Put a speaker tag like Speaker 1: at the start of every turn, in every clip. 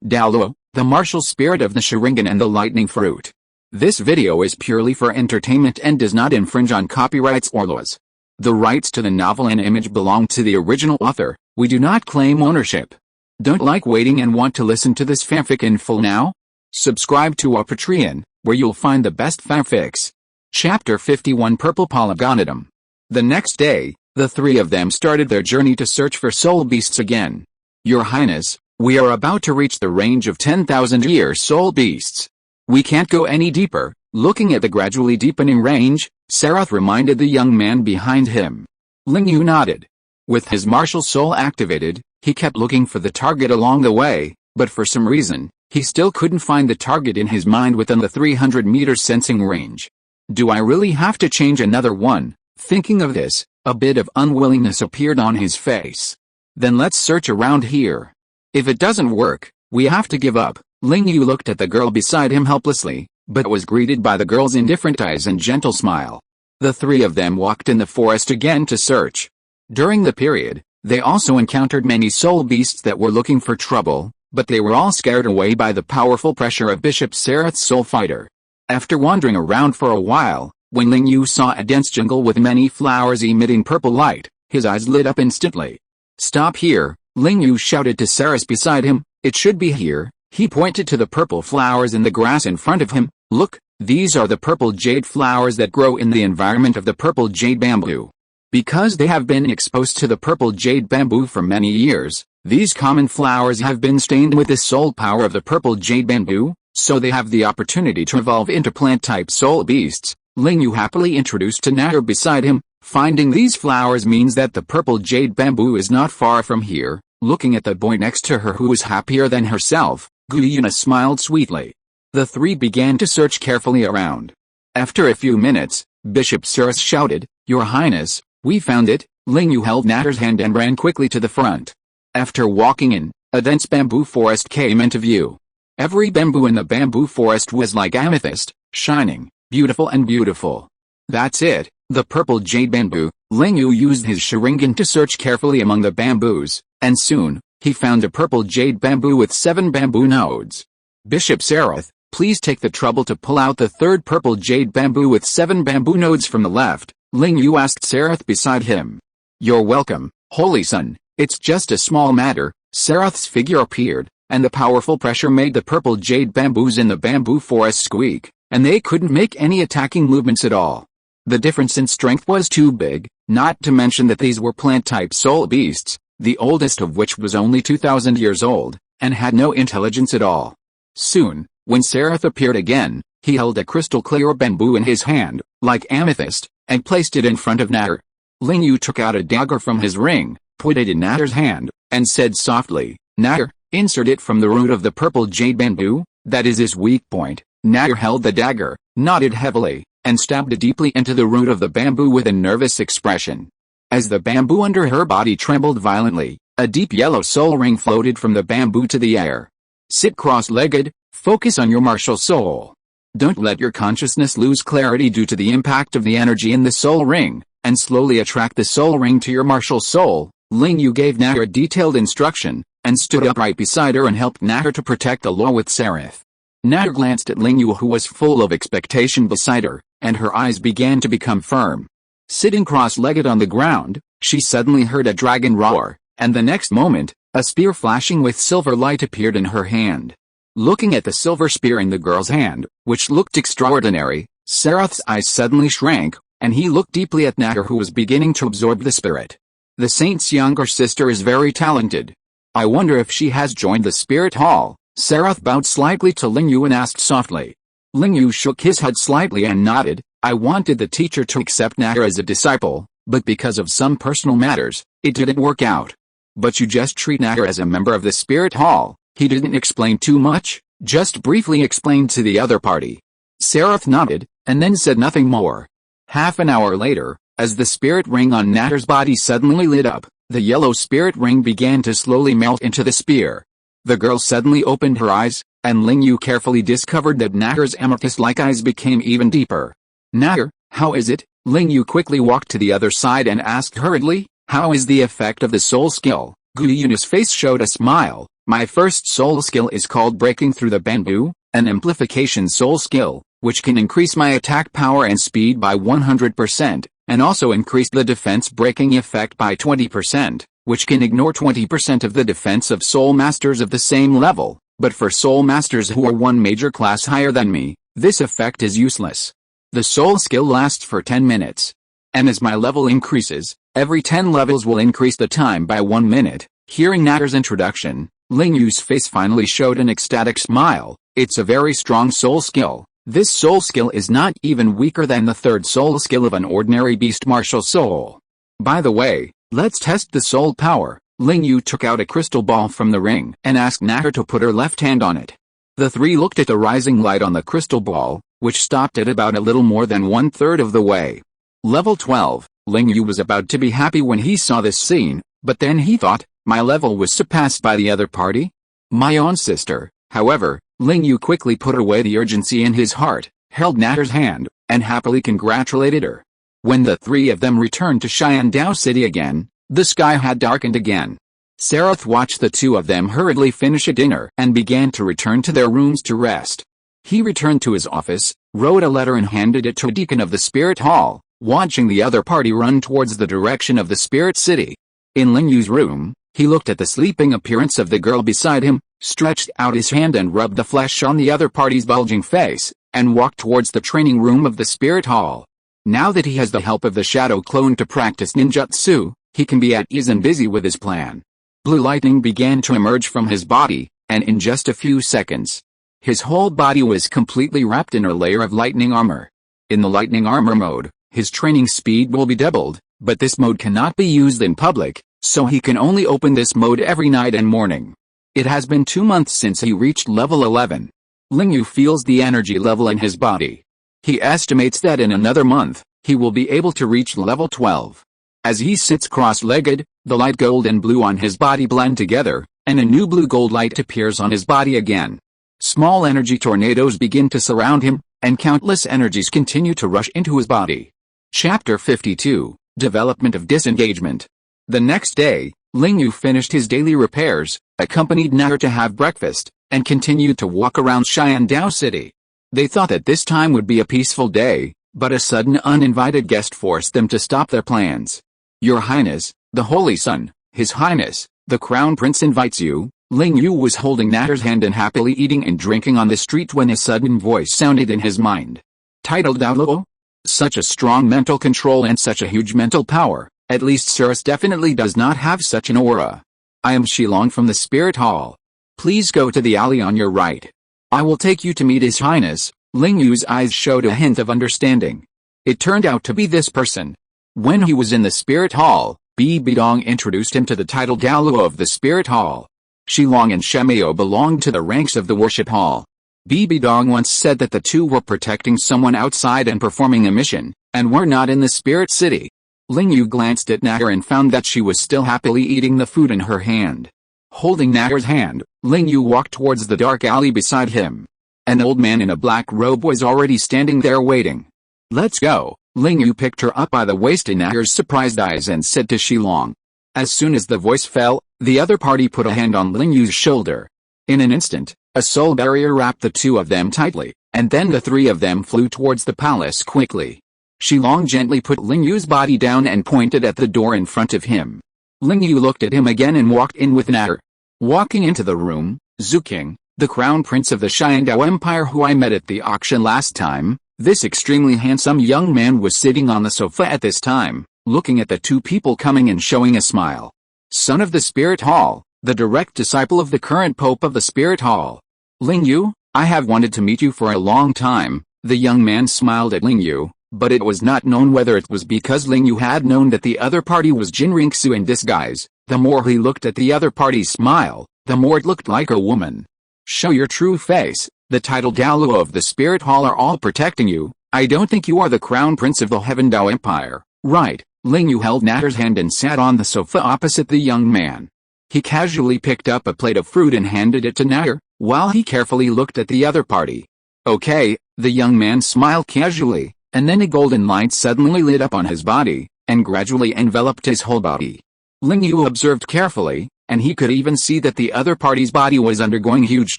Speaker 1: Douluo, the martial spirit of the Sharingan and the lightning fruit. This video is purely for entertainment and does not infringe on copyrights or laws. The rights to the novel and image belong to the original author. We do not claim ownership. Don't like waiting and want to listen to this fanfic in full now? Subscribe to our Patreon, where you'll find the best fanfics. Chapter 51 Purple Polygonitum. The next day, the three of them started their journey to search for soul beasts again. Your Highness, we are about to reach the range of 10,000-year soul beasts. We can't go any deeper. Looking at the gradually deepening range, Sarath reminded the young man behind him. Ling Yu nodded. With his martial soul activated, he kept looking for the target along the way, but for some reason, he still couldn't find the target in his mind within the 300-meter sensing range. Do I really have to change another one? Thinking of this, a bit of unwillingness appeared on his face. Then let's search around here. If it doesn't work, we have to give up. Ling Yu looked at the girl beside him helplessly, but was greeted by the girl's indifferent eyes and gentle smile. The three of them walked in the forest again to search. During the period, they also encountered many soul beasts that were looking for trouble, but they were all scared away by the powerful pressure of Bishop Sarath's soul fighter. After wandering around for a while, when Ling Yu saw a dense jungle with many flowers emitting purple light, his eyes lit up instantly. Stop here, Ling Yu shouted to Sarath beside him. It should be here. He pointed to the purple flowers in the grass in front of him. Look, these are the purple jade flowers that grow in the environment of the purple jade bamboo. Because they have been exposed to the purple jade bamboo for many years, these common flowers have been stained with the soul power of the purple jade bamboo, so they have the opportunity to evolve into plant-type soul beasts. Ling Yu happily introduced to Nair beside him. Finding these flowers means that the purple jade bamboo is not far from here. Looking at the boy next to her who was happier than herself, Guyuna smiled sweetly. The three began to search carefully around. After a few minutes, Bishop Sarath shouted, Your Highness, we found it. Ling Yu held Natter's hand and ran quickly to the front. After walking in, a dense bamboo forest came into view. Every bamboo in the bamboo forest was like amethyst, shining, beautiful. That's it, the purple jade bamboo. Ling Yu used his Sharingan to search carefully among the bamboos, and soon, he found a purple jade bamboo with 7 bamboo nodes. Bishop Sarath, please take the trouble to pull out the third purple jade bamboo with 7 bamboo nodes from the left, Ling Yu asked Sarath beside him. You're welcome, Holy Son, it's just a small matter. Sarath's figure appeared, and the powerful pressure made the purple jade bamboos in the bamboo forest squeak, and they couldn't make any attacking movements at all. The difference in strength was too big, not to mention that these were plant-type soul beasts, the oldest of which was only 2,000 years old, and had no intelligence at all. Soon, when Sarath appeared again, he held a crystal-clear bamboo in his hand, like amethyst, and placed it in front of Natter. Ling Yu took out a dagger from his ring, put it in Natter's hand, and said softly, Natter, insert it from the root of the purple jade bamboo, that is his weak point. Natter held the dagger, nodded heavily, and stabbed it deeply into the root of the bamboo with a nervous expression. As the bamboo under her body trembled violently, a deep yellow soul ring floated from the bamboo to the air. Sit cross-legged, focus on your martial soul. Don't let your consciousness lose clarity due to the impact of the energy in the soul ring, and slowly attract the soul ring to your martial soul. Ling Yu gave Natter detailed instruction, and stood upright beside her and helped Natter to protect the law with Sarath. Natter glanced at Ling Yu who was full of expectation beside her, and her eyes began to become firm. Sitting cross-legged on the ground, she suddenly heard a dragon roar, and the next moment, a spear flashing with silver light appeared in her hand. Looking at the silver spear in the girl's hand, which looked extraordinary, Sarath's eyes suddenly shrank, and he looked deeply at Natter who was beginning to absorb the spirit. The saint's younger sister is very talented. I wonder if she has joined the spirit hall. Sarath bowed slightly to Ling Yu and asked softly. Ling Yu shook his head slightly and nodded. I wanted the teacher to accept Natter as a disciple, but because of some personal matters, it didn't work out. But you just treat Natter as a member of the spirit hall. He didn't explain too much, just briefly explained to the other party. Sarath nodded, and then said nothing more. Half an hour later, as the spirit ring on Natter's body suddenly lit up, the yellow spirit ring began to slowly melt into the spear. The girl suddenly opened her eyes, and Ling Yu carefully discovered that Natter's amethyst-like eyes became even deeper. Natter, how is it? Ling Yu quickly walked to the other side and asked hurriedly, how is the effect of the soul skill? Guyuna's face showed a smile, My first soul skill is called Breaking Through the Bamboo, an amplification soul skill, which can increase my attack power and speed by 100%, and also increase the defense breaking effect by 20%, which can ignore 20% of the defense of soul masters of the same level, but for soul masters who are one major class higher than me, this effect is useless. The soul skill lasts for 10 minutes. And as my level increases, every 10 levels will increase the time by 1 minute. Hearing Natter's introduction, Ling Yu's face finally showed an ecstatic smile. It's a very strong soul skill. This soul skill is not even weaker than the third soul skill of an ordinary beast martial soul. By the way, let's test the soul power. Ling Yu took out a crystal ball from the ring and asked Natter to put her left hand on it. The three looked at the rising light on the crystal ball, which stopped at about a little more than 1/3 of the way. Level 12, Ling Yu was about to be happy when he saw this scene, but then he thought, my level was surpassed by the other party? My own sister. However, Ling Yu quickly put away the urgency in his heart, held Natter's hand, and happily congratulated her. When the three of them returned to Xiandao City again, the sky had darkened again. Sarath watched the two of them hurriedly finish a dinner and began to return to their rooms to rest. He returned to his office, wrote a letter and handed it to a deacon of the Spirit Hall, watching the other party run towards the direction of the Spirit City. In Ling Yu's room, he looked at the sleeping appearance of the girl beside him, stretched out his hand and rubbed the flesh on the other party's bulging face, and walked towards the training room of the Spirit Hall. Now that he has the help of the shadow clone to practice ninjutsu, he can be at ease and busy with his plan. Blue lightning began to emerge from his body, and in just a few seconds, his whole body was completely wrapped in a layer of lightning armor. In the lightning armor mode, his training speed will be doubled, but this mode cannot be used in public, so he can only open this mode every night and morning. It has been 2 months since he reached level 11. Ling Yu feels the energy level in his body. He estimates that in another month, he will be able to reach level 12. As he sits cross-legged, the light gold and blue on his body blend together, and a new blue-gold light appears on his body again. Small energy tornadoes begin to surround him, and countless energies continue to rush into his body. Chapter 52, Development of Disengagement. The next day, Ling Yu finished his daily repairs, accompanied Natter to have breakfast, and continued to walk around Xiandao City. They thought that this time would be a peaceful day, but a sudden uninvited guest forced them to stop their plans. Your Highness, the Holy Sun, His Highness, the Crown Prince invites you. Ling Yu was holding Natter's hand and happily eating and drinking on the street when a sudden voice sounded in his mind. Titled Douluo? Such a strong mental control and such a huge mental power, at least Cirrus definitely does not have such an aura. I am Shilong from the Spirit Hall. Please go to the alley on your right. I will take you to meet His Highness. Ling Yu's eyes showed a hint of understanding. It turned out to be this person. When he was in the Spirit Hall, Bidong introduced him to the title Douluo of the Spirit Hall. Shilong and Shemeo belonged to the ranks of the Worship Hall. Bidong once said that the two were protecting someone outside and performing a mission, and were not in the Spirit City. Ling Yu glanced at Natter and found that she was still happily eating the food in her hand. Holding Natter's hand, Ling Yu walked towards the dark alley beside him. An old man in a black robe was already standing there waiting. Let's go. Ling Yu picked her up by the waist in Natter's surprised eyes and said to Shilong. As soon as the voice fell, the other party put a hand on Ling Yu's shoulder. In an instant, a soul barrier wrapped the two of them tightly, and then the three of them flew towards the palace quickly. Shilong gently put Ling Yu's body down and pointed at the door in front of him. Ling Yu looked at him again and walked in with Natter. Walking into the room, Zuking, the Crown Prince of the Xiandao Empire who I met at the auction last time, this extremely handsome young man was sitting on the sofa at this time, looking at the two people coming and showing a smile. Son of the Spirit Hall, the direct disciple of the current Pope of the Spirit Hall. Ling Yu, I have wanted to meet you for a long time. The young man smiled at Ling Yu, but it was not known whether it was because Ling Yu had known that the other party was Jinriksu in disguise. The more he looked at the other party's smile, the more it looked like a woman. Show your true face. The title Douluo of the Spirit Hall are all protecting you. I don't think you are the Crown Prince of the Heaven Dao Empire, right? Ling Yu held Natter's hand and sat on the sofa opposite the young man. He casually picked up a plate of fruit and handed it to Natter, while he carefully looked at the other party. Okay, the young man smiled casually, and then a golden light suddenly lit up on his body, and gradually enveloped his whole body. Ling Yu observed carefully, and he could even see that the other party's body was undergoing huge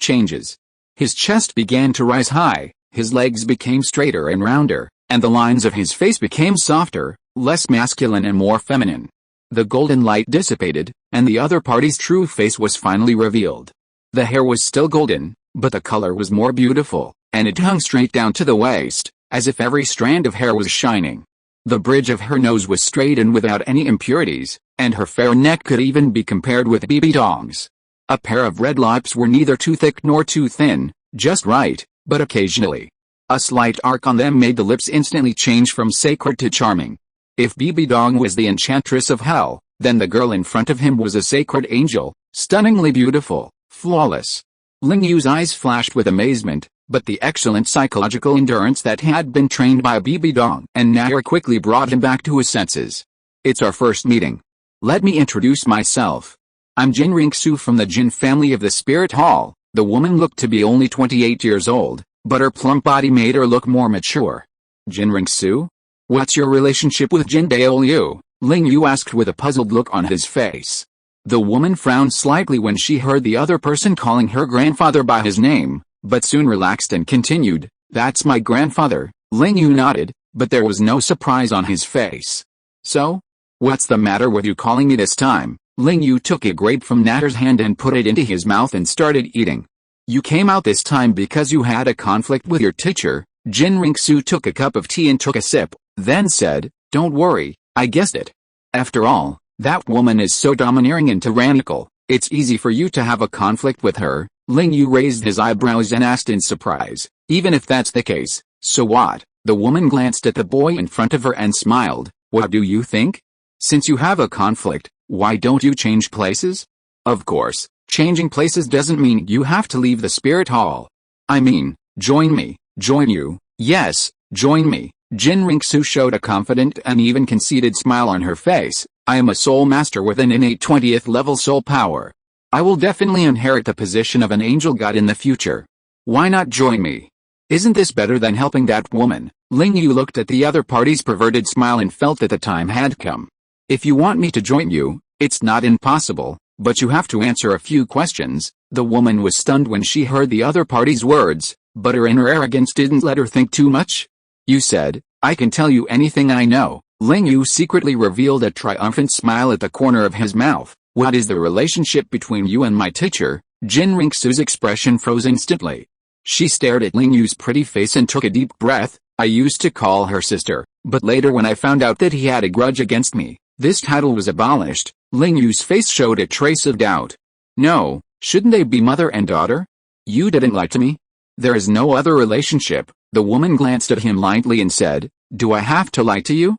Speaker 1: changes. His chest began to rise high, his legs became straighter and rounder, and the lines of his face became softer, less masculine and more feminine. The golden light dissipated, and the other party's true face was finally revealed. The hair was still golden, but the color was more beautiful, and it hung straight down to the waist, as if every strand of hair was shining. The bridge of her nose was straight and without any impurities, and her fair neck could even be compared with BB Dong's. A pair of red lips were neither too thick nor too thin, just right, but occasionally. A slight arc on them made the lips instantly change from sacred to charming. If BB Dong was the enchantress of hell, then the girl in front of him was a sacred angel, stunningly beautiful, flawless. Ling Yu's eyes flashed with amazement, but the excellent psychological endurance that had been trained by BB Dong and Nair quickly brought him back to his senses. It's our first meeting. Let me introduce myself. I'm Jin Ringsu from the Jin family of the Spirit Hall. The woman looked to be only 28 years old, but her plump body made her look more mature. Jin Ringsu? What's your relationship with Jin Douluo? Ling Yu asked with a puzzled look on his face. The woman frowned slightly when she heard the other person calling her grandfather by his name, but soon relaxed and continued, "That's my grandfather." Ling Yu nodded, but there was no surprise on his face. "So? What's the matter with you calling me this time?" Ling Yu took a grape from Nair's hand and put it into his mouth and started eating. "You came out this time because you had a conflict with your teacher." Jin Ringsu took a cup of tea and took a sip, then said, "Don't worry, I guessed it. After all, that woman is so domineering and tyrannical, it's easy for you to have a conflict with her." Ling Yu raised his eyebrows and asked in surprise, "Even if that's the case, so what?" The woman glanced at the boy in front of her and smiled. "What do you think? Since you have a conflict, why don't you change places?" "Of course, changing places doesn't mean you have to leave the Spirit Hall. I mean, join me." "Join you?" "Yes, join me." Jin Ringsu showed a confident and even conceited smile on her face. "I am a soul master with an innate 20th level soul power. I will definitely inherit the position of an angel god in the future. Why not join me? Isn't this better than helping that woman?" Ling Yu looked at the other party's perverted smile and felt that the time had come. "If you want me to join you, it's not impossible, but you have to answer a few questions." The woman was stunned when she heard the other party's words, but her inner arrogance didn't let her think too much. "You said, I can tell you anything I know." Ling Yu secretly revealed a triumphant smile at the corner of his mouth. "What is the relationship between you and my teacher?" Jin Ringsu's expression froze instantly. She stared at Ling Yu's pretty face and took a deep breath. "I used to call her sister, but later when I found out that he had a grudge against me, this title was abolished." Ling Yu's face showed a trace of doubt. "No, shouldn't they be mother and daughter? You didn't lie to me. There is no other relationship." The woman glanced at him lightly and said, "Do I have to lie to you?"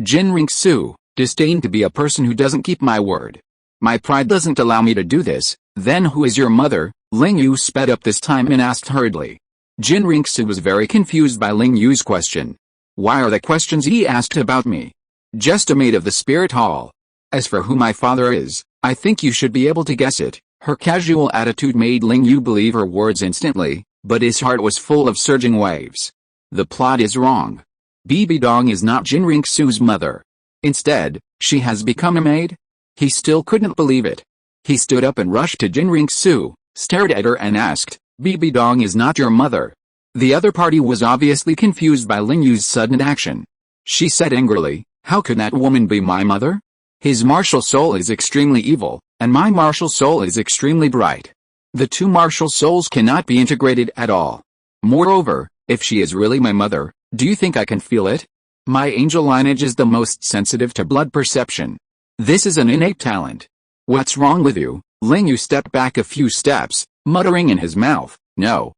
Speaker 1: Jin Ringsu, disdain to be a person who doesn't keep my word. "My pride doesn't allow me to do this." "Then who is your mother?" Ling Yu sped up this time and asked hurriedly. Jin Ringsu was very confused by Ling Yu's question. "Why are the questions he asked about me?" "Just a maid of the Spirit Hall. As for who my father is, I think you should be able to guess it." Her casual attitude made Ling Yu believe her words instantly, but his heart was full of surging waves. The plot is wrong. BB Dong is not Jin Ringsu's mother. Instead, she has become a maid? He still couldn't believe it. He stood up and rushed to Jin Ringsu, stared at her and asked, "BB Dong is not your mother?" The other party was obviously confused by Ling Yu's sudden action. She said angrily, "How could that woman be my mother? His martial soul is extremely evil, and my martial soul is extremely bright. The two martial souls cannot be integrated at all. Moreover, if she is really my mother, do you think I can feel it? My angel lineage is the most sensitive to blood perception. This is an innate talent. What's wrong with you?" Ling Yu stepped back a few steps, muttering in his mouth, No,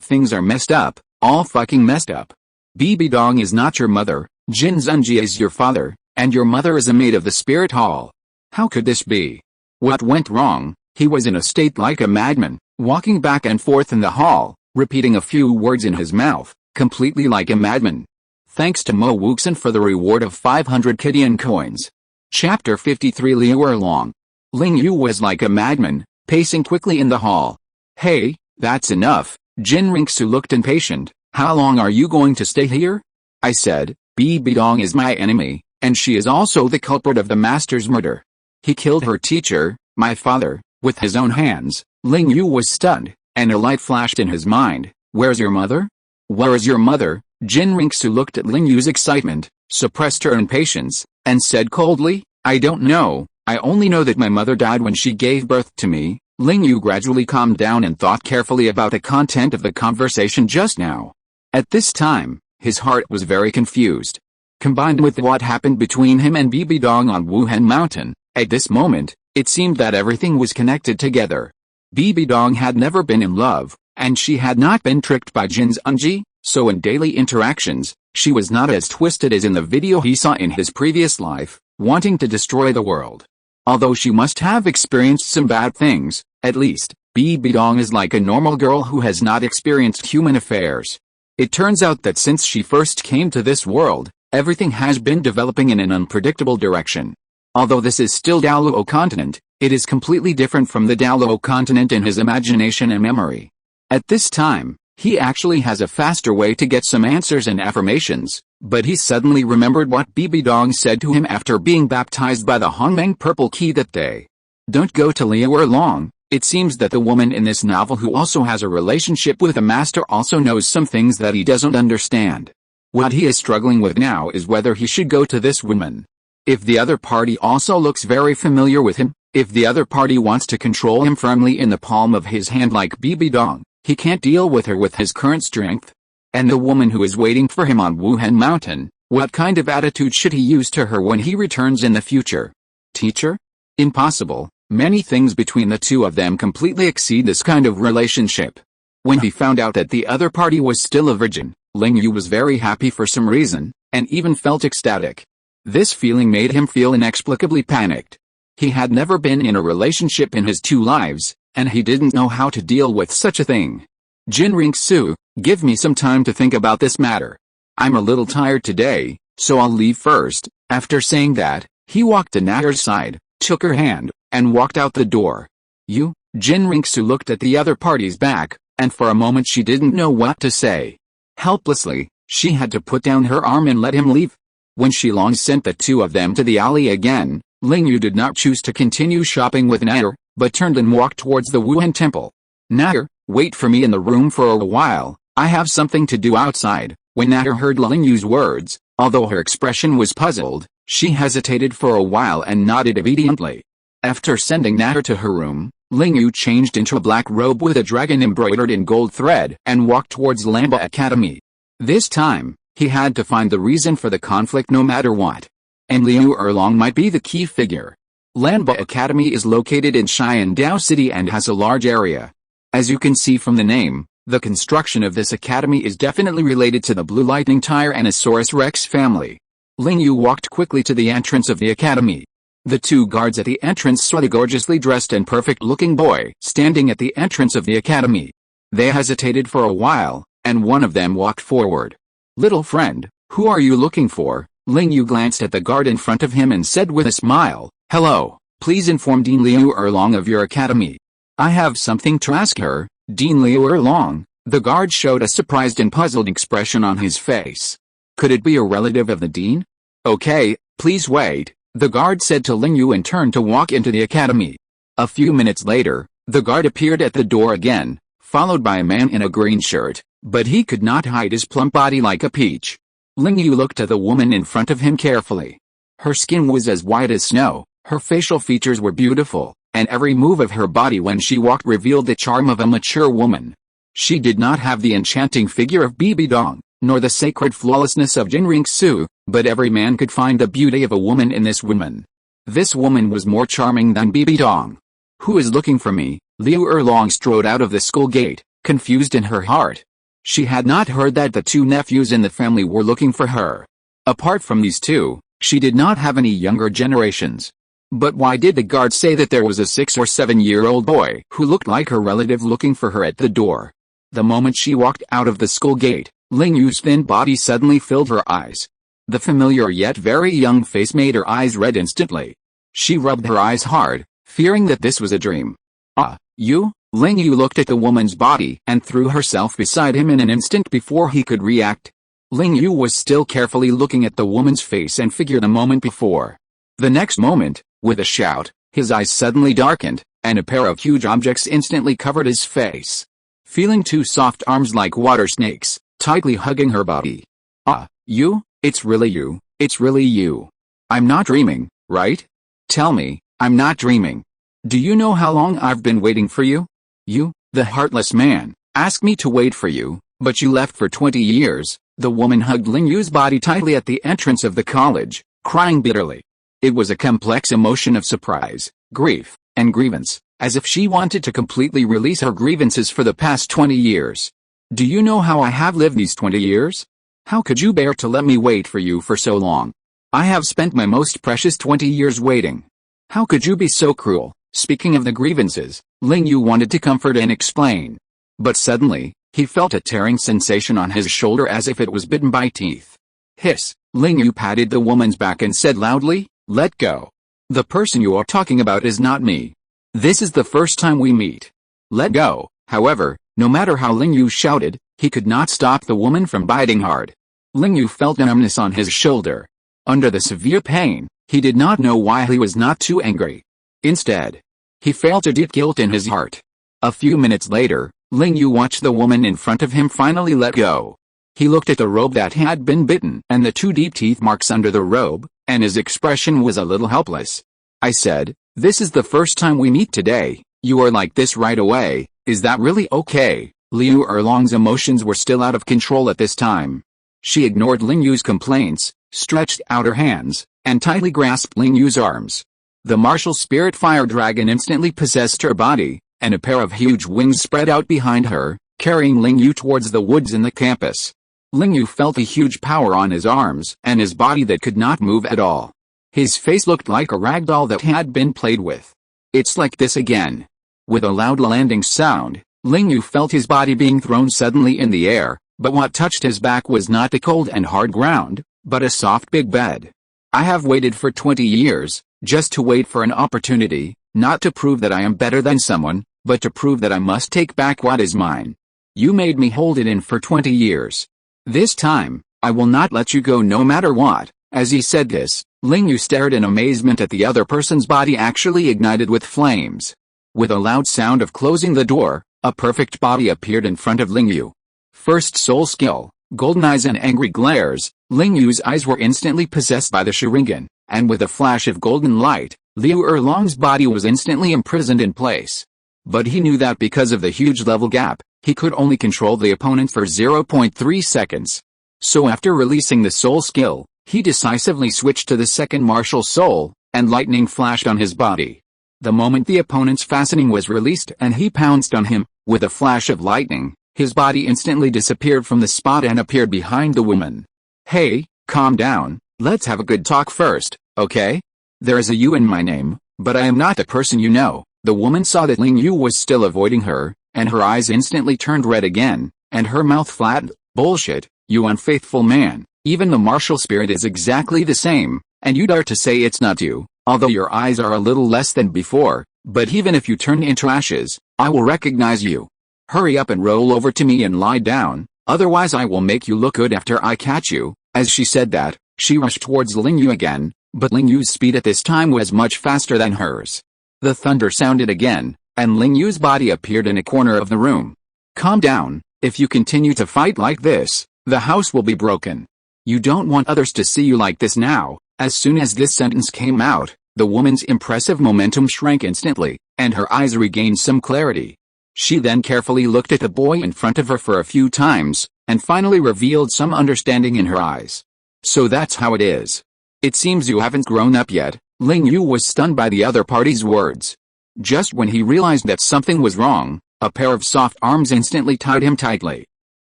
Speaker 1: things are messed up, all fucking messed up. BB Dong is not your mother, Jin Zunji is your father, and your mother is a maid of the Spirit Hall. How could this be? What went wrong?" He was in a state like a madman, walking back and forth in the hall, repeating a few words in his mouth, completely like a madman. Thanks to Mo Wuxin for the reward of 500 Kidian coins. Chapter 53 Liu Erlong. Ling Yu was like a madman, pacing quickly in the hall. "Hey, that's enough." Jin Ringsu looked impatient. "How long are you going to stay here?" I said, "BB Dong is my enemy, and she is also the culprit of the master's murder. He killed her teacher, my father, with his own hands. Ling Yu was stunned, and a light flashed in his mind. Where's your mother? Where is your mother? Jin Ringsu looked at Ling Yu's excitement, suppressed her impatience, and said coldly, I don't know, I only know that my mother died when she gave birth to me. Ling Yu gradually calmed down and thought carefully about the content of the conversation just now. At this time, his heart was very confused. Combined with what happened between him and Bibi Dong on Wuhan Mountain, at this moment, it seemed that everything was connected together. Bibi Dong had never been in love, and she had not been tricked by Jin's Unji, so in daily interactions, she was not as twisted as in the video he saw in his previous life, wanting to destroy the world. Although she must have experienced some bad things, at least, Bibi Dong is like a normal girl who has not experienced human affairs. It turns out that since she first came to this world, everything has been developing in an unpredictable direction. Although this is still Douluo continent, it is completely different from the Douluo continent in his imagination and memory. At this time, he actually has a faster way to get some answers and affirmations, but he suddenly remembered what Bibi Dong said to him after being baptized by the Hongmeng Purple Key that day. Don't go to Liu Erlong. It seems that the woman in this novel who also has a relationship with the master also knows some things that he doesn't understand. What he is struggling with now is whether he should go to this woman. If the other party also looks very familiar with him, if the other party wants to control him firmly in the palm of his hand like Bibi Dong, he can't deal with her with his current strength. And the woman who is waiting for him on Wuhan Mountain, what kind of attitude should he use to her when he returns in the future? Teacher? Impossible. Many things between the two of them completely exceed this kind of relationship. When he found out that the other party was still a virgin, Ling Yu was very happy for some reason, and even felt ecstatic. This feeling made him feel inexplicably panicked. He had never been in a relationship in his 2 lives, and he didn't know how to deal with such a thing. Jin Ringsu, give me some time to think about this matter. I'm a little tired today, so I'll leave first. After saying that, he walked to Natter's side, took her hand, and walked out the door. You? Jin Ringsu looked at the other party's back, and for a moment she didn't know what to say. Helplessly, she had to put down her arm and let him leave. When Shilong sent the 2 of them to the alley again, Ling Yu did not choose to continue shopping with Natter, but turned and walked towards the Wuhan temple. Natter, wait for me in the room for a while, I have something to do outside. When Natter heard Ling Yu's words, although her expression was puzzled, she hesitated for a while and nodded obediently. After sending Natter to her room, Ling Yu changed into a black robe with a dragon embroidered in gold thread and walked towards Lamba Academy. This time, he had to find the reason for the conflict no matter what. And Liu Erlong might be the key figure. Lamba Academy is located in Xiandao City and has a large area. As you can see from the name, the construction of this academy is definitely related to the Blue Lightning Tyrannosaurus Rex family. Ling Yu walked quickly to the entrance of the academy. The 2 guards at the entrance saw the gorgeously dressed and perfect-looking boy standing at the entrance of the academy. They hesitated for a while, and one of them walked forward. Little friend, who are you looking for? Ling Yu glanced at the guard in front of him and said with a smile, hello, please inform Dean Liu Erlong of your academy. I have something to ask her. Dean Liu Erlong. The guard showed a surprised and puzzled expression on his face. Could it be a relative of the dean? Okay, please wait, the guard said to Ling Yu and turned to walk into the academy. A few minutes later, the guard appeared at the door again, followed by a man in a green shirt, but he could not hide his plump body like a peach. Ling Yu looked at the woman in front of him carefully. Her skin was as white as snow, her facial features were beautiful, and every move of her body when she walked revealed the charm of a mature woman. She did not have the enchanting figure of Bibi Dong, nor the sacred flawlessness of Jin Ringsu, but every man could find the beauty of a woman in this woman. This woman was more charming than Bibi Dong. Who is looking for me? Liu Erlong strode out of the school gate, confused in her heart. She had not heard that the 2 nephews in the family were looking for her. Apart from these 2, she did not have any younger generations. But why did the guard say that there was a 6 or 7-year-old boy who looked like her relative looking for her at the door? The moment she walked out of the school gate, Ling Yu's thin body suddenly filled her eyes. The familiar yet very young face made her eyes red instantly. She rubbed her eyes hard, fearing that this was a dream. Ah, you? Ling Yu looked at the woman's body and threw herself beside him in an instant before he could react. Ling Yu was still carefully looking at the woman's face and figure the moment before. The next moment, with a shout, his eyes suddenly darkened, and a pair of huge objects instantly covered his face. Feeling two soft arms like water snakes, tightly hugging her body. "Ah, you? It's really you, it's really you. I'm not dreaming, right? Tell me, I'm not dreaming. Do you know how long I've been waiting for you? You, the heartless man, asked me to wait for you, but you left for 20 years. The woman hugged Ling Yu's body tightly at the entrance of the college, crying bitterly. It was a complex emotion of surprise, grief, and grievance, as if she wanted to completely release her grievances for the past 20 years. Do you know how I have lived these 20 years? How could you bear to let me wait for you for so long? I have spent my most precious 20 years waiting. How could you be so cruel? Speaking of the grievances, Ling Yu wanted to comfort and explain. But suddenly, he felt a tearing sensation on his shoulder as if it was bitten by teeth. Hiss, Ling Yu patted the woman's back and said loudly, "Let go. The person you are talking about is not me. This is the first time we meet. Let go." However, no matter how Ling Yu shouted, he could not stop the woman from biting hard. Ling Yu felt numbness on his shoulder. Under the severe pain, he did not know why he was not too angry. Instead, he felt a deep guilt in his heart. A few minutes later, Ling Yu watched the woman in front of him finally let go. He looked at the robe that had been bitten and the two deep teeth marks under the robe, and his expression was a little helpless. "I said, this is the first time we meet today. You are like this right away. Is that really okay?" Liu Erlong's emotions were still out of control at this time. She ignored Ling Yu's complaints, stretched out her hands, and tightly grasped Ling Yu's arms. The martial spirit fire dragon instantly possessed her body, and a pair of huge wings spread out behind her, carrying Ling Yu towards the woods in the campus. Ling Yu felt a huge power on his arms and his body that could not move at all. His face looked like a rag doll that had been played with. "It's like this again." With a loud landing sound, Ling Yu felt his body being thrown suddenly in the air, but what touched his back was not the cold and hard ground, but a soft big bed. "I have waited for 20 years, just to wait for an opportunity, not to prove that I am better than someone, but to prove that I must take back what is mine. You made me hold it in for 20 years. This time, I will not let you go no matter what." As he said this, Ling Yu stared in amazement at the other person's body actually ignited with flames. With a loud sound of closing the door, a perfect body appeared in front of Ling Yu. First soul skill, golden eyes and angry glares. Ling Yu's eyes were instantly possessed by the Sharingan, and with a flash of golden light, Liu Erlong's body was instantly imprisoned in place. But he knew that because of the huge level gap, he could only control the opponent for 0.3 seconds. So after releasing the soul skill, he decisively switched to the second martial soul, and lightning flashed on his body. The moment the opponent's fastening was released and he pounced on him, with a flash of lightning, his body instantly disappeared from the spot and appeared behind the woman. "Hey, calm down, let's have a good talk first, okay? There is a U in my name, but I am not the person you know." The woman saw that Ling Yu was still avoiding her, and her eyes instantly turned red again, and her mouth flattened. "Bullshit, you unfaithful man. Even the martial spirit is exactly the same, and you dare to say it's not you, although your eyes are a little less than before, but even if you turn into ashes, I will recognize you. Hurry up and roll over to me and lie down, otherwise I will make you look good after I catch you." As she said that, she rushed towards Ling Yu again, but Ling Yu's speed at this time was much faster than hers. The thunder sounded again, and Ling Yu's body appeared in a corner of the room. "Calm down, if you continue to fight like this, the house will be broken. You don't want others to see you like this now." As soon as this sentence came out, the woman's impressive momentum shrank instantly, and her eyes regained some clarity. She then carefully looked at the boy in front of her for a few times, and finally revealed some understanding in her eyes. "So that's how it is. It seems you haven't grown up yet." Ling Yu was stunned by the other party's words. Just when he realized that something was wrong, a pair of soft arms instantly tied him tightly.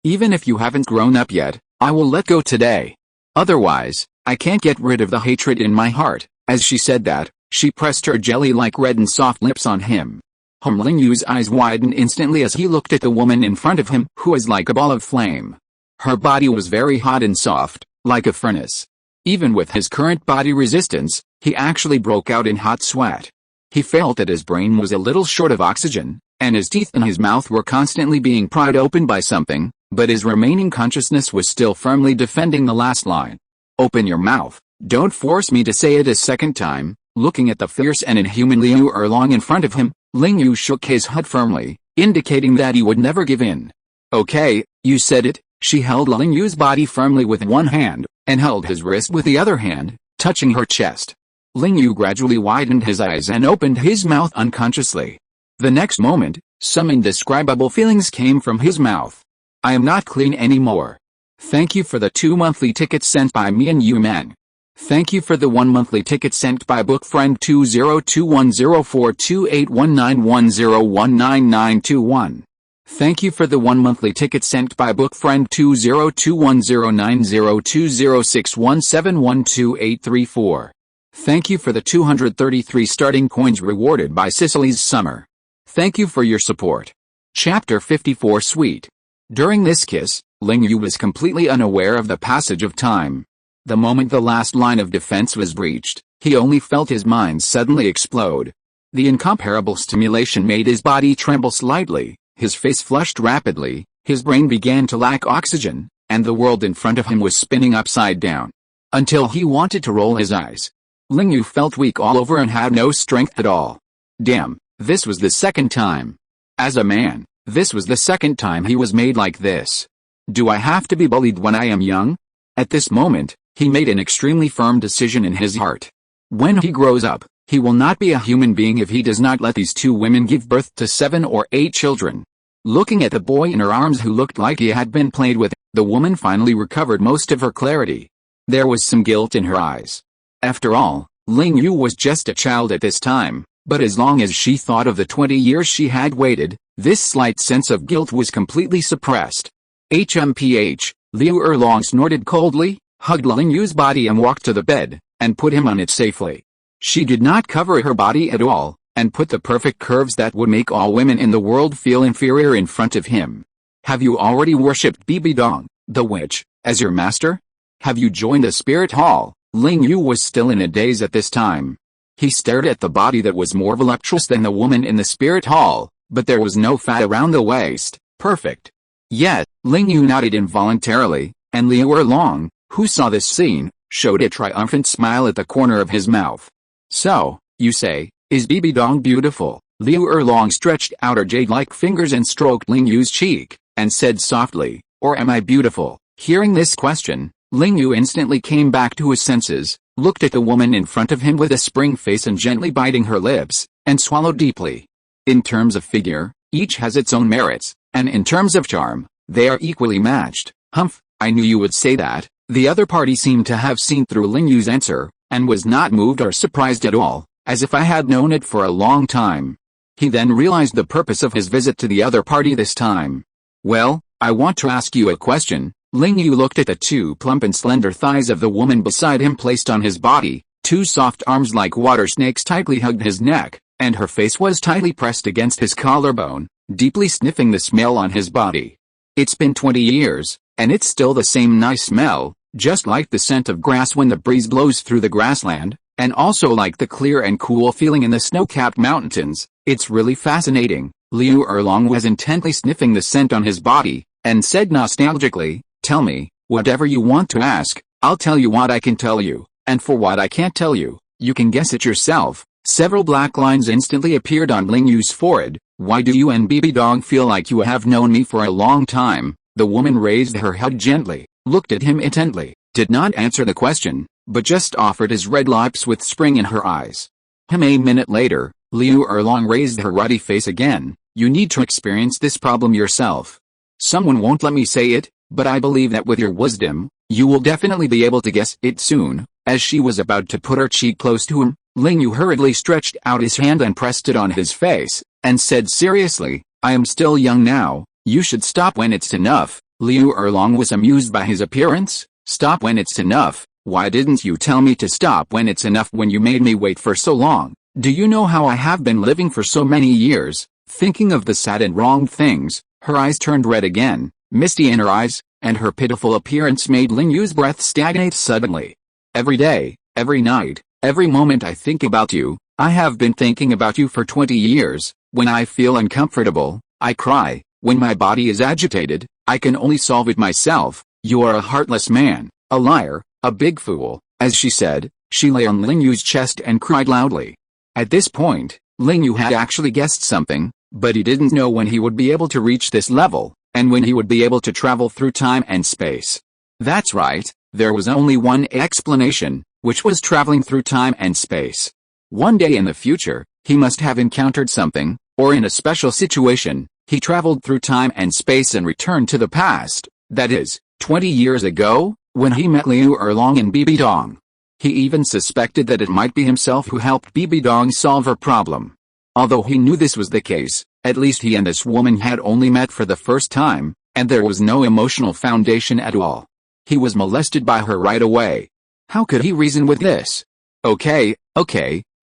Speaker 1: "Even if you haven't grown up yet, I will let go today. Otherwise, I can't get rid of the hatred in my heart." As she said that, she pressed her jelly-like red and soft lips on him. Ling Yu's eyes widened instantly as he looked at the woman in front of him, who was like a ball of flame. Her body was very hot and soft, like a furnace. Even with his current body resistance, he actually broke out in hot sweat. He felt that his brain was a little short of oxygen, and his teeth and his mouth were constantly being pried open by something, but his remaining consciousness was still firmly defending the last line. Open your mouth, don't force me to say it a second time. Looking at the fierce and inhuman Liu Erlong in front of him, Ling Yu shook his head firmly, indicating that he would never give in. Okay, you said it. She held Ling Yu's body firmly with one hand, and held his wrist with the other hand, touching her chest. Ling Yu gradually widened his eyes and opened his mouth unconsciously. The next moment, some indescribable feelings came from his mouth. I am not clean anymore. Thank you for the 2 monthly tickets sent by me and you men. Thank you for the 1 monthly ticket sent by bookfriend 20210428191019921. Thank you for the 1 monthly ticket sent by bookfriend 20210902061712834. Thank you for the 233 starting coins rewarded by Sicily's Summer. Thank you for your support. Chapter 54 Sweet. During this kiss, Ling Yu was completely unaware of the passage of time. The moment the last line of defense was breached, he only felt his mind suddenly explode. The incomparable stimulation made his body tremble slightly, his face flushed rapidly, his brain began to lack oxygen, and the world in front of him was spinning upside down. Until he wanted to roll his eyes. Ling Yu felt weak all over and had no strength at all. Damn, this was the second time. As a man, this was the second time he was made like this. Do I have to be bullied when I am young? At this moment, he made an extremely firm decision in his heart. When he grows up, he will not be a human being if he does not let these 2 women give birth to 7 or 8 children. Looking at the boy in her arms who looked like he had been played with, the woman finally recovered most of her clarity. There was some guilt in her eyes. After all, Ling Yu was just a child at this time, but as long as she thought of the 20 years she had waited, this slight sense of guilt was completely suppressed. HMPH, Liu Erlong snorted coldly, hugged Ling Yu's body and walked to the bed, and put him on it safely. She did not cover her body at all, and put the perfect curves that would make all women in the world feel inferior in front of him. Have you already worshipped Bibi Dong, the witch, as your master? Have you joined the spirit hall? Ling Yu was still in a daze at this time. He stared at the body that was more voluptuous than the woman in the spirit hall, but there was no fat around the waist. Perfect. Yet, Ling Yu nodded involuntarily, and Liu Erlong, who saw this scene, showed a triumphant smile at the corner of his mouth. So, you say, is Bibi Dong beautiful? Liu Erlong stretched out her jade-like fingers and stroked Ling Yu's cheek, and said softly, or am I beautiful? Hearing this question, Ling Yu instantly came back to his senses, looked at the woman in front of him with a spring face and gently biting her lips, and swallowed deeply. In terms of figure, each has its own merits, and in terms of charm, they are equally matched. Humph, I knew you would say that. The other party seemed to have seen through Ling Yu's answer, and was not moved or surprised at all, as if I had known it for a long time. He then realized the purpose of his visit to the other party this time. Well, I want to ask you a question. Ling Yu looked at the 2 plump and slender thighs of the woman beside him placed on his body, 2 soft arms like water snakes tightly hugged his neck, and her face was tightly pressed against his collarbone, deeply sniffing the smell on his body. It's been 20 years, and it's still the same nice smell, just like the scent of grass when the breeze blows through the grassland, and also like the clear and cool feeling in the snow-capped mountains. It's really fascinating. Liu Erlong was intently sniffing the scent on his body, and said nostalgically, tell me, whatever you want to ask, I'll tell you what I can tell you, and for what I can't tell you, you can guess it yourself. Several black lines instantly appeared on Ling Yu's forehead. Why do you and Bibi Dong feel like you have known me for a long time? The woman raised her head gently, looked at him intently, did not answer the question, but just offered his red lips with spring in her eyes. A minute later, Liu Erlong raised her ruddy face again. You need to experience this problem yourself. Someone won't let me say it, but I believe that with your wisdom, you will definitely be able to guess it soon. As she was about to put her cheek close to him, Ling Yu hurriedly stretched out his hand and pressed it on his face, and said seriously, I am still young now, you should stop when it's enough. Liu Erlong was amused by his appearance. Stop when it's enough? Why didn't you tell me to stop when it's enough when you made me wait for so long? Do you know how I have been living for so many years, thinking of the sad and wrong things? Her eyes turned red again, misty in her eyes, and her pitiful appearance made Ling Yu's breath stagnate suddenly. Every day, every night, every moment I think about you. I have been thinking about you for 20 years. When I feel uncomfortable, I cry. When my body is agitated, I can only solve it myself. You are a heartless man, a liar, a big fool." As she said, she lay on Ling Yu's chest and cried loudly. At this point, Ling Yu had actually guessed something, but he didn't know when he would be able to reach this level, and when he would be able to travel through time and space. That's right, there was only one explanation, which was traveling through time and space. One day in the future, he must have encountered something, or in a special situation, he traveled through time and space and returned to the past, that is, 20 years ago, when he met Liu Erlong and Bibi Dong. He even suspected that it might be himself who helped Bibi Dong solve her problem. Although he knew this was the case, at least he and this woman had only met for the first time, and there was no emotional foundation at all. He was molested by her right away. How could he reason with this? Okay,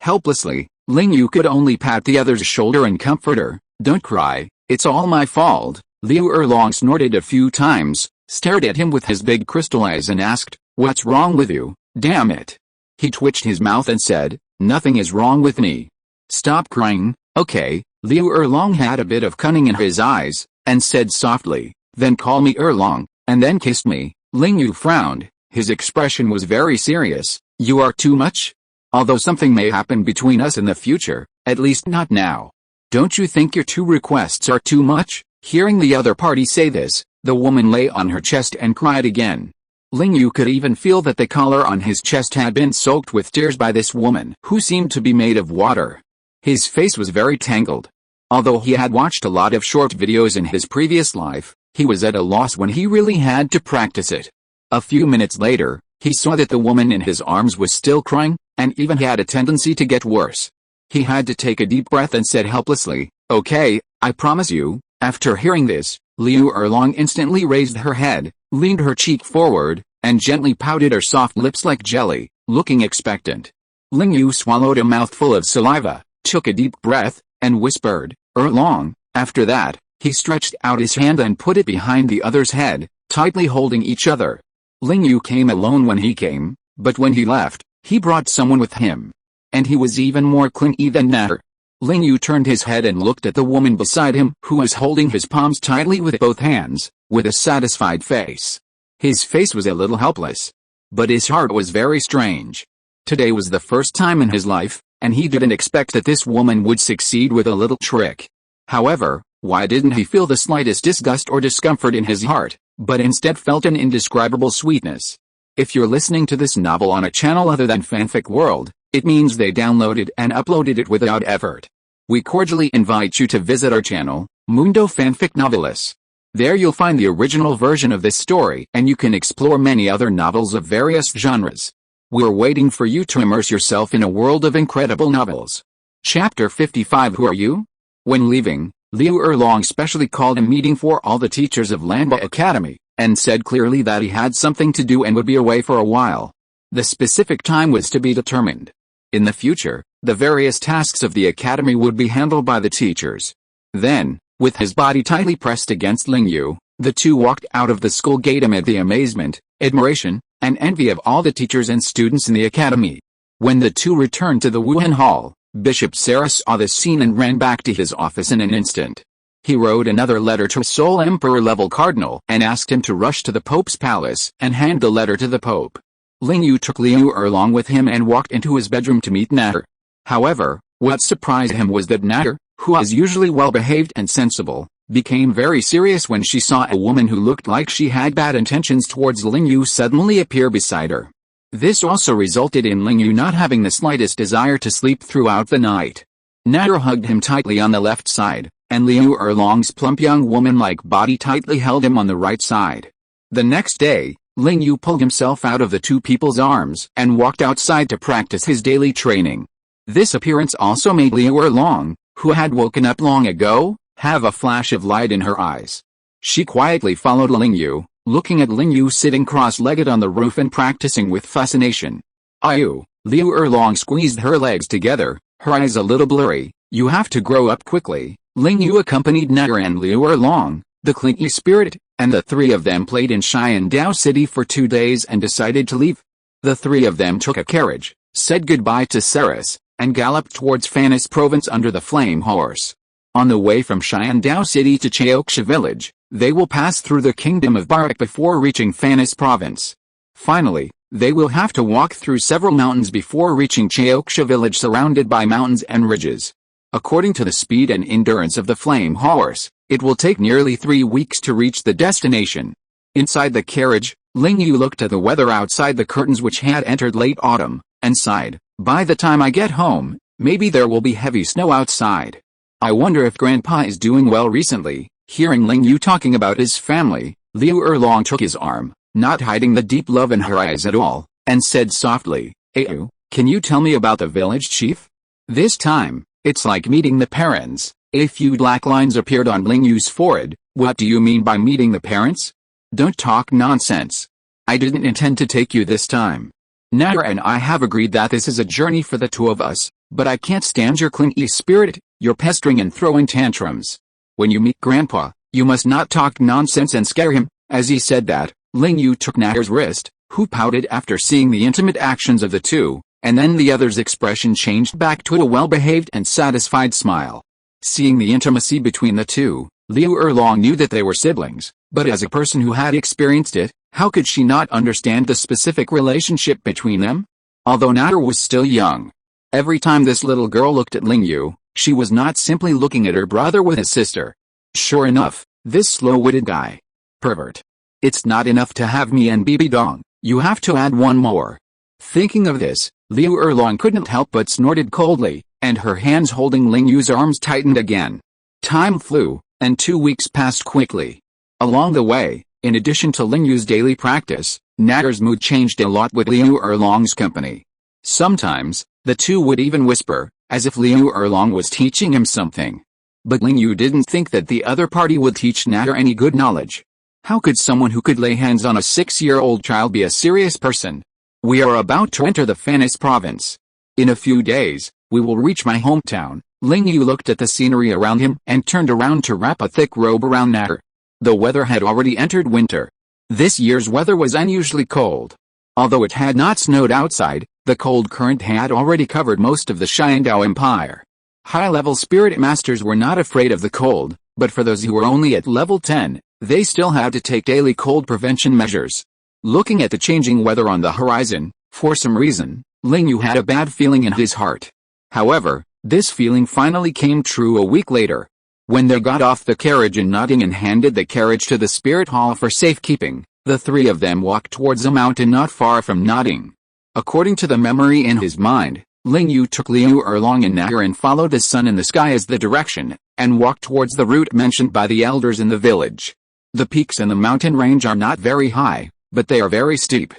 Speaker 1: helplessly, Ling Yu could only pat the other's shoulder and comfort her. "Don't cry, it's all my fault." Liu Erlong snorted a few times, stared at him with his big crystal eyes and asked, "What's wrong with you? Damn it." He twitched his mouth and said, "Nothing is wrong with me." "Stop crying, okay?" Liu Erlong had a bit of cunning in his eyes, and said softly, "Then call me Erlong, and then kiss me." Ling Yu frowned, his expression was very serious. "You are too much? Although something may happen between us in the future, at least not now. Don't you think your two requests are too much?" Hearing the other party say this, the woman lay on her chest and cried again. Ling Yu could even feel that the collar on his chest had been soaked with tears by this woman, who seemed to be made of water. His face was very tangled. Although he had watched a lot of short videos in his previous life, he was at a loss when he really had to practice it. A few minutes later, he saw that the woman in his arms was still crying, and even had a tendency to get worse. He had to take a deep breath and said helplessly, "Okay, I promise you." After hearing this, Liu Erlong instantly raised her head, leaned her cheek forward, and gently pouted her soft lips like jelly, looking expectant. Ling Yu swallowed a mouthful of saliva, took a deep breath, and whispered, "Erlong." After that, he stretched out his hand and put it behind the other's head, tightly holding each other. Ling Yu came alone when he came, but when he left, he brought someone with him. And he was even more clingy than Natter. Ling Yu turned his head and looked at the woman beside him, who was holding his palms tightly with both hands, with a satisfied face. His face was a little helpless, but his heart was very strange. Today was the first time in his life, and he didn't expect that this woman would succeed with a little trick. However, why didn't he feel the slightest disgust or discomfort in his heart, but instead felt an indescribable sweetness? If you're listening to this novel on a channel other than Fanfic World, it means they downloaded and uploaded it without effort. We cordially invite you to visit our channel, Mundo Fanfic Novelis. There you'll find the original version of this story, and you can explore many other novels of various genres. We're waiting for you to immerse yourself in a world of incredible novels. Chapter 55. Who are you? When leaving, Liu Erlong specially called a meeting for all the teachers of Lanba Academy, and said clearly that he had something to do and would be away for a while. The specific time was to be determined. In the future, the various tasks of the academy would be handled by the teachers. Then, with his body tightly pressed against Ling Yu, the two walked out of the school gate amid the amazement, admiration, and envy of all the teachers and students in the academy. When the two returned to the Wuhan Hall, Bishop Sarah saw this scene and ran back to his office in an instant. He wrote another letter to Seoul Emperor-level Cardinal and asked him to rush to the Pope's palace and hand the letter to the Pope. Ling Yu took Liu Erlong with him and walked into his bedroom to meet Natter. However, what surprised him was that Natter, who was usually well-behaved and sensible, became very serious when she saw a woman who looked like she had bad intentions towards Ling Yu suddenly appear beside her. This also resulted in Ling Yu not having the slightest desire to sleep throughout the night. Natter hugged him tightly on the left side, and Liu Erlong's plump young woman-like body tightly held him on the right side. The next day, Ling Yu pulled himself out of the two people's arms and walked outside to practice his daily training. This appearance also made Liu Erlong, who had woken up long ago, have a flash of light in her eyes. She quietly followed Ling Yu, looking at Ling Yu sitting cross-legged on the roof and practicing with fascination. "Ayu," Liu Erlong squeezed her legs together, her eyes a little blurry. "You have to grow up quickly." Ling Yu accompanied Natter and Liu Erlong, the clingy spirit, and the three of them played in Xiandao City for 2 days and decided to leave. The three of them took a carriage, said goodbye to Saris, and galloped towards Fanis province under the flame horse. On the way from Xiandao City to Chaoxia Village, they will pass through the kingdom of Barak before reaching Fanis Province. Finally, they will have to walk through several mountains before reaching Chaoxia Village surrounded by mountains and ridges. According to the speed and endurance of the flame horse, it will take nearly 3 weeks to reach the destination. Inside the carriage, Ling Yu looked at the weather outside the curtains which had entered late autumn, and sighed, "By the time I get home, maybe there will be heavy snow outside. I wonder if Grandpa is doing well recently." Hearing Ling Yu talking about his family, Liu Erlong took his arm, not hiding the deep love in her eyes at all, and said softly, "Ayu, can you tell me about the village chief?" This time, it's like meeting the parents. A few black lines appeared on Ling Yu's forehead. "What do you mean by meeting the parents? Don't talk nonsense. I didn't intend to take you this time. Nair and I have agreed that this is a journey for the two of us, but I can't stand your clingy spirit, your pestering and throwing tantrums. When you meet Grandpa, you must not talk nonsense and scare him." As he said that, Ling Yu took Nair's wrist, who pouted after seeing the intimate actions of the two, and then the other's expression changed back to a well-behaved and satisfied smile. Seeing the intimacy between the two, Liu Erlong knew that they were siblings, but as a person who had experienced it, how could she not understand the specific relationship between them? Although Nair was still young, every time this little girl looked at Ling Yu, she was not simply looking at her brother with his sister. Sure enough, this slow-witted guy. Pervert. It's not enough to have me and Bibi Dong, you have to add one more. Thinking of this, Liu Erlong couldn't help but snorted coldly, and her hands holding Ling Yu's arms tightened again. Time flew, and 2 weeks passed quickly. Along the way, in addition to Ling Yu's daily practice, Nair's mood changed a lot with Liu Erlong's company. Sometimes, the two would even whisper, as if Liu Erlong was teaching him something. But Ling Yu didn't think that the other party would teach Nair any good knowledge. How could someone who could lay hands on a 6-year-old child be a serious person? We are about to enter the Fanis province. In a few days, we will reach my hometown. Ling Yu looked at the scenery around him and turned around to wrap a thick robe around Nair. The weather had already entered winter. This year's weather was unusually cold. Although it had not snowed outside, the cold current had already covered most of the Xiandao Empire. High-level spirit masters were not afraid of the cold, but for those who were only at level 10, they still had to take daily cold prevention measures. Looking at the changing weather on the horizon, for some reason, Ling Yu had a bad feeling in his heart. However, this feeling finally came true a week later. When they got off the carriage in Nottingham and handed the carriage to the spirit hall for safekeeping, the three of them walked towards a mountain not far from Nottingham. According to the memory in his mind, Ling Yu took Liu Erlong and Nair and followed the sun in the sky as the direction, and walked towards the route mentioned by the elders in the village. The peaks in the mountain range are not very high, but they are very steep.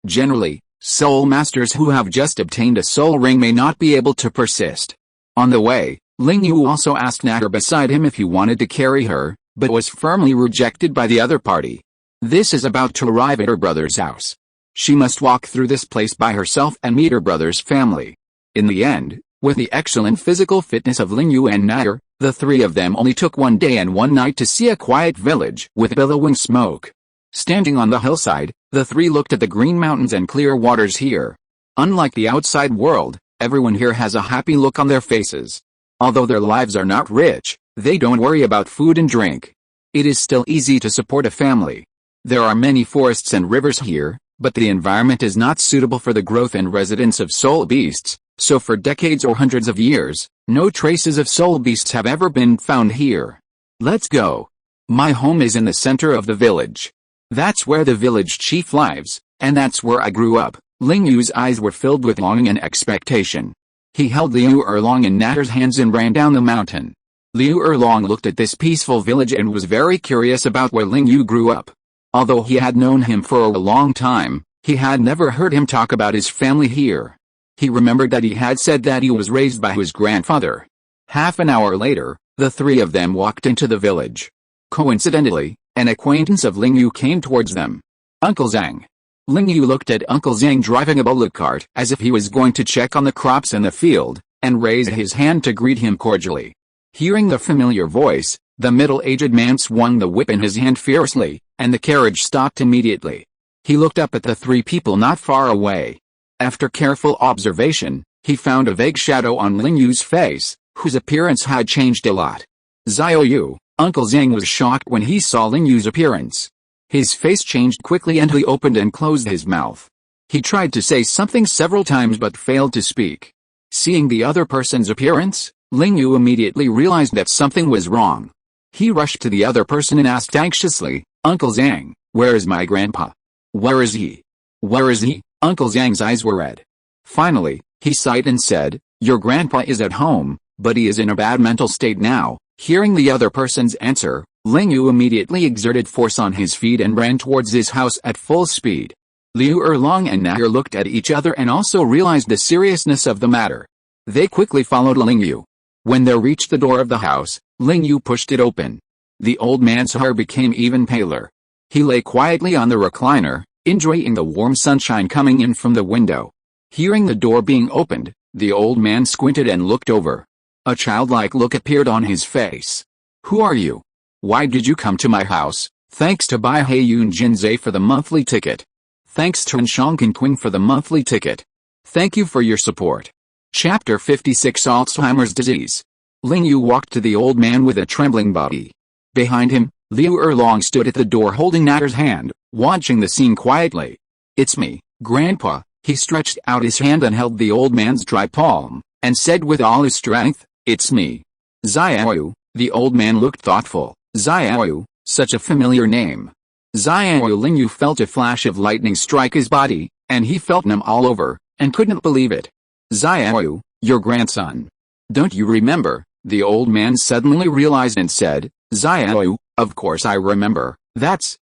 Speaker 1: Generally, soul masters who have just obtained a soul ring may not be able to persist. On the way, Ling Yu also asked Nair beside him if he wanted to carry her, but was firmly rejected by the other party. This is about to arrive at her brother's house. She must walk through this place by herself and meet her brother's family. In the end, with the excellent physical fitness of Ling Yu and Nair, the three of them only took 1 day and 1 night to see a quiet village with billowing smoke. Standing on the hillside, the three looked at the green mountains and clear waters here. Unlike the outside world, everyone here has a happy look on their faces. Although their lives are not rich, they don't worry about food and drink. It is still easy to support a family. There are many forests and rivers here, but the environment is not suitable for the growth and residence of soul beasts, so for decades or hundreds of years, no traces of soul beasts have ever been found here. Let's go. My home is in the center of the village. That's where the village chief lives, and that's where I grew up. Ling Yu's eyes were filled with longing and expectation. He held Liu Erlong and Nair's hands and ran down the mountain. Liu Erlong looked at this peaceful village and was very curious about where Ling Yu grew up. Although he had known him for a long time, he had never heard him talk about his family here. He remembered that he had said that he was raised by his grandfather. Half an hour later, the three of them walked into the village. Coincidentally, an acquaintance of Ling Yu came towards them. Uncle Zhang. Ling Yu looked at Uncle Zhang driving a bullock cart as if he was going to check on the crops in the field, and raised his hand to greet him cordially. Hearing the familiar voice, the middle-aged man swung the whip in his hand fiercely, and the carriage stopped immediately. He looked up at the three people not far away. After careful observation, he found a vague shadow on Ling Yu's face, whose appearance had changed a lot. Xiaoyu, Uncle Zhang was shocked when he saw Ling Yu's appearance. His face changed quickly and he opened and closed his mouth. He tried to say something several times but failed to speak. Seeing the other person's appearance, Ling Yu immediately realized that something was wrong. He rushed to the other person and asked anxiously, "Uncle Zhang, where is my grandpa? Where is he? Where is he?" Uncle Zhang's eyes were red. Finally, he sighed and said, "Your grandpa is at home, but he is in a bad mental state now." Hearing the other person's answer, Ling Yu immediately exerted force on his feet and ran towards his house at full speed. Liu Erlong and Nair looked at each other and also realized the seriousness of the matter. They quickly followed Ling Yu. When they reached the door of the house, Ling Yu pushed it open. The old man's hair became even paler. He lay quietly on the recliner, enjoying the warm sunshine coming in from the window. Hearing the door being opened, the old man squinted and looked over. A childlike look appeared on his face. "Who are you? Why did you come to my house?" "Thanks to Bai Heiyun Jinzai for the monthly ticket. Thanks to Nshangkan Qing for the monthly ticket. Thank you for your support." Chapter 56 Alzheimer's Disease. Ling Yu walked to the old man with a trembling body. Behind him, Liu Erlong stood at the door holding Natter's hand, watching the scene quietly. "It's me, Grandpa." He stretched out his hand and held the old man's dry palm, and said with all his strength, "It's me." Xiaoyu. The old man looked thoughtful. Xiaoyu, such a familiar name. Xiaoyu. Ling Yu felt a flash of lightning strike his body, and he felt numb all over, and couldn't believe it. "Xiaoyu, your grandson. Don't you remember?" The old man suddenly realized and said, "Xiaoyu, of course I remember. That's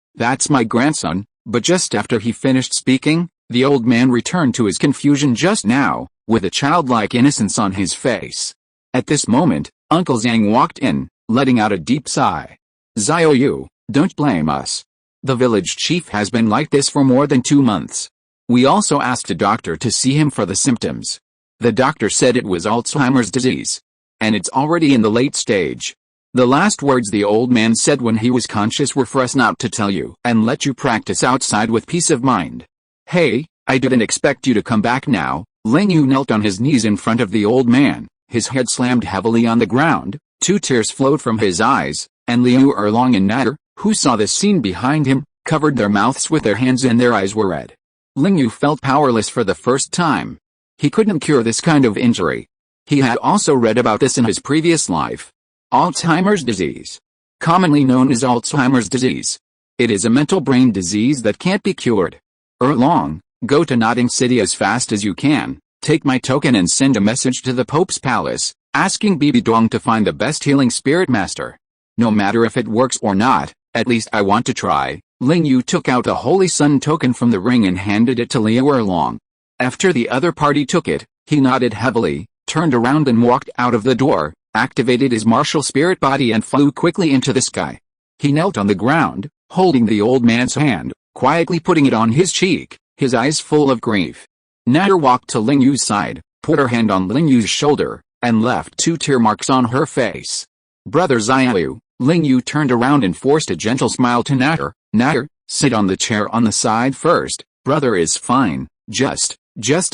Speaker 1: my grandson." But just after he finished speaking, the old man returned to his confusion just now, with a childlike innocence on his face. At this moment, Uncle Zhang walked in, letting out a deep sigh. "Xiaoyu, don't blame us. The village chief has been like this for more than 2 months. We also asked a doctor to see him for the symptoms. The doctor said it was Alzheimer's disease. And it's already in the late stage." The last words the old man said when he was conscious were for us not to tell you and let you practice outside with peace of mind. "Hey, I didn't expect you to come back now." Ling Yu knelt on his knees in front of the old man, his head slammed heavily on the ground, 2 tears flowed from his eyes, and Liu Erlong and Natter, who saw this scene behind him, covered their mouths with their hands and their eyes were red. Ling Yu felt powerless for the first time. He couldn't cure this kind of injury. He had also read about this in his previous life. Alzheimer's disease. Commonly known as Alzheimer's disease. It is a mental brain disease that can't be cured. Erlong, go to Notting City as fast as you can, take my token and send a message to the Pope's palace, asking Bibi Duong to find the best healing spirit master. No matter if it works or not, at least I want to try. Ling Yu took out the Holy Sun token from the ring and handed it to Liu Erlong. After the other party took it, he nodded heavily, turned around and walked out of the door, activated his martial spirit body and flew quickly into the sky. He knelt on the ground, holding the old man's hand, quietly putting it on his cheek, his eyes full of grief. Natter walked to Ling Yu's side, put her hand on Ling Yu's shoulder, and left 2 tear marks on her face. "Brother Xiaoyu." Ling Yu turned around and forced a gentle smile to Natter. "Natter, sit on the chair on the side first. Brother is fine, just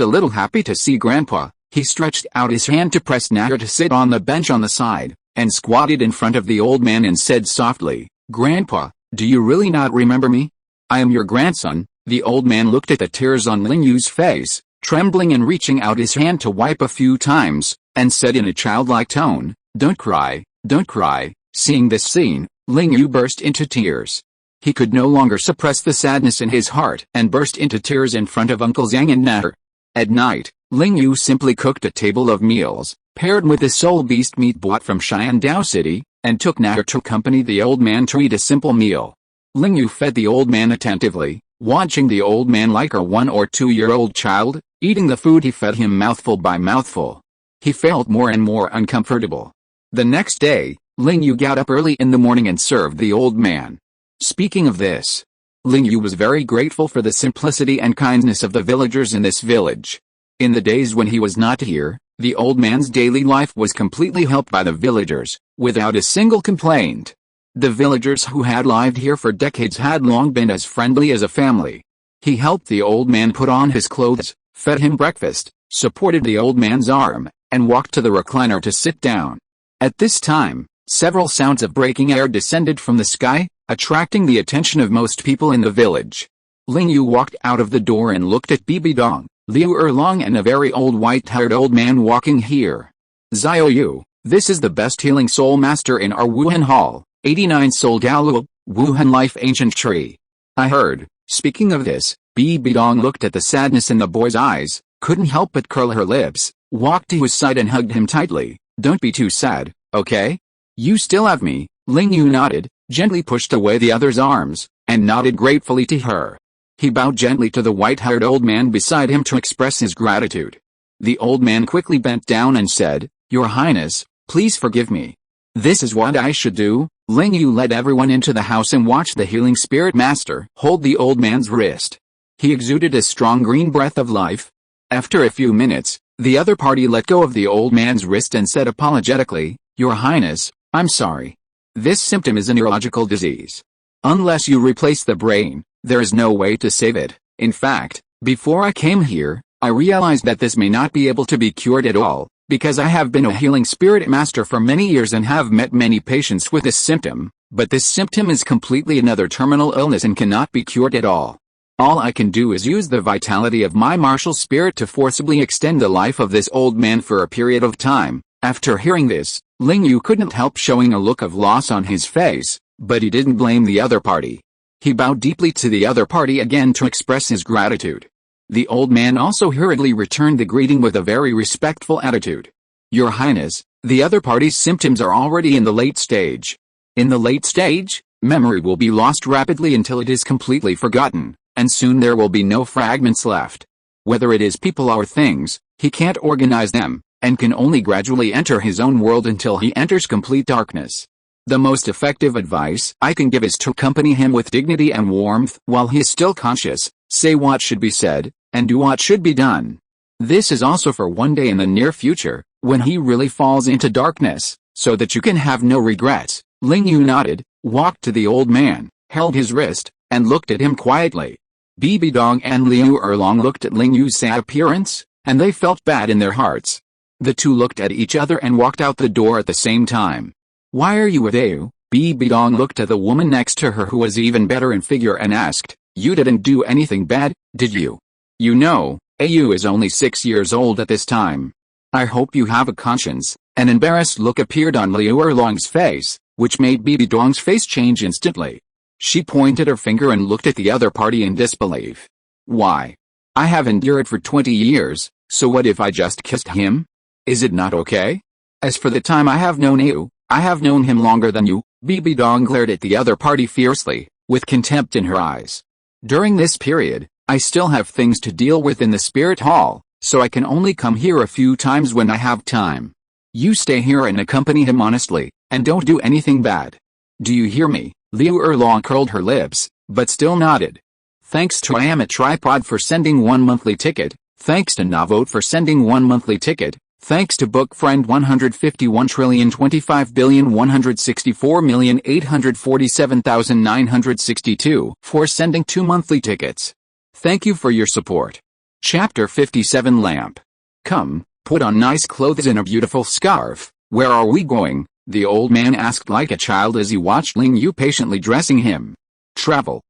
Speaker 1: a little happy to see Grandpa." He stretched out his hand to press Natter to sit on the bench on the side, and squatted in front of the old man and said softly, "Grandpa, do you really not remember me? I am your grandson." The old man looked at the tears on Ling Yu's face, trembling and reaching out his hand to wipe a few times, and said in a childlike tone, "Don't cry, don't cry." Seeing this scene, Ling Yu burst into tears. He could no longer suppress the sadness in his heart and burst into tears in front of Uncle Zhang and Natter. At night, Ling Yu simply cooked a table of meals, paired with the soul beast meat bought from Xiandao City, and took Natter to accompany the old man to eat a simple meal. Ling Yu fed the old man attentively, watching the old man like a 1 or 2-year-old child, eating the food he fed him mouthful by mouthful. He felt more and more uncomfortable. The next day, Ling Yu got up early in the morning and served the old man. Speaking of this, Ling Yu was very grateful for the simplicity and kindness of the villagers in this village. In the days when he was not here, the old man's daily life was completely helped by the villagers, without a single complaint. The villagers who had lived here for decades had long been as friendly as a family. He helped the old man put on his clothes, fed him breakfast, supported the old man's arm, and walked to the recliner to sit down. At this time, Several sounds of breaking air descended from the sky, attracting the attention of most people in the village. Ling Yu walked out of the door and looked at Bibi Dong, Liu Erlong and a very old white-haired old man walking here. Xiao Yu, this is the best healing soul master in our Wuhan Hall, 89 Soul Douluo, Wuhan Life Ancient Tree. I heard. Speaking of this, Bibi Dong looked at the sadness in the boy's eyes, couldn't help but curl her lips, walked to his side and hugged him tightly. Don't be too sad, okay? You still have me. Ling Yu nodded, gently pushed away the other's arms, and nodded gratefully to her. He bowed gently to the white-haired old man beside him to express his gratitude. The old man quickly bent down and said, Your Highness, please forgive me. This is what I should do. Ling Yu led everyone into the house and watched the healing spirit master hold the old man's wrist. He exuded a strong green breath of life. After a few minutes, the other party let go of the old man's wrist and said apologetically, Your Highness, I'm sorry. This symptom is a neurological disease. Unless you replace the brain, there is no way to save it. In fact, before I came here, I realized that this may not be able to be cured at all, because I have been a healing spirit master for many years and have met many patients with this symptom, but this symptom is completely another terminal illness and cannot be cured at all. All I can do is use the vitality of my martial spirit to forcibly extend the life of this old man for a period of time. After hearing this, Ling Yu couldn't help showing a look of loss on his face, but he didn't blame the other party. He bowed deeply to the other party again to express his gratitude. The old man also hurriedly returned the greeting with a very respectful attitude. Your Highness, the other party's symptoms are already in the late stage. In the late stage, memory will be lost rapidly until it is completely forgotten, and soon there will be no fragments left. Whether it is people or things, he can't organize them, and can only gradually enter his own world until he enters complete darkness. The most effective advice I can give is to accompany him with dignity and warmth while he is still conscious, say what should be said, and do what should be done. This is also for one day in the near future, when he really falls into darkness, so that you can have no regrets. Ling Yu nodded, walked to the old man, held his wrist, and looked at him quietly. Bibi Dong and Liu Erlong looked at Ling Yu's sad appearance, and they felt bad in their hearts. The two looked at each other and walked out the door at the same time. Why are you with Au? Bibi Dong looked at the woman next to her who was even better in figure and asked, You didn't do anything bad, did you? You know, Au is only 6 years old at this time. I hope you have a conscience. An embarrassed look appeared on Liu Erlong's face, which made Bibi Dong's face change instantly. She pointed her finger and looked at the other party in disbelief. Why? I have endured for 20 years, so what if I just kissed him? Is it not okay? As for the time I have known Au, I have known him longer than you. Bibi Dong glared at the other party fiercely, with contempt in her eyes. During this period, I still have things to deal with in the spirit hall, so I can only come here a few times when I have time. You stay here and accompany him honestly, and don't do anything bad. Do you hear me? Liu Erlong curled her lips, but still nodded. Thanks to I Am a Tripod for sending 1 monthly ticket, thanks to Navote for sending 1 monthly ticket, thanks to Bookfriend 151,025,164,847,962 for sending 2 monthly tickets. Thank you for your support. Chapter 57 Lamp. Come, put on nice clothes and a beautiful scarf. Where are we going? The old man asked like a child as he watched Ling Yu patiently dressing him. Travel.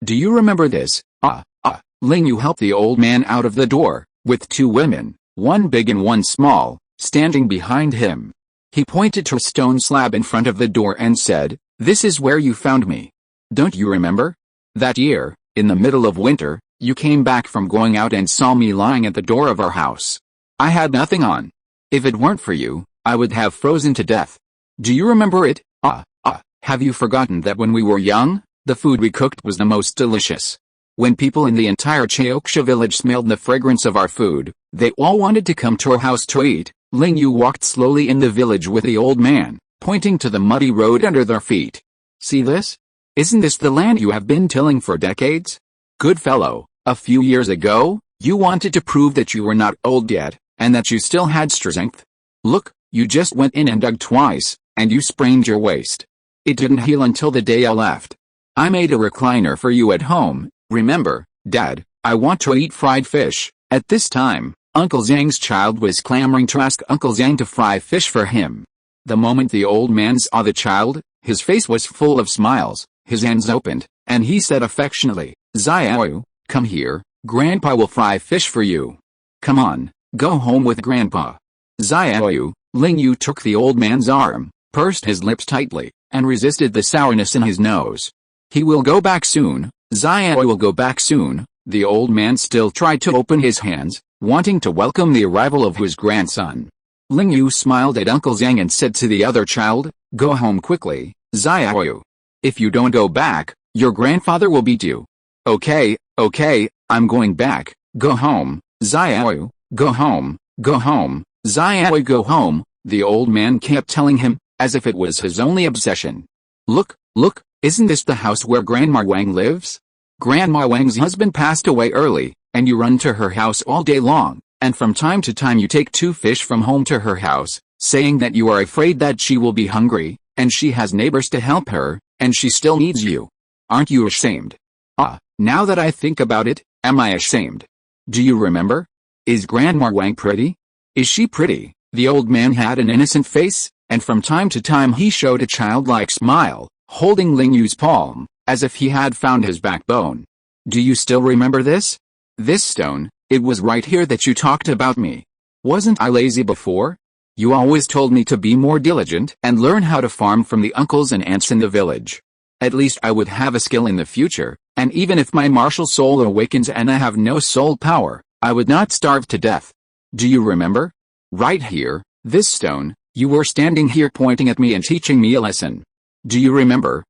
Speaker 1: Do you remember this? Ling Yu helped the old man out of the door, with 2 women, one big and one small, standing behind him. He pointed to a stone slab in front of the door and said, This is where you found me. Don't you remember? That year, in the middle of winter, you came back from going out and saw me lying at the door of our house. I had nothing on. If it weren't for you, I would have frozen to death. Do you remember it? Have you forgotten that when we were young, the food we cooked was the most delicious? When people in the entire Cheoksha village smelled the fragrance of our food, they all wanted to come to our house to eat. Ling Yu walked slowly in the village with the old man, pointing to the muddy road under their feet. See this? Isn't this the land you have been tilling for decades? Good fellow, a few years ago, you wanted to prove that you were not old yet, and that you still had strength. Look, you just went in and dug twice, and you sprained your waist. It didn't heal until the day I left. I made a recliner for you at home. Remember, Dad, I want to eat fried fish. At this time, Uncle Zhang's child was clamoring to ask Uncle Zhang to fry fish for him. The moment the old man saw the child, his face was full of smiles, his hands opened, and he said affectionately, "Xiaoyu, come here, Grandpa will fry fish for you. Come on, go home with Grandpa." Xiaoyu, Ling Yu took the old man's arm, pursed his lips tightly, and resisted the sourness in his nose. "He will go back soon, Xiaoyu will go back soon." The old man still tried to open his hands, wanting to welcome the arrival of his grandson. Ling Yu smiled at Uncle Zhang and said to the other child, "Go home quickly, Xiaoyu. If you don't go back, your grandfather will beat you." Okay, I'm going back. Go home, Xiaoyu, go home, Xiaoyu go home," the old man kept telling him, as if it was his only obsession. Look, isn't this the house where Grandma Wang lives? Grandma Wang's husband passed away early, and you run to her house all day long, and from time to time you take 2 fish from home to her house, saying that you are afraid that she will be hungry, and she has neighbors to help her, and she still needs you. Aren't you ashamed? Now that I think about it, am I ashamed? Do you remember? Is Grandma Wang pretty? Is she pretty? The old man had an innocent face, and from time to time he showed a childlike smile, holding Ling Yu's palm, as if he had found his backbone. Do you still remember this? This stone, it was right here that you talked about me. Wasn't I lazy before? You always told me to be more diligent and learn how to farm from the uncles and aunts in the village. At least I would have a skill in the future, and even if my martial soul awakens and I have no soul power, I would not starve to death. Do you remember? Right here, this stone, you were standing here pointing at me and teaching me a lesson. Do you remember?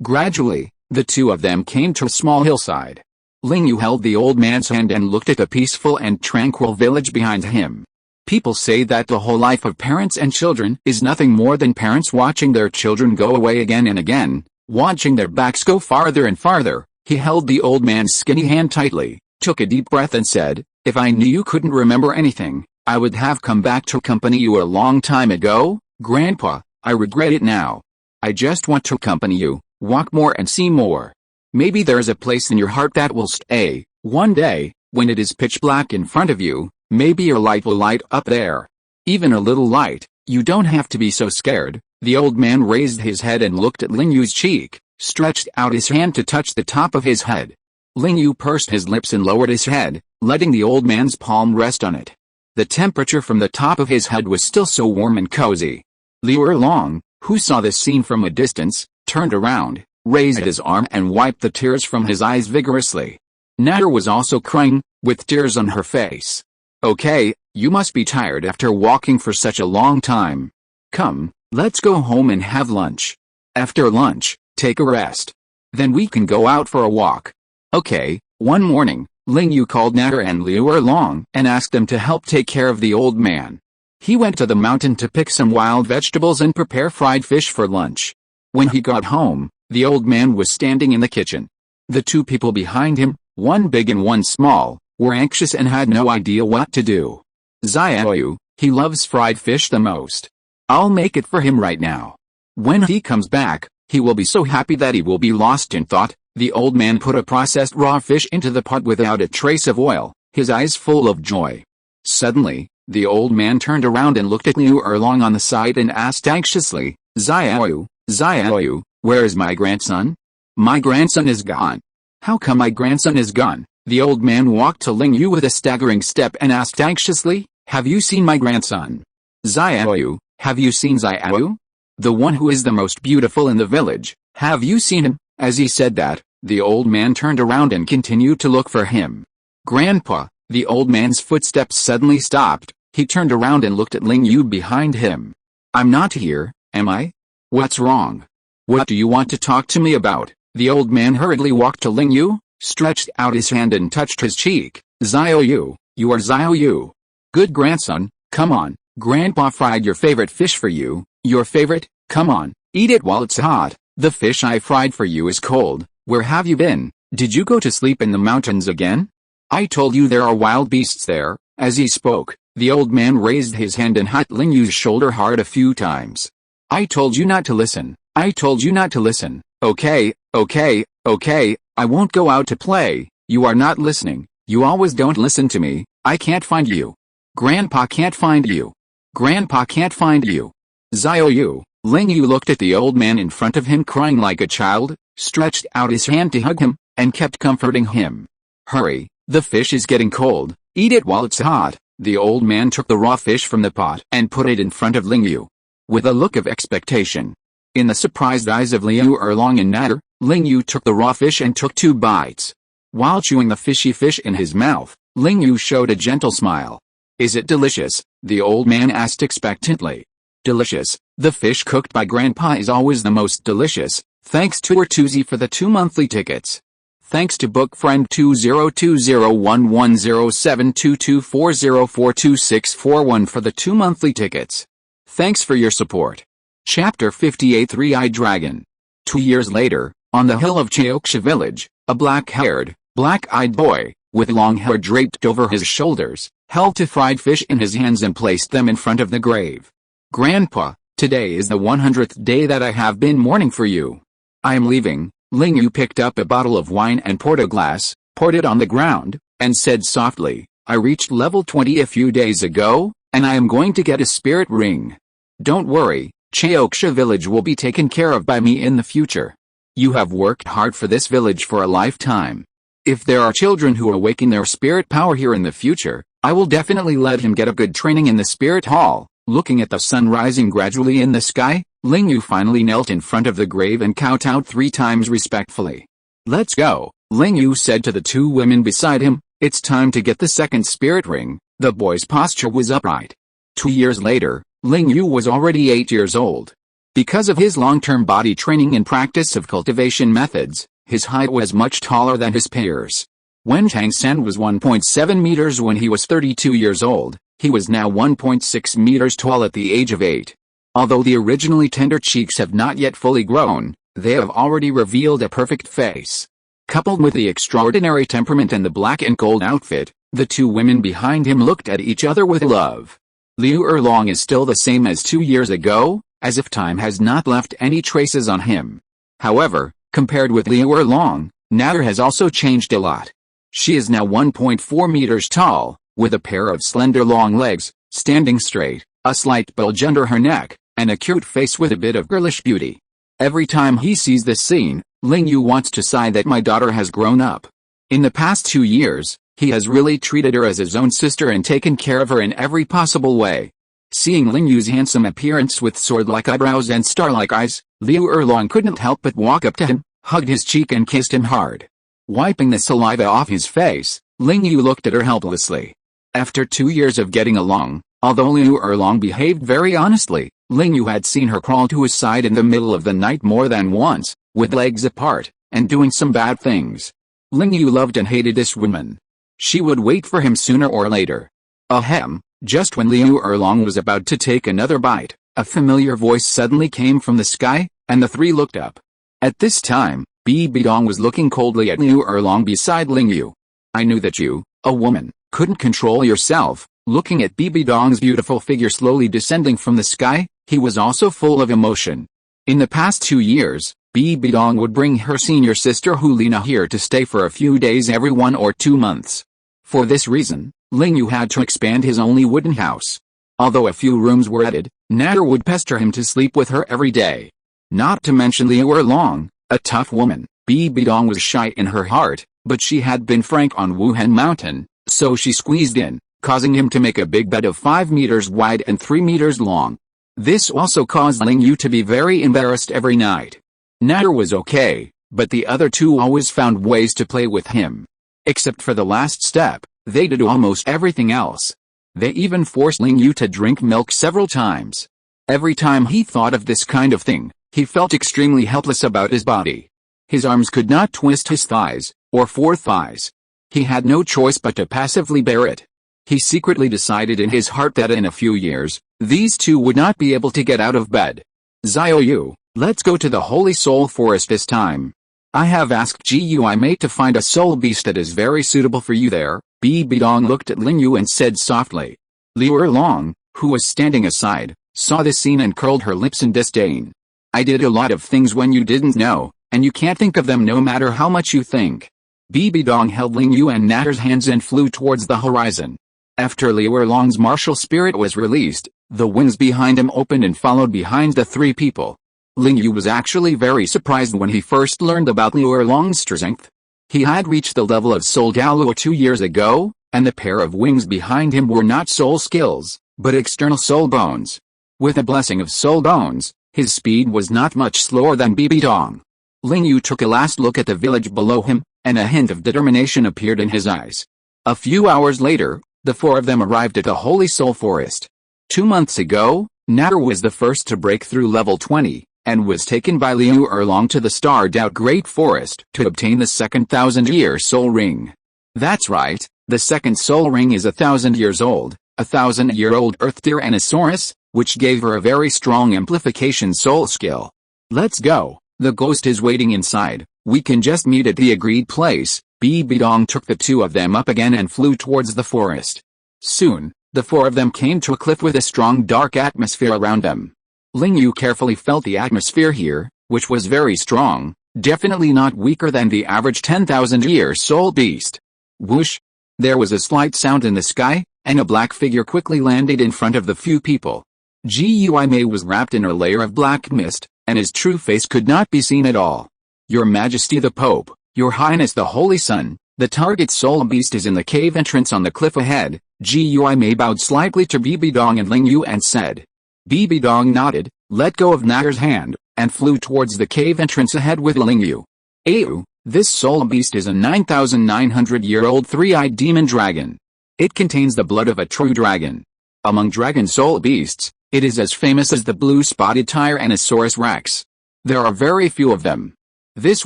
Speaker 1: Gradually, the two of them came to a small hillside. Ling Yu held the old man's hand and looked at the peaceful and tranquil village behind him. People say that the whole life of parents and children is nothing more than parents watching their children go away again and again, watching their backs go farther and farther. He held the old man's skinny hand tightly, took a deep breath and said, "If I knew you couldn't remember anything, I would have come back to accompany you a long time ago, Grandpa. I regret it now. I just want to accompany you, walk more and see more. Maybe there's a place in your heart that will stay. One day, when it is pitch black in front of you, maybe your light will light up there. Even a little light. You don't have to be so scared." The old man raised his head and looked at Ling Yu's cheek, stretched out his hand to touch the top of his head. Ling Yu pursed his lips and lowered his head, letting the old man's palm rest on it. The temperature from the top of his head was still so warm and cozy. Liu Erlong, who saw this scene from a distance, turned around, raised his arm and wiped the tears from his eyes vigorously. Natter was also crying, with tears on her face. "Okay, you must be tired after walking for such a long time. Come, let's go home and have lunch. After lunch, take a rest. Then we can go out for a walk." Okay. One morning, Ling Yu called Natter and Liu Erlong and asked them to help take care of the old man. He went to the mountain to pick some wild vegetables and prepare fried fish for lunch. When he got home, the old man was standing in the kitchen. The 2 people behind him, one big and one small, were anxious and had no idea what to do. "Xiaoyu, he loves fried fish the most. I'll make it for him right now. When he comes back, he will be so happy that he will be lost in thought." The old man put a processed raw fish into the pot without a trace of oil, his eyes full of joy. Suddenly, the old man turned around and looked at Liu Erlong on the side and asked anxiously, Xiaoyu, where is my grandson? My grandson is gone." "How come my grandson is gone?" The old man walked to Ling Yu with a staggering step and asked anxiously, "Have you seen my grandson? Xiaoyu, have you seen Xiaoyu? The one who is the most beautiful in the village, have you seen him?" As he said that, the old man turned around and continued to look for him. "Grandpa," the old man's footsteps suddenly stopped. He turned around and looked at Ling Yu behind him. "I'm not here, am I? What's wrong? What do you want to talk to me about?" The old man hurriedly walked to Ling Yu, stretched out his hand and touched his cheek. "Xiaoyu, you are Xiaoyu. Good grandson, come on, Grandpa fried your favorite fish for you. Your favorite? Come on, eat it while it's hot. The fish I fried for you is cold. Where have you been? Did you go to sleep in the mountains again? I told you there are wild beasts there." As he spoke, the old man raised his hand and hit Ling Yu's shoulder hard a few times. "I told you not to listen. I told you not to listen. Okay, I won't go out to play. You are not listening. You always don't listen to me. I can't find you. Grandpa can't find you. Grandpa can't find you." Xiaoyu, Ling Yu looked at the old man in front of him crying like a child, stretched out his hand to hug him, and kept comforting him. Hurry, the fish is getting cold, eat it while it's hot. The old man took the raw fish from the pot and put it in front of Ling Yu, with a look of expectation. In the surprised eyes of Liu Erlong and Natter, Ling Yu took the raw fish and took 2 bites. While chewing the fishy fish in his mouth, Ling Yu showed a gentle smile. Is it delicious? The old man asked expectantly. Delicious. The fish cooked by Grandpa is always the most delicious. Thanks to Artuzi for the 2 monthly tickets. Thanks to Bookfriend 202011072240426441 for the 2 monthly tickets. Thanks for your support. Chapter 58 Three-Eyed Dragon. 2 years later, on the hill of Cheoksha village, a black-haired, black-eyed boy, with long hair draped over his shoulders, held 2 fried fish in his hands and placed them in front of the grave. Grandpa, today is the 100th day that I have been mourning for you. I am leaving. Ling Yu picked up a bottle of wine and poured a glass, poured it on the ground, and said softly, I reached level 20 a few days ago, and I am going to get a spirit ring. Don't worry, Cheoksha village will be taken care of by me in the future. You have worked hard for this village for a lifetime. If there are children who awaken their spirit power here in the future, I will definitely let him get a good training in the spirit hall. Looking at the sun rising gradually in the sky, Ling Yu finally knelt in front of the grave and kowtowed 3 times respectfully. Let's go, Ling Yu said to the 2 women beside him. It's time to get the second spirit ring. The boy's posture was upright. 2 years later, Ling Yu was already 8 years old. Because of his long-term body training and practice of cultivation methods, his height was much taller than his peers. When Tang San was 1.7 meters when he was 32 years old, he was now 1.6 meters tall at the age of 8. Although the originally tender cheeks have not yet fully grown, they have already revealed a perfect face. Coupled with the extraordinary temperament and the black and gold outfit, the 2 women behind him looked at each other with love. Liu Erlong is still the same as 2 years ago, as if time has not left any traces on him. However, compared with Liu Erlong, Natter has also changed a lot. She is now 1.4 meters tall, with a pair of slender long legs, standing straight, a slight bulge under her neck, and a cute face with a bit of girlish beauty. Every time he sees this scene, Ling Yu wants to sigh that my daughter has grown up. In the past 2 years, he has really treated her as his own sister and taken care of her in every possible way. Seeing Ling Yu's handsome appearance with sword-like eyebrows and star-like eyes, Liu Erlong couldn't help but walk up to him, hugged his cheek and kissed him hard. Wiping the saliva off his face, Ling Yu looked at her helplessly. After 2 years of getting along, although Liu Erlong behaved very honestly, Ling Yu had seen her crawl to his side in the middle of the night more than once, with legs apart, and doing some bad things. Ling Yu loved and hated this woman. She would wait for him sooner or later. Ahem, just when Liu Erlong was about to take another bite, a familiar voice suddenly came from the sky, and the 3 looked up. At this time, Bi Bidong was looking coldly at Liu Erlong beside Ling Yu. I knew that you, a woman, couldn't control yourself. Looking at Bi Bidong's beautiful figure slowly descending from the sky, he was also full of emotion. In the past 2 years, Bi Bidong would bring her senior sister Hulina here to stay for a few days every 1 or 2 months. For this reason, Ling Yu had to expand his only wooden house. Although a few rooms were added, Natter would pester him to sleep with her every day. Not to mention Liu Erlong, a tough woman. Bi Bidong was shy in her heart, but she had been frank on Wuhan Mountain, so she squeezed in, causing him to make a big bed of 5 meters wide and 3 meters long. This also caused Ling Yu to be very embarrassed every night. Natter was okay, but the other 2 always found ways to play with him. Except for the last step, they did almost everything else. They even forced Ling Yu to drink milk several times. Every time he thought of this kind of thing, he felt extremely helpless about his body. His arms could not twist his thighs, or forethigh. He had no choice but to passively bear it. He secretly decided in his heart that in a few years, these 2 would not be able to get out of bed. Xiaoyu, let's go to the Holy Soul Forest this time. I have asked Gui mate to find a soul beast that is very suitable for you there. Bi Bidong looked at Ling Yu and said softly. Liu Erlong, who was standing aside, saw this scene and curled her lips in disdain. I did a lot of things when you didn't know, and you can't think of them no matter how much you think. Bi Bidong held Ling Yu and Natter's hands and flew towards the horizon. After Liu Erlong's martial spirit was released, The wings behind him opened and followed behind the three people. Ling Yu was actually very surprised when he first learned about Liu Erlong's strength. He had reached the level of Soul Douluo 2 years ago, and the pair of wings behind him were not soul skills, but external soul bones. With the blessing of soul bones, his speed was not much slower than Bibi Dong. Ling Yu took a last look at the village below him, and a hint of determination appeared in his eyes. A few hours later, the four of them arrived at the Holy Soul Forest. 2 months ago, Natter was the first to break through level 20, and was taken by Liu Erlong to the starred out Great Forest to obtain the second 1,000-year soul ring. That's right, the second soul ring is 1,000 years old, a 1,000-year-old earth Tyrannosaurus, which gave her a very strong amplification soul skill. Let's go, the ghost is waiting inside, we can just meet at the agreed place. Bibi Dong took the two of them up again and flew towards the forest. Soon, the four of them came to a cliff with a strong dark atmosphere around them. Ling Yu carefully felt the atmosphere here, which was very strong, definitely not weaker than the average 10,000-year soul beast. Whoosh! There was a slight sound in the sky, and a black figure quickly landed in front of the few people. Gui Mei was wrapped in a layer of black mist, and his true face could not be seen at all. Your Majesty the Pope, Your Highness the Holy Sun, the target soul beast is in the cave entrance on the cliff ahead. Gui Mei bowed slightly to Bibi Dong and Ling Yu and said. Bibi Dong nodded, let go of Natter's hand, and flew towards the cave entrance ahead with Ling Yu. Ayu, this soul beast is a 9,900-year-old three-eyed demon dragon. It contains the blood of a true dragon. Among dragon soul beasts, it is as famous as the blue-spotted Tyrannosaurus rex. There are very few of them. This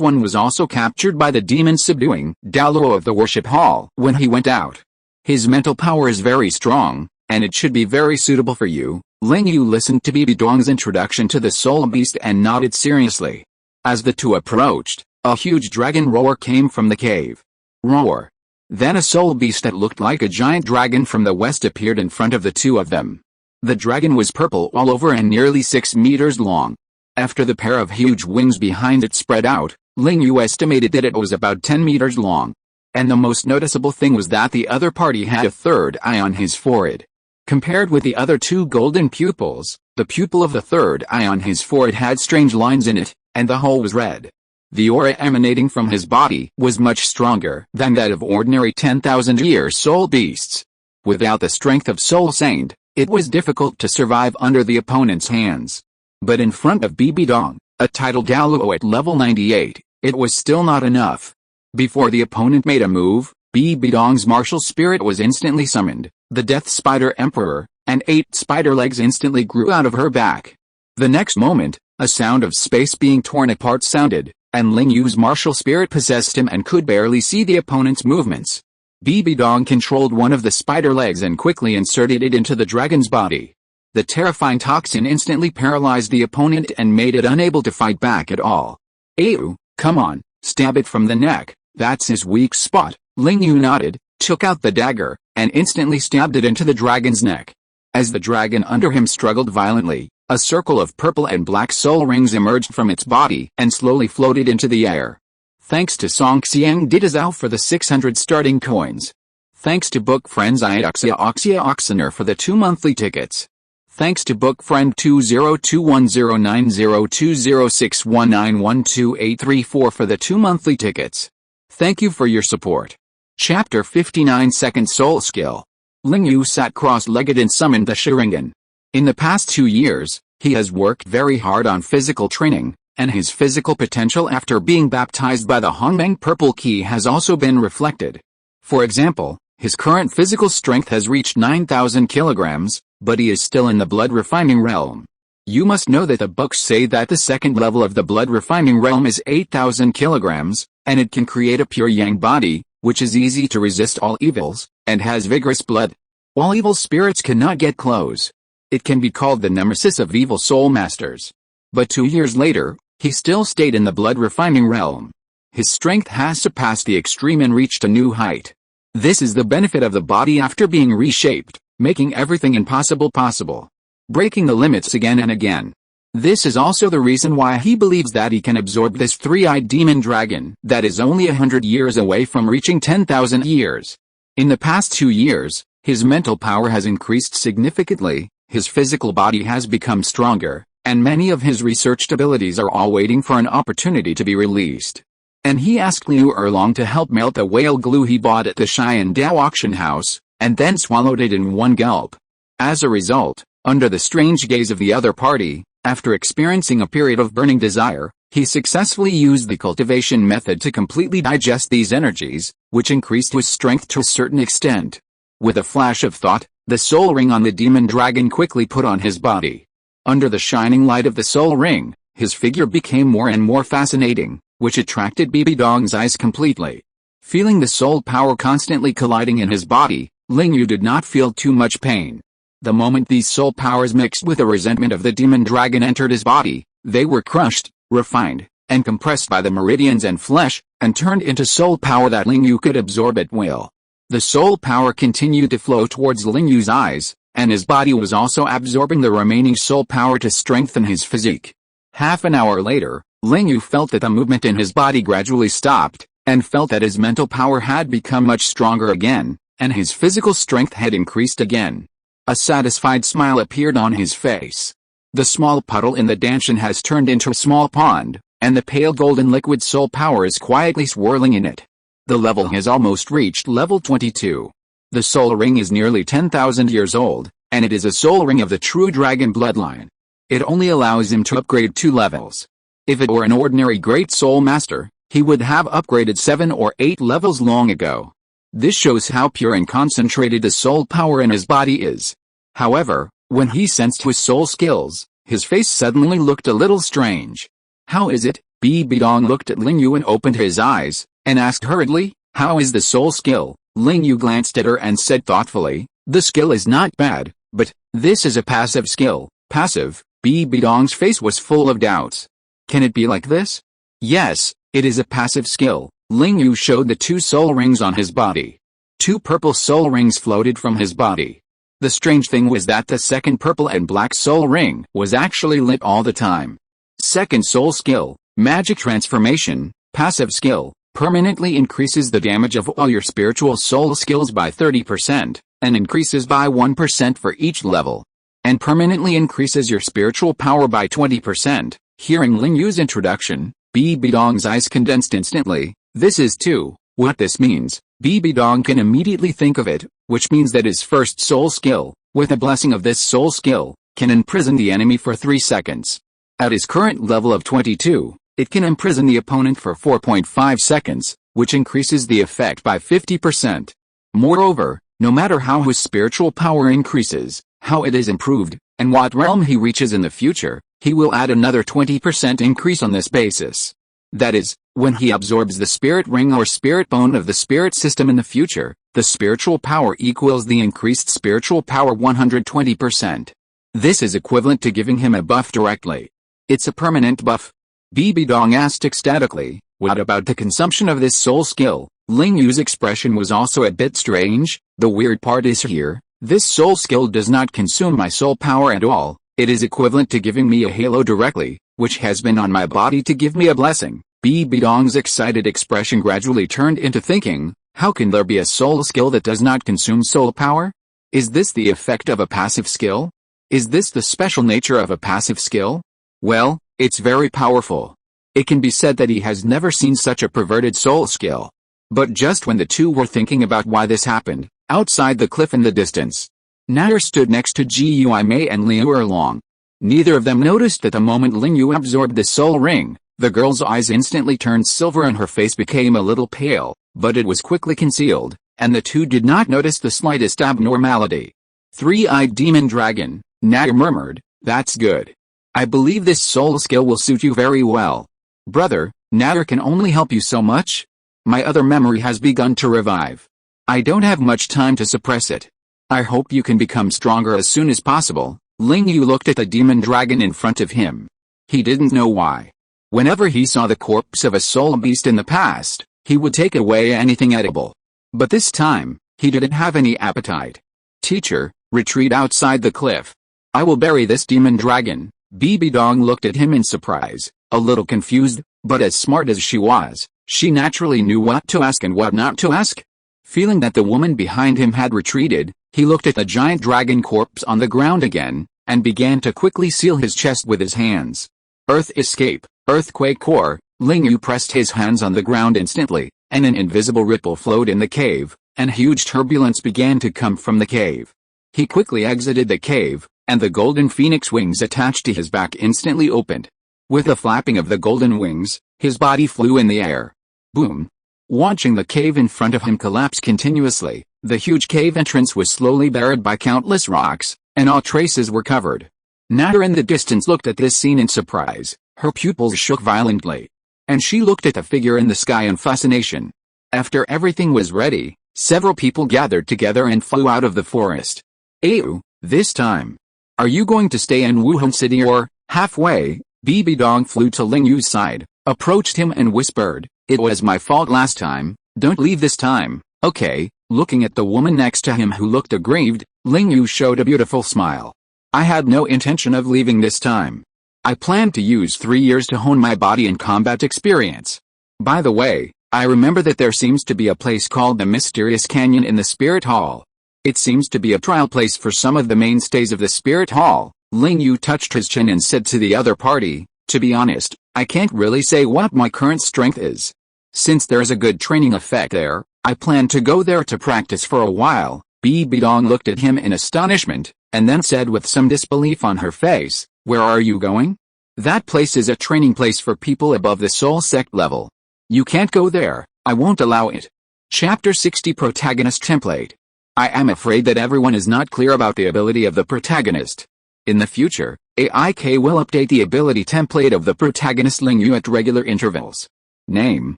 Speaker 1: one was also captured by the demon subduing Douluo of the worship hall when he went out. His mental power is very strong, and it should be very suitable for you. Ling Yu listened to Bibi Dong's introduction to the soul beast and nodded seriously. As the two approached, a huge dragon roar came from the cave. Roar. Then a soul beast that looked like a giant dragon from the west appeared in front of the two of them. The dragon was purple all over and nearly 6 meters long. After the pair of huge wings behind it spread out, Ling Yu estimated that it was about 10 meters long. And the most noticeable thing was that the other party had a third eye on his forehead. Compared with the other two golden pupils, the pupil of the third eye on his forehead had strange lines in it, and the whole was red. The aura emanating from his body was much stronger than that of ordinary 10,000-year soul beasts. Without the strength of Soul Saint, it was difficult to survive under the opponent's hands. But in front of Bibi Dong, a title Douluo at level 98, it was still not enough. Before the opponent made a move, Bibi Dong's martial spirit was instantly summoned. The Death Spider Emperor, and 8 spider legs instantly grew out of her back. The next moment, a sound of space being torn apart sounded, and Ling Yu's martial spirit possessed him and could barely see the opponent's movements. Bibi Dong controlled one of the spider legs and quickly inserted it into the dragon's body. The terrifying toxin instantly paralyzed the opponent and made it unable to fight back at all. Ayu, come on, stab it from the neck, that's his weak spot. Ling Yu nodded, took out the dagger, and instantly stabbed it into the dragon's neck. As the dragon under him struggled violently, a circle of purple and black soul rings emerged from its body and slowly floated into the air. Thanks to Song Xiang Ditazao for the 600 starting coins. Thanks to Book Friends Ioxia Oxener for the 2 monthly tickets. Thanks to Book Friend 20210902061912834 for the 2 monthly tickets. Thank you for your support. Chapter 59 Second Soul Skill. Ling Yu sat cross-legged and summoned the Sharingan. In the past 2 years, he has worked very hard on physical training, and his physical potential after being baptized by the Hongmeng Purple Key has also been reflected. For example, his current physical strength has reached 9,000 kilograms, but he is still in the blood refining realm. You must know that the books say that the second level of the blood refining realm is 8,000 kilograms, and it can create a pure yang body, which is easy to resist all evils, and has vigorous blood. All evil spirits cannot get close. It can be called the nemesis of evil soul masters. But 2 years later, he still stayed in the blood refining realm. His strength has surpassed the extreme and reached a new height. This is the benefit of the body after being reshaped, making everything impossible possible. Breaking the limits again and again. This is also the reason why he believes that he can absorb this three-eyed demon dragon that is only 100 years away from reaching 10,000 years. In the past 2 years, his mental power has increased significantly, His physical body has become stronger, and many of his researched abilities are all waiting for an opportunity to be released. And he asked Liu Erlong to help melt the whale glue he bought at the Xiandao auction house, and then swallowed it in one gulp. As a result, under the strange gaze of the other party, after experiencing a period of burning desire, he successfully used the cultivation method to completely digest these energies, which increased his strength to a certain extent. With a flash of thought, the soul ring on the demon dragon quickly put on his body. Under the shining light of the soul ring, his figure became more and more fascinating, which attracted Bibi Dong's eyes completely. Feeling the soul power constantly colliding in his body, Ling Yu did not feel too much pain. The moment these soul powers mixed with the resentment of the demon dragon entered his body, they were crushed, refined, and compressed by the meridians and flesh, and turned into soul power that Ling Yu could absorb at will. The soul power continued to flow towards Ling Yu's eyes, and his body was also absorbing the remaining soul power to strengthen his physique. Half an hour later, Ling Yu felt that the movement in his body gradually stopped, and felt that his mental power had become much stronger again, and his physical strength had increased again. A satisfied smile appeared on his face. The small puddle in the danshan has turned into a small pond, and the pale golden liquid soul power is quietly swirling in it. The level has almost reached level 22. The soul ring is nearly 10,000 years old, and it is a soul ring of the true dragon bloodline. It only allows him to upgrade 2 levels. If it were an ordinary great soul master, he would have upgraded 7 or 8 levels long ago. This shows how pure and concentrated the soul power in his body is. However, when he sensed his soul skills, his face suddenly looked a little strange. How is it? Bibi Dong looked at Ling Yu and opened his eyes, and asked hurriedly, how is the soul skill? Ling Yu glanced at her and said thoughtfully, the skill is not bad, but this is a passive skill. Passive? Bibi Dong's face was full of doubts. Can it be like this? Yes, it is a passive skill. Ling Yu showed the 2 soul rings on his body. 2 purple soul rings floated from his body. The strange thing was that the second purple and black soul ring was actually lit all the time. Second soul skill, magic transformation, passive skill, permanently increases the damage of all your spiritual soul skills by 30%, and increases by 1% for each level. And permanently increases your spiritual power by 20%. Hearing Ling Yu's introduction, Bibi Dong's eyes condensed instantly. This is too, what this means. Bibi Dong can immediately think of it, which means that his first soul skill, with a blessing of this soul skill, can imprison the enemy for 3 seconds. At his current level of 22, it can imprison the opponent for 4.5 seconds, which increases the effect by 50%. Moreover, no matter how his spiritual power increases, how it is improved, and what realm he reaches in the future, he will add another 20% increase on this basis. That is, when he absorbs the spirit ring or spirit bone of the spirit system in the future, the spiritual power equals the increased spiritual power 120%. This is equivalent to giving him a buff directly. It's a permanent buff. Bibi Dong asked ecstatically, what about the consumption of this soul skill? Ling Yu's expression was also a bit strange. The weird part is here, this soul skill does not consume my soul power at all. It is equivalent to giving me a halo directly, which has been on my body to give me a blessing. Bibi Dong's excited expression gradually turned into thinking, how can there be a soul skill that does not consume soul power? Is this the effect of a passive skill? Is this the special nature of a passive skill? Well, it's very powerful. It can be said that he has never seen such a perverted soul skill. But just when the two were thinking about why this happened, outside the cliff in the distance, Nair stood next to Gui Mei and Liu Erlong. Neither of them noticed that the moment Ling Yu absorbed the soul ring, the girl's eyes instantly turned silver and her face became a little pale, but it was quickly concealed, and the two did not notice the slightest abnormality. Three-eyed demon dragon, Nair murmured, that's good. I believe this soul skill will suit you very well. Brother, Nair can only help you so much. My other memory has begun to revive. I don't have much time to suppress it. I hope you can become stronger as soon as possible. Ling Yu looked at the demon dragon in front of him. He didn't know why. Whenever he saw the corpse of a soul beast in the past, he would take away anything edible. But this time, he didn't have any appetite. Teacher, retreat outside the cliff. I will bury this demon dragon. Bibi Dong looked at him in surprise, a little confused, but as smart as she was, she naturally knew what to ask and what not to ask. Feeling that the woman behind him had retreated, he looked at the giant dragon corpse on the ground again, and began to quickly seal his chest with his hands. Earth escape, earthquake core. Ling Yu pressed his hands on the ground instantly, and an invisible ripple flowed in the cave, and huge turbulence began to come from the cave. He quickly exited the cave, and the golden phoenix wings attached to his back instantly opened. With the flapping of the golden wings, his body flew in the air. Boom! Watching the cave in front of him collapse continuously, the huge cave entrance was slowly buried by countless rocks, and all traces were covered. Natter in the distance looked at this scene in surprise. Her pupils shook violently, and she looked at the figure in the sky in fascination. After everything was ready, several people gathered together and flew out of the forest. Ayu, this time, are you going to stay in Wuhan City or, halfway? Bibi Dong flew to Ling Yu's side, approached him and whispered, "It was my fault last time, don't leave this time, okay?" Looking at the woman next to him who looked aggrieved, Ling Yu showed a beautiful smile. "I had no intention of leaving this time. I planned to use 3 years to hone my body and combat experience. By the way, I remember that there seems to be a place called the Mysterious Canyon in the Spirit Hall. It seems to be a trial place for some of the mainstays of the Spirit Hall." Ling Yu touched his chin and said to the other party, "To be honest, I can't really say what my current strength is. Since there's a good training effect there, I plan to go there to practice for a while." Bibi Dong looked at him in astonishment, and then said with some disbelief on her face, "Where are you going?" "That place is a training place for people above the soul sect level. You can't go there, I won't allow it." Chapter 60 Protagonist Template. I am afraid that everyone is not clear about the ability of the protagonist. In the future, AIK will update the ability template of the protagonist Ling Yu at regular intervals. Name,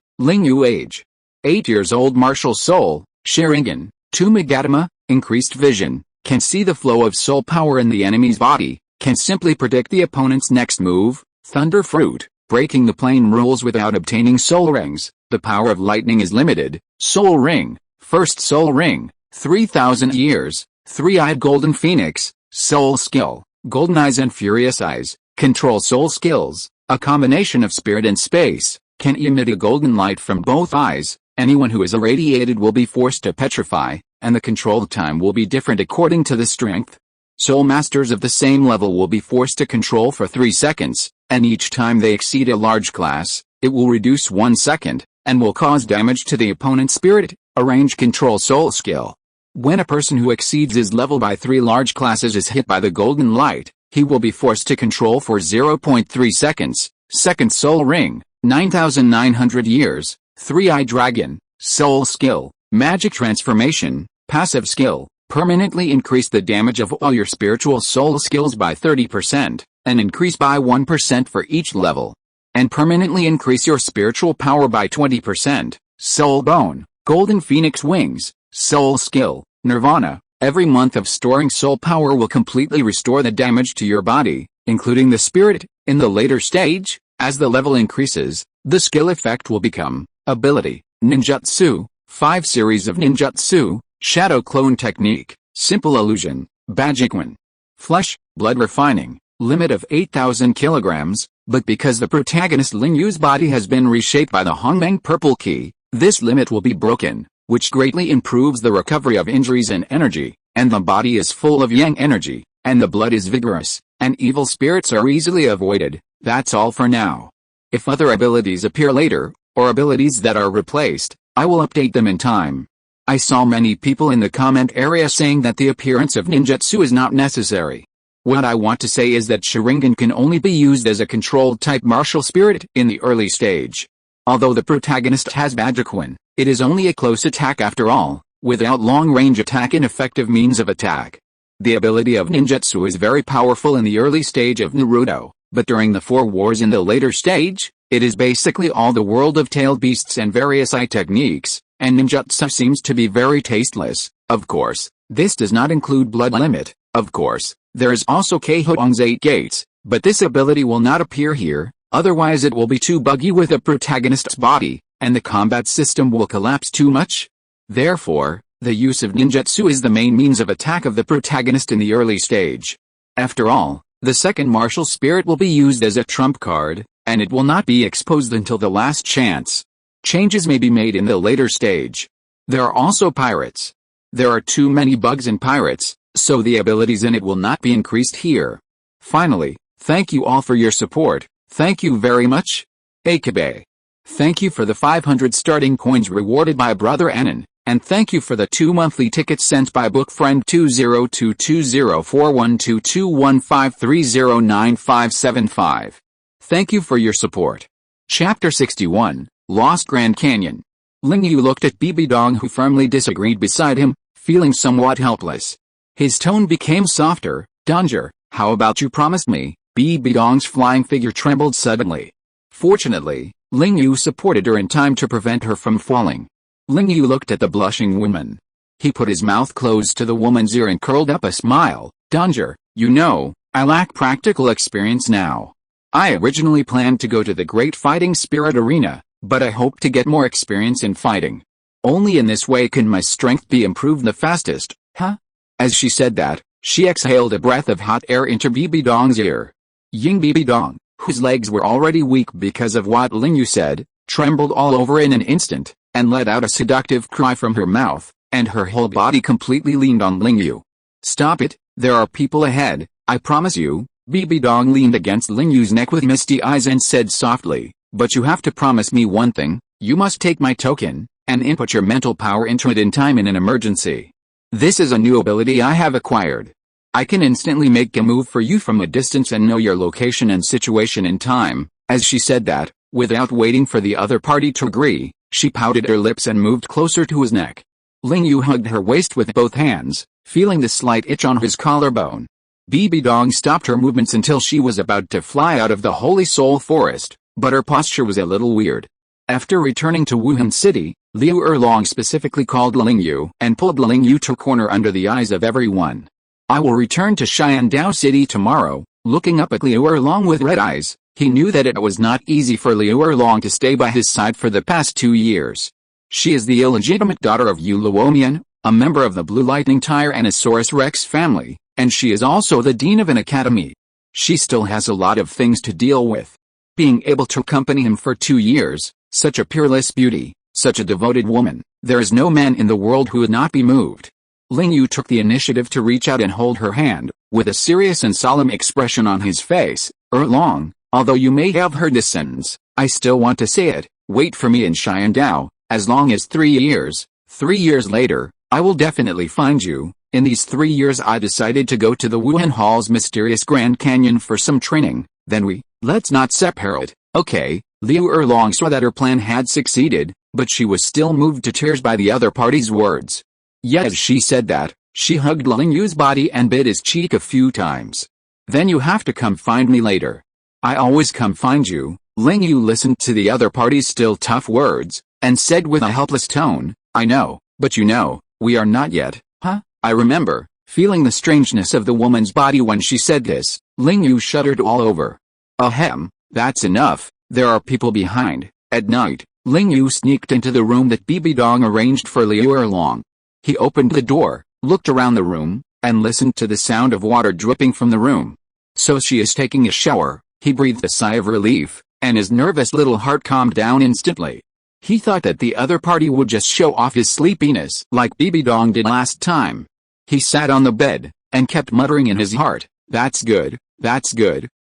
Speaker 1: Ling Yu. Age, 8 years old. Martial Soul, Sharingan, 2 Magatama, increased vision, can see the flow of soul power in the enemy's body, can simply predict the opponent's next move. Thunder Fruit, breaking the plane rules without obtaining soul rings. The power of lightning is limited. Soul Ring, first Soul Ring, 3,000 years, 3-eyed golden phoenix. Soul Skill, golden eyes and furious eyes, control soul skills, a combination of spirit and space, can emit a golden light from both eyes. Anyone who is irradiated will be forced to petrify, and the controlled time will be different according to the strength. Soul masters of the same level will be forced to control for 3 seconds, and each time they exceed a large class, it will reduce 1 second, and will cause damage to the opponent's spirit. Arrange control soul skill. When a person who exceeds his level by 3 large classes is hit by the golden light, he will be forced to control for 0.3 seconds. Second Soul Ring, 9,900 years, 3-eyed dragon. Soul Skill, magic transformation, passive skill, permanently increase the damage of all your spiritual soul skills by 30%, and increase by 1% for each level. And permanently increase your spiritual power by 20%. Soul Bone, golden phoenix wings. Soul Skill, Nirvana, every month of storing soul power will completely restore the damage to your body, including the spirit. In the later stage, as the level increases, the skill effect will become ability. Ninjutsu, 5 series of ninjutsu, shadow clone technique, simple illusion, Bajikwan. Flesh, blood refining, limit of 8,000 kilograms, but because the protagonist Ling Yu's body has been reshaped by the Hongmeng purple key, this limit will be broken, which greatly improves the recovery of injuries and energy, and the body is full of yang energy, and the blood is vigorous, and evil spirits are easily avoided. That's all for now. If other abilities appear later, or abilities that are replaced, I will update them in time. I saw many people in the comment area saying that the appearance of ninjutsu is not necessary. What I want to say is that Sharingan can only be used as a controlled type martial spirit in the early stage. Although the protagonist has Bajikwan, it is only a close attack after all, without long-range attack and effective means of attack. The ability of ninjutsu is very powerful in the early stage of Naruto, but during the 4 wars in the later stage, it is basically all the world of tailed beasts and various eye techniques, and ninjutsu seems to be very tasteless. Of course, this does not include blood limit. Of course, there is also Keihoong's 8 gates, but this ability will not appear here, otherwise it will be too buggy with a protagonist's body, and the combat system will collapse too much. Therefore, the use of ninjutsu is the main means of attack of the protagonist in the early stage. After all, the second martial spirit will be used as a trump card, and it will not be exposed until the last chance. Changes may be made in the later stage. There are also pirates. There are too many bugs in pirates, so the abilities in it will not be increased here. Finally, thank you all for your support. Thank you very much. Akabe. Thank you for the 500 starting coins rewarded by Brother Anon, and thank you for the 2 monthly tickets sent by bookfriend 20220412215309575. Thank you for your support. Chapter 61, Lost Grand Canyon. Ling Yu looked at Bibi Dong, who firmly disagreed beside him, feeling somewhat helpless. His tone became softer. Danger, how about you promised me? Bibi Dong's flying figure trembled suddenly. Fortunately, Ling Yu supported her in time to prevent her from falling. Ling Yu looked at the blushing woman. He put his mouth close to the woman's ear and curled up a smile. Danger, you know, I lack practical experience now. I originally planned to go to the Great Fighting Spirit Arena, but I hope to get more experience in fighting. Only in this way can my strength be improved the fastest, huh? As she said that, she exhaled a breath of hot air into Bibi Dong's ear. Bibi Dong, whose legs were already weak because of what Ling Yu said, trembled all over in an instant, and let out a seductive cry from her mouth, and her whole body completely leaned on Ling Yu. Stop it, there are people ahead, I promise you. Bibi Dong leaned against Ling Yu's neck with misty eyes and said softly, but you have to promise me one thing, you must take my token, and input your mental power into it in time in an emergency. This is a new ability I have acquired. I can instantly make a move for you from a distance and know your location and situation in time. As she said that, without waiting for the other party to agree, she pouted her lips and moved closer to his neck. Ling Yu hugged her waist with both hands, feeling the slight itch on his collarbone. Bibi Dong stopped her movements until she was about to fly out of the Holy Soul Forest, but her posture was a little weird. After returning to Wuhan City, Liu Erlong specifically called Ling Yu and pulled Ling Yu to a corner under the eyes of everyone. I will return to Xiandao City tomorrow. Looking up at Liu Erlong with red eyes, he knew that it was not easy for Liu Erlong to stay by his side for the past 2 years. She is the illegitimate daughter of Yu Luomian, a member of the Blue Lightning Tyrannosaurus Rex family, and she is also the dean of an academy. She still has a lot of things to deal with. Being able to accompany him for 2 years, such a peerless beauty, such a devoted woman, there is no man in the world who would not be moved. Ling Yu took the initiative to reach out and hold her hand, with a serious and solemn expression on his face. Erlong, although you may have heard this sentence, I still want to say it, wait for me in Xiandao, as long as 3 years. 3 years later, I will definitely find you. In these 3 years I decided to go to the Wuhan Hall's mysterious Grand Canyon for some training, then let's not separate, okay? Liu Erlong saw that her plan had succeeded, but she was still moved to tears by the other party's words. Yet as she said that, she hugged Ling Yu's body and bit his cheek a few times. Then you have to come find me later. I always come find you. Ling Yu listened to the other party's still tough words, and said with a helpless tone, I know, but you know, we are not yet, huh? I remember, feeling the strangeness of the woman's body when she said this. Ling Yu shuddered all over. Ahem, that's enough, there are people behind. At night, Ling Yu sneaked into the room that Bibi Dong arranged for Liu Erlong. He opened the door, looked around the room, and listened to the sound of water dripping from the room. So she is taking a shower. He breathed a sigh of relief, and his nervous little heart calmed down instantly. He thought that the other party would just show off his sleepiness like Bibi Dong did last time. He sat on the bed, and kept muttering in his heart, that's good,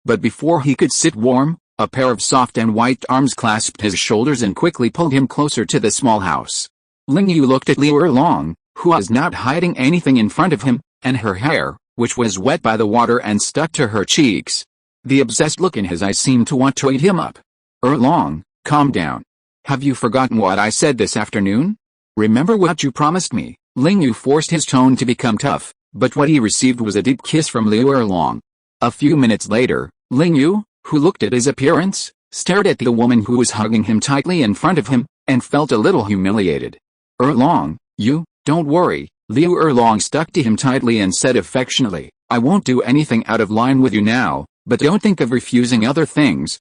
Speaker 1: but before he could sit warm, a pair of soft and white arms clasped his shoulders and quickly pulled him closer to the small house. Ling Yu looked at Liu Erlong, who was not hiding anything in front of him, and her hair, which was wet by the water and stuck to her cheeks. The obsessed look in his eyes seemed to want to eat him up. Erlong, calm down. Have you forgotten what I said this afternoon? Remember what you promised me? Ling Yu forced his tone to become tough, but what he received was a deep kiss from Liu Erlong. A few minutes later, Ling Yu, who looked at his appearance, stared at the woman who was hugging him tightly in front of him, and felt a little humiliated. Erlong, don't worry. Liu Erlong stuck to him tightly and said affectionately, I won't do anything out of line with you now, but don't think of refusing other things.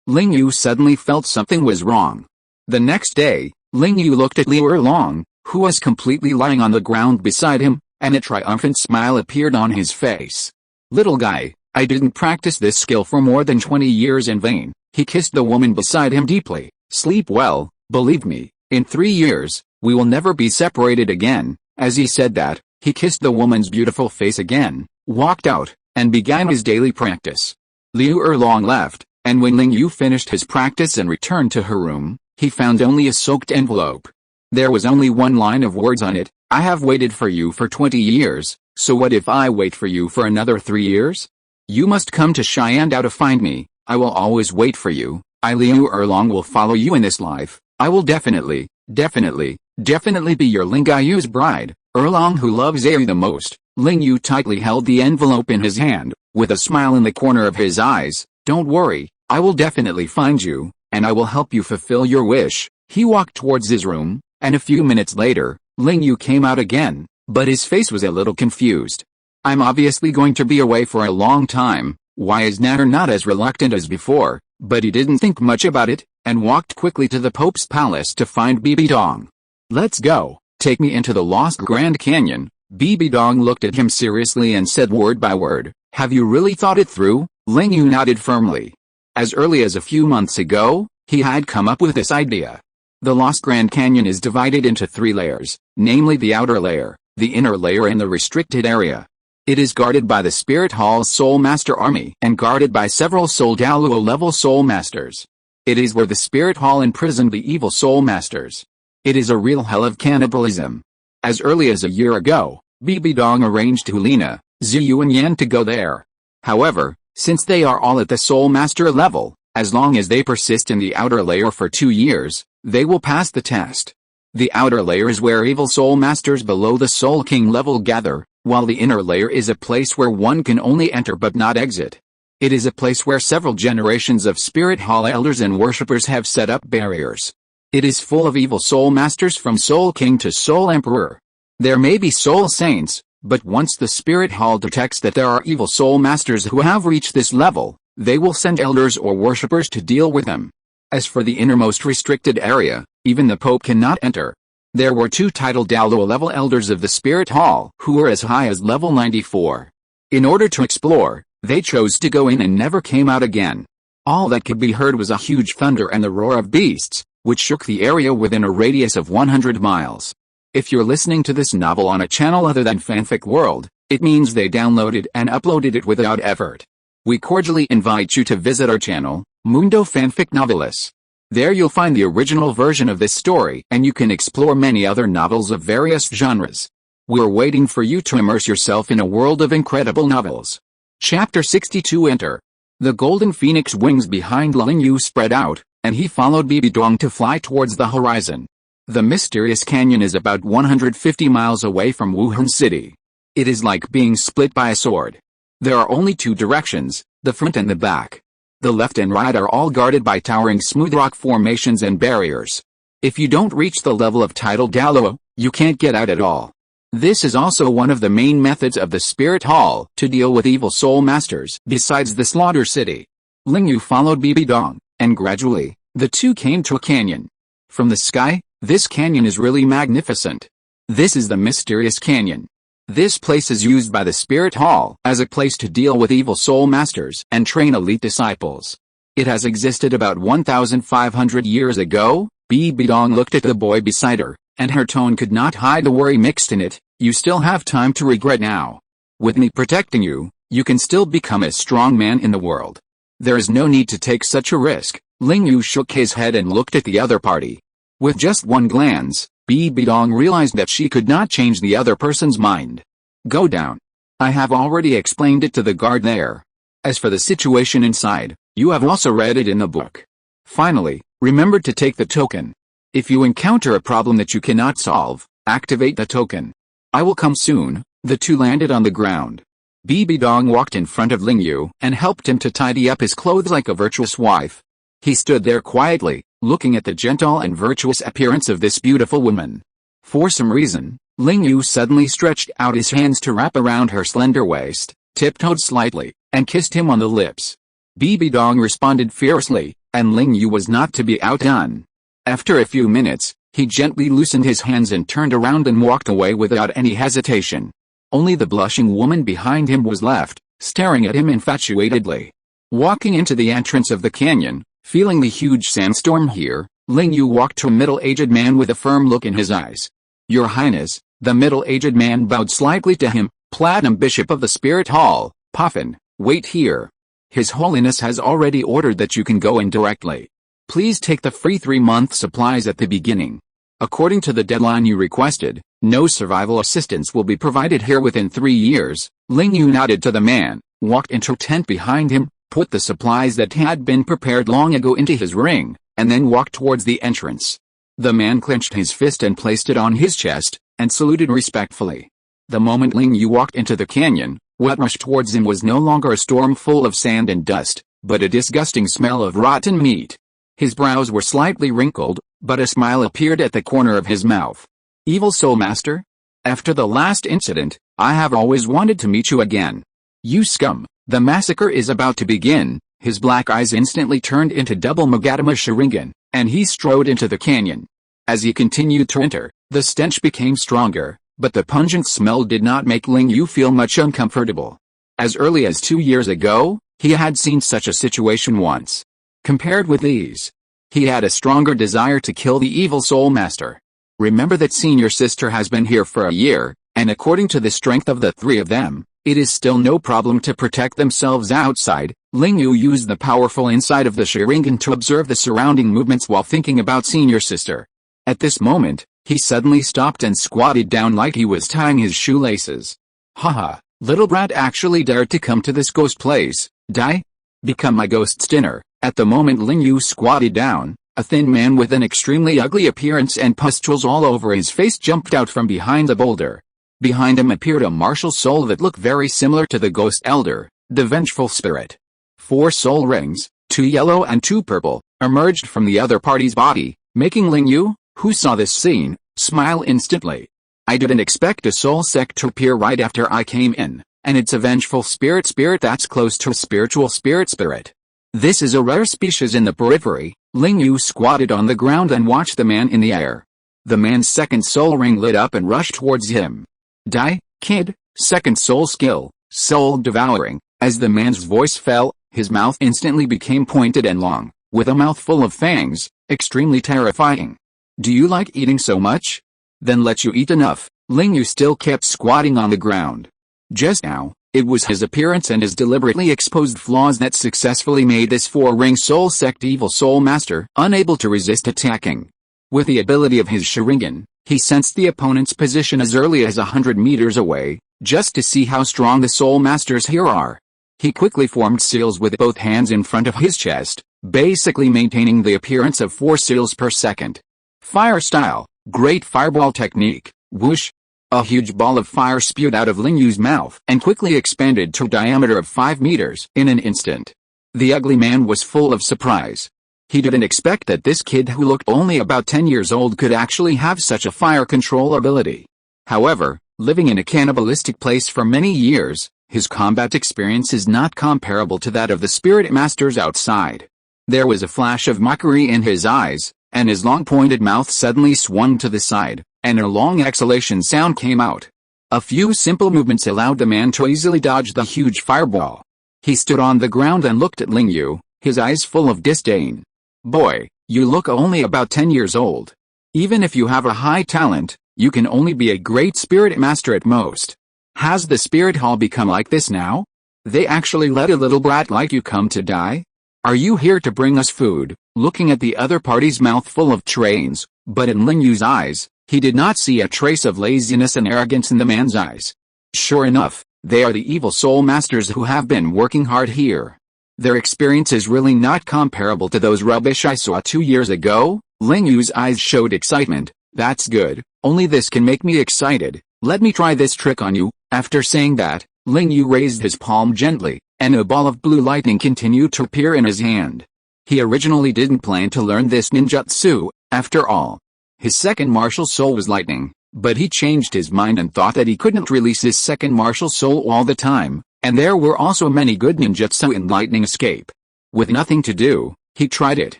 Speaker 1: Ling Yu suddenly felt something was wrong. The next day, Ling Yu looked at Liu Erlong, who was completely lying on the ground beside him, and a triumphant smile appeared on his face. Little guy, I didn't practice this skill for more than 20 years in vain. He kissed the woman beside him deeply. Sleep well, believe me, in 3 years, We will never be separated again." As he said that, he kissed the woman's beautiful face again, walked out, and began his daily practice. Liu Erlong left, and when Ling Yu finished his practice and returned to her room, he found only a soaked envelope. There was only one line of words on it: "I have waited for you for 20 years, so what if I wait for you for another 3 years? You must come to Sharingan to find me. I will always wait for you. I, Liu Erlong, will follow you in this life. I will definitely be your Ling Yu's bride." Erlong, who loves Ayu the most, Ling Yu tightly held the envelope in his hand, with a smile in the corner of his eyes. "Don't worry, I will definitely find you, and I will help you fulfill your wish." He walked towards his room, and a few minutes later, Ling Yu came out again, but his face was a little confused. "I'm obviously going to be away for a long time. Why is Natter not as reluctant as before?" But he didn't think much about it, and walked quickly to the Pope's palace to find Bibi Dong. "Let's go. Take me into the Lost Grand Canyon." Bibi Dong looked at him seriously and said word by word, "Have you really thought it through?" Ling Yu nodded firmly. As early as a few months ago, he had come up with this idea. The Lost Grand Canyon is divided into 3 layers, namely the outer layer, the inner layer and the restricted area. It is guarded by the Spirit Hall's Soul Master Army and guarded by several Soul Douluo level Soul Masters. It is where the Spirit Hall imprisoned the evil Soul Masters. It is a real hell of cannibalism. As early as a year ago, Bibi Dong arranged Hulina, Ziyu and Yan to go there. However, since they are all at the Soul Master level, as long as they persist in the outer layer for 2 years, they will pass the test. The outer layer is where evil Soul Masters below the Soul King level gather, while the inner layer is a place where one can only enter but not exit. It is a place where several generations of Spirit Hall elders and worshippers have set up barriers. It is full of evil Soul Masters from Soul King to Soul Emperor. There may be Soul Saints, but once the Spirit Hall detects that there are evil Soul Masters who have reached this level, they will send elders or worshippers to deal with them. As for the innermost restricted area, even the Pope cannot enter. There were 2 titled Douluo level elders of the Spirit Hall who were as high as level 94. In order to explore, they chose to go in and never came out again. All that could be heard was a huge thunder and the roar of beasts, which shook the area within a radius of 100 miles. If you're listening to this novel on a channel other than Fanfic World, it means they downloaded and uploaded it without effort. We cordially invite you to visit our channel, Mundo Fanfic Novelis. There you'll find the original version of this story and you can explore many other novels of various genres. We're waiting for you to immerse yourself in a world of incredible novels. Chapter 62. Enter. The golden phoenix wings behind Ling Yu spread out, and he followed Bibi Dong to fly towards the horizon. The mysterious canyon is about 150 miles away from Wuhan City. It is like being split by a sword. There are only 2 directions, the front and the back. The left and right are all guarded by towering smooth rock formations and barriers. If you don't reach the level of Tidal Douluo, you can't get out at all. This is also one of the main methods of the Spirit Hall to deal with evil Soul Masters besides the Slaughter City. Ling Yu followed Bibi Dong, and gradually, the 2 came to a canyon. From the sky, this canyon is really magnificent. This is the mysterious canyon. This place is used by the Spirit Hall as a place to deal with evil Soul Masters and train elite disciples. It has existed about 1,500 years ago. Bibi Dong looked at the boy beside her, and her tone could not hide the worry mixed in it. "You still have time to regret now. With me protecting you, you can still become a strong man in the world. There is no need to take such a risk." Ling Yu shook his head and looked at the other party. With just one glance, Bibi Dong realized that she could not change the other person's mind. "Go down. I have already explained it to the guard there. As for the situation inside, you have also read it in the book. Finally, remember to take the token. If you encounter a problem that you cannot solve, activate the token. I will come soon." The 2 landed on the ground. Bibi Dong walked in front of Ling Yu and helped him to tidy up his clothes like a virtuous wife. He stood there quietly, looking at the gentle and virtuous appearance of this beautiful woman. For some reason, Ling Yu suddenly stretched out his hands to wrap around her slender waist, tiptoed slightly, and kissed him on the lips. Bibi Dong responded fiercely, and Ling Yu was not to be outdone. After a few minutes, he gently loosened his hands and turned around and walked away without any hesitation. Only the blushing woman behind him was left, staring at him infatuatedly. Walking into the entrance of the canyon, feeling the huge sandstorm here, Ling Yu walked to a middle-aged man with a firm look in his eyes. "Your Highness," the middle-aged man bowed slightly to him. "Platinum Bishop of the Spirit Hall, Puffin, wait here. His Holiness has already ordered that you can go in directly. Please take the free 3-month supplies at the beginning. According to the deadline you requested, no survival assistance will be provided here within 3 years." Ling Yu nodded to the man, walked into a tent behind him, put the supplies that had been prepared long ago into his ring, and then walked towards the entrance. The man clenched his fist and placed it on his chest, and saluted respectfully. The moment Ling Yu walked into the canyon, what rushed towards him was no longer a storm full of sand and dust, but a disgusting smell of rotten meat. His brows were slightly wrinkled, but a smile appeared at the corner of his mouth. "Evil Soul Master? After the last incident, I have always wanted to meet you again. You scum, the massacre is about to begin." His black eyes instantly turned into double Magatama Sharingan, and he strode into the canyon. As he continued to enter, the stench became stronger, but the pungent smell did not make Ling Yu feel much uncomfortable. As early as 2 years ago, he had seen such a situation once. Compared with these, he had a stronger desire to kill the evil soul master. Remember that senior sister has been here for a year, and according to the strength of the 3 of them, it is still no problem to protect themselves outside. Ling Yu used the powerful insight of the Sharingan to observe the surrounding movements while thinking about senior sister. At this moment, he suddenly stopped and squatted down like he was tying his shoelaces. "Haha, little brat actually dared to come to this ghost place. Die? Become my ghost's dinner." At the moment Ling Yu squatted down, a thin man with an extremely ugly appearance and pustules all over his face jumped out from behind the boulder. Behind him appeared a martial soul that looked very similar to the ghost elder, the vengeful spirit. 4 soul rings, 2 yellow and 2 purple, emerged from the other party's body, making Ling Yu, who saw this scene, smile instantly. "I didn't expect a soul sect to appear right after I came in, and it's a vengeful spirit that's close to a spiritual spirit. This is a rare species in the periphery." Ling Yu squatted on the ground and watched the man in the air. The man's second soul ring lit up and rushed towards him. "Die, kid." Second soul skill, soul devouring. As the man's voice fell, his mouth instantly became pointed and long, with a mouth full of fangs, extremely terrifying. "Do you like eating so much? Then let you eat enough." Ling Yu still kept squatting on the ground. Just now, it was his appearance and his deliberately exposed flaws that successfully made this 4-ring soul sect evil soul master unable to resist attacking. With the ability of his Sharingan, he sensed the opponent's position as early as 100 meters away, just to see how strong the soul masters here are. He quickly formed seals with both hands in front of his chest, basically maintaining the appearance of 4 seals per second. Fire style, great fireball technique, whoosh. A huge ball of fire spewed out of Ling Yu's mouth and quickly expanded to a diameter of 5 meters in an instant. The ugly man was full of surprise. He didn't expect that this kid who looked only about 10 years old could actually have such a fire control ability. However, living in a cannibalistic place for many years, his combat experience is not comparable to that of the spirit masters outside. There was a flash of mockery in his eyes, and his long pointed mouth suddenly swung to the side, and a long exhalation sound came out. A few simple movements allowed the man to easily dodge the huge fireball. He stood on the ground and looked at Ling Yu, his eyes full of disdain. "Boy, you look only about 10 years old. Even if you have a high talent, you can only be a great spirit master at most. Has the spirit hall become like this now? They actually let a little brat like you come to die? Are you here to bring us food?" Looking at the other party's mouth full of trains, but in Ling Yu's eyes, he did not see a trace of laziness and arrogance in the man's eyes. Sure enough, they are the evil soul masters who have been working hard here. Their experience is really not comparable to those rubbish I saw 2 years ago. Ling Yu's eyes showed excitement. "That's good, only this can make me excited. Let me try this trick on you." After saying that, Ling Yu raised his palm gently, and a ball of blue lightning continued to appear in his hand. He originally didn't plan to learn this ninjutsu, after all. His second martial soul was lightning, but he changed his mind and thought that he couldn't release his second martial soul all the time, and there were also many good ninjutsu in lightning escape. With nothing to do, he tried it.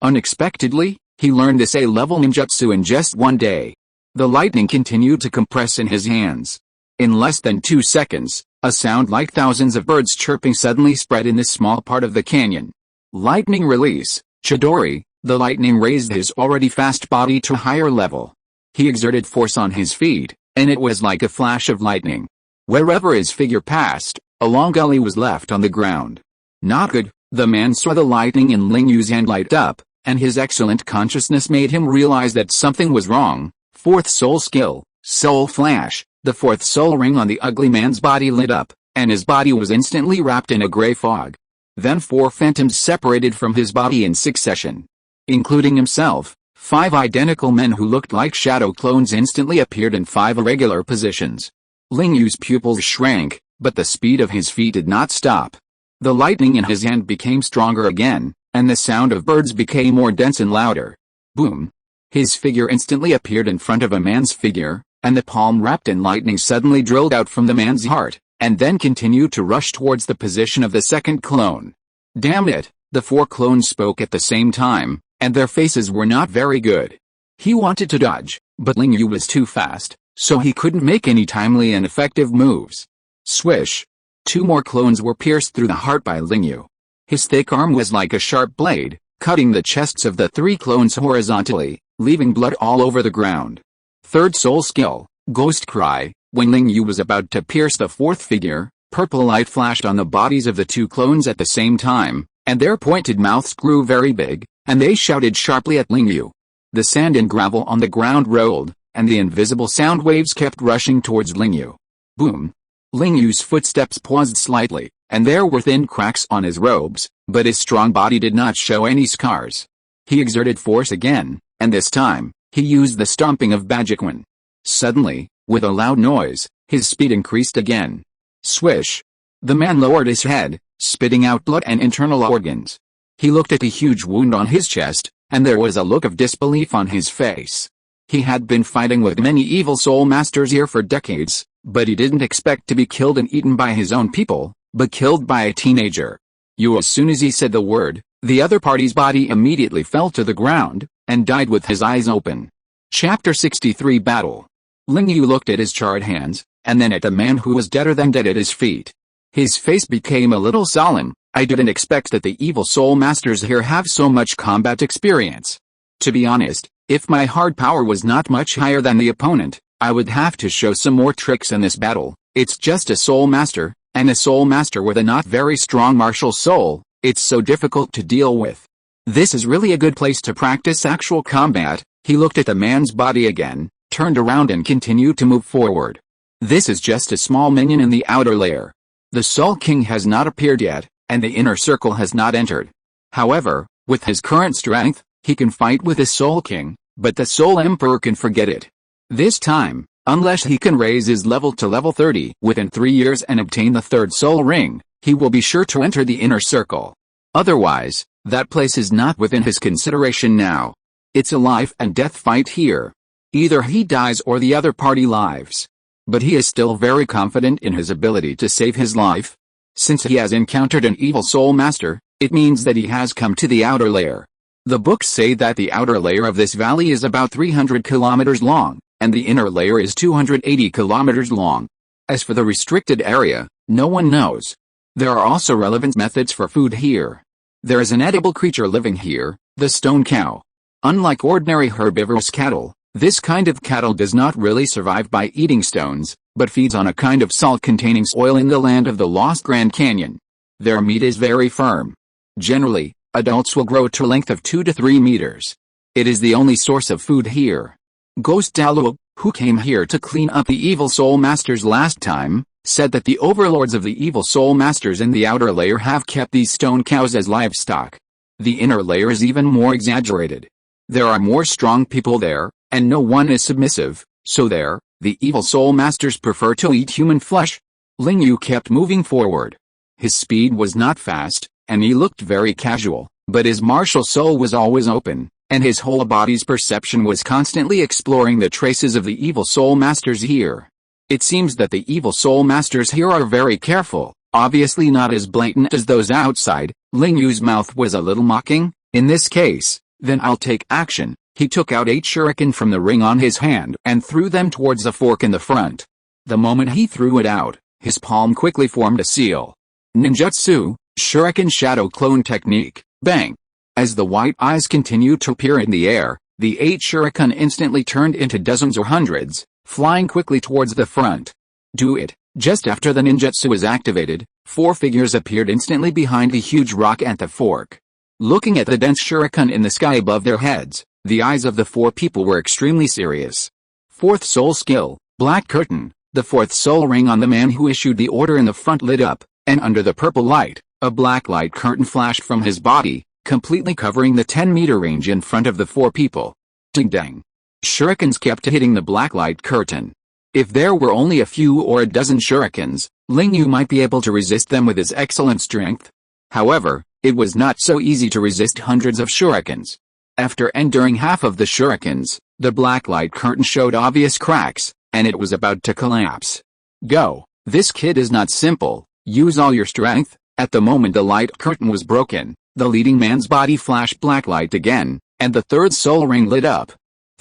Speaker 1: Unexpectedly, he learned this A-level ninjutsu in just 1 day. The lightning continued to compress in his hands. In less than 2 seconds, a sound like thousands of birds chirping suddenly spread in this small part of the canyon. Lightning release, Chidori, The lightning raised his already fast body to a higher level. He exerted force on his feet, and it was like a flash of lightning. Wherever his figure passed, a long gully was left on the ground. Not good. The man saw the lightning in Ling Yu's hand light up, and his excellent consciousness made him realize that something was wrong. Fourth soul skill, soul flash. The fourth soul ring on the ugly man's body lit up, and his body was instantly wrapped in a gray fog. Then 4 phantoms separated from his body in succession. Including himself, 5 identical men who looked like shadow clones instantly appeared in 5 irregular positions. Ling Yu's pupils shrank, but the speed of his feet did not stop. The lightning in his hand became stronger again, and the sound of birds became more dense and louder. Boom! His figure instantly appeared in front of a man's figure, and the palm wrapped in lightning suddenly drilled out from the man's heart, and then continued to rush towards the position of the second clone. Damn it! The 4 clones spoke at the same time, and their faces were not very good. He wanted to dodge, but Ling Yu was too fast, so he couldn't make any timely and effective moves. Swish! 2 more clones were pierced through the heart by Ling Yu. His thick arm was like a sharp blade, cutting the chests of the 3 clones horizontally, leaving blood all over the ground. Third soul skill, Ghost Cry. When Ling Yu was about to pierce the 4th figure, purple light flashed on the bodies of the 2 clones at the same time, and their pointed mouths grew very big, and they shouted sharply at Ling Yu. The sand and gravel on the ground rolled, and the invisible sound waves kept rushing towards Ling Yu. Boom! Ling Yu's footsteps paused slightly, and there were thin cracks on his robes, but his strong body did not show any scars. He exerted force again, and this time, he used the stomping of Bajiquan. Suddenly, with a loud noise, his speed increased again. Swish! The man lowered his head, spitting out blood and internal organs. He looked at the huge wound on his chest, and there was a look of disbelief on his face. He had been fighting with many evil soul masters here for decades, but he didn't expect to be killed and eaten by his own people, but killed by a teenager. As soon as he said the word, the other party's body immediately fell to the ground, and died with his eyes open. Chapter 63 Battle. Ling Yu looked at his charred hands, and then at the man who was deader than dead at his feet. His face became a little solemn. I didn't expect that the evil soul masters here have so much combat experience. To be honest, if my hard power was not much higher than the opponent, I would have to show some more tricks in this battle. It's just a soul master, and a soul master with a not very strong martial soul. It's so difficult to deal with. This is really a good place to practice actual combat. He looked at the man's body again, turned around and continued to move forward. This is just a small minion in the outer layer. The Soul King has not appeared yet, and the inner circle has not entered. However, with his current strength, he can fight with the Soul King, but the Soul Emperor can forget it. This time, unless he can raise his level to level 30 within 3 years and obtain the 3rd soul ring, he will be sure to enter the inner circle. Otherwise, that place is not within his consideration now. It's a life and death fight here. Either he dies or the other party lives. But he is still very confident in his ability to save his life. Since he has encountered an evil soul master, it means that he has come to the outer layer. The books say that the outer layer of this valley is about 300 kilometers long, and the inner layer is 280 kilometers long. As for the restricted area, no one knows. There are also relevant methods for food here. There is an edible creature living here, the stone cow. Unlike ordinary herbivorous cattle, this kind of cattle does not really survive by eating stones, but feeds on a kind of salt-containing soil in the land of the Lost Grand Canyon. Their meat is very firm. Generally, adults will grow to a length of 2 to 3 meters. It is the only source of food here. Ghost Douluo, who came here to clean up the evil soul masters last time, said that the overlords of the evil soul masters in the outer layer have kept these stone cows as livestock. The inner layer is even more exaggerated. There are more strong people there, and no one is submissive, so there, the evil soul masters prefer to eat human flesh. Ling Yu kept moving forward. His speed was not fast, and he looked very casual, but his martial soul was always open, and his whole body's perception was constantly exploring the traces of the evil soul masters here. It seems that the evil soul masters here are very careful, obviously not as blatant as those outside. Ling Yu's mouth was a little mocking. In this case, then I'll take action. He took out 8 shuriken from the ring on his hand and threw them towards the fork in the front. The moment he threw it out, his palm quickly formed a seal. Ninjutsu, Shuriken Shadow Clone Technique, bang! As the white eyes continued to appear in the air, the 8 shuriken instantly turned into dozens or hundreds, flying quickly towards the front. Do it. Just after the ninjutsu was activated, 4 figures appeared instantly behind the huge rock at the fork. Looking at the dense shuriken in the sky above their heads, the eyes of the 4 people were extremely serious. 4th soul skill, Black Curtain. The 4th soul ring on the man who issued the order in the front lit up, and under the purple light, a black light curtain flashed from his body, completely covering the 10-meter range in front of the 4 people. Ding-dang. Shurikens kept hitting the black light curtain. If there were only a few or a dozen shurikens, Ling Yu might be able to resist them with his excellent strength. However, it was not so easy to resist hundreds of shurikens. After enduring half of the shurikens, the black light curtain showed obvious cracks, and it was about to collapse. Go. This kid is not simple. Use all your strength. At the moment the light curtain was broken, the leading man's body flashed black light again, and the 3rd soul ring lit up.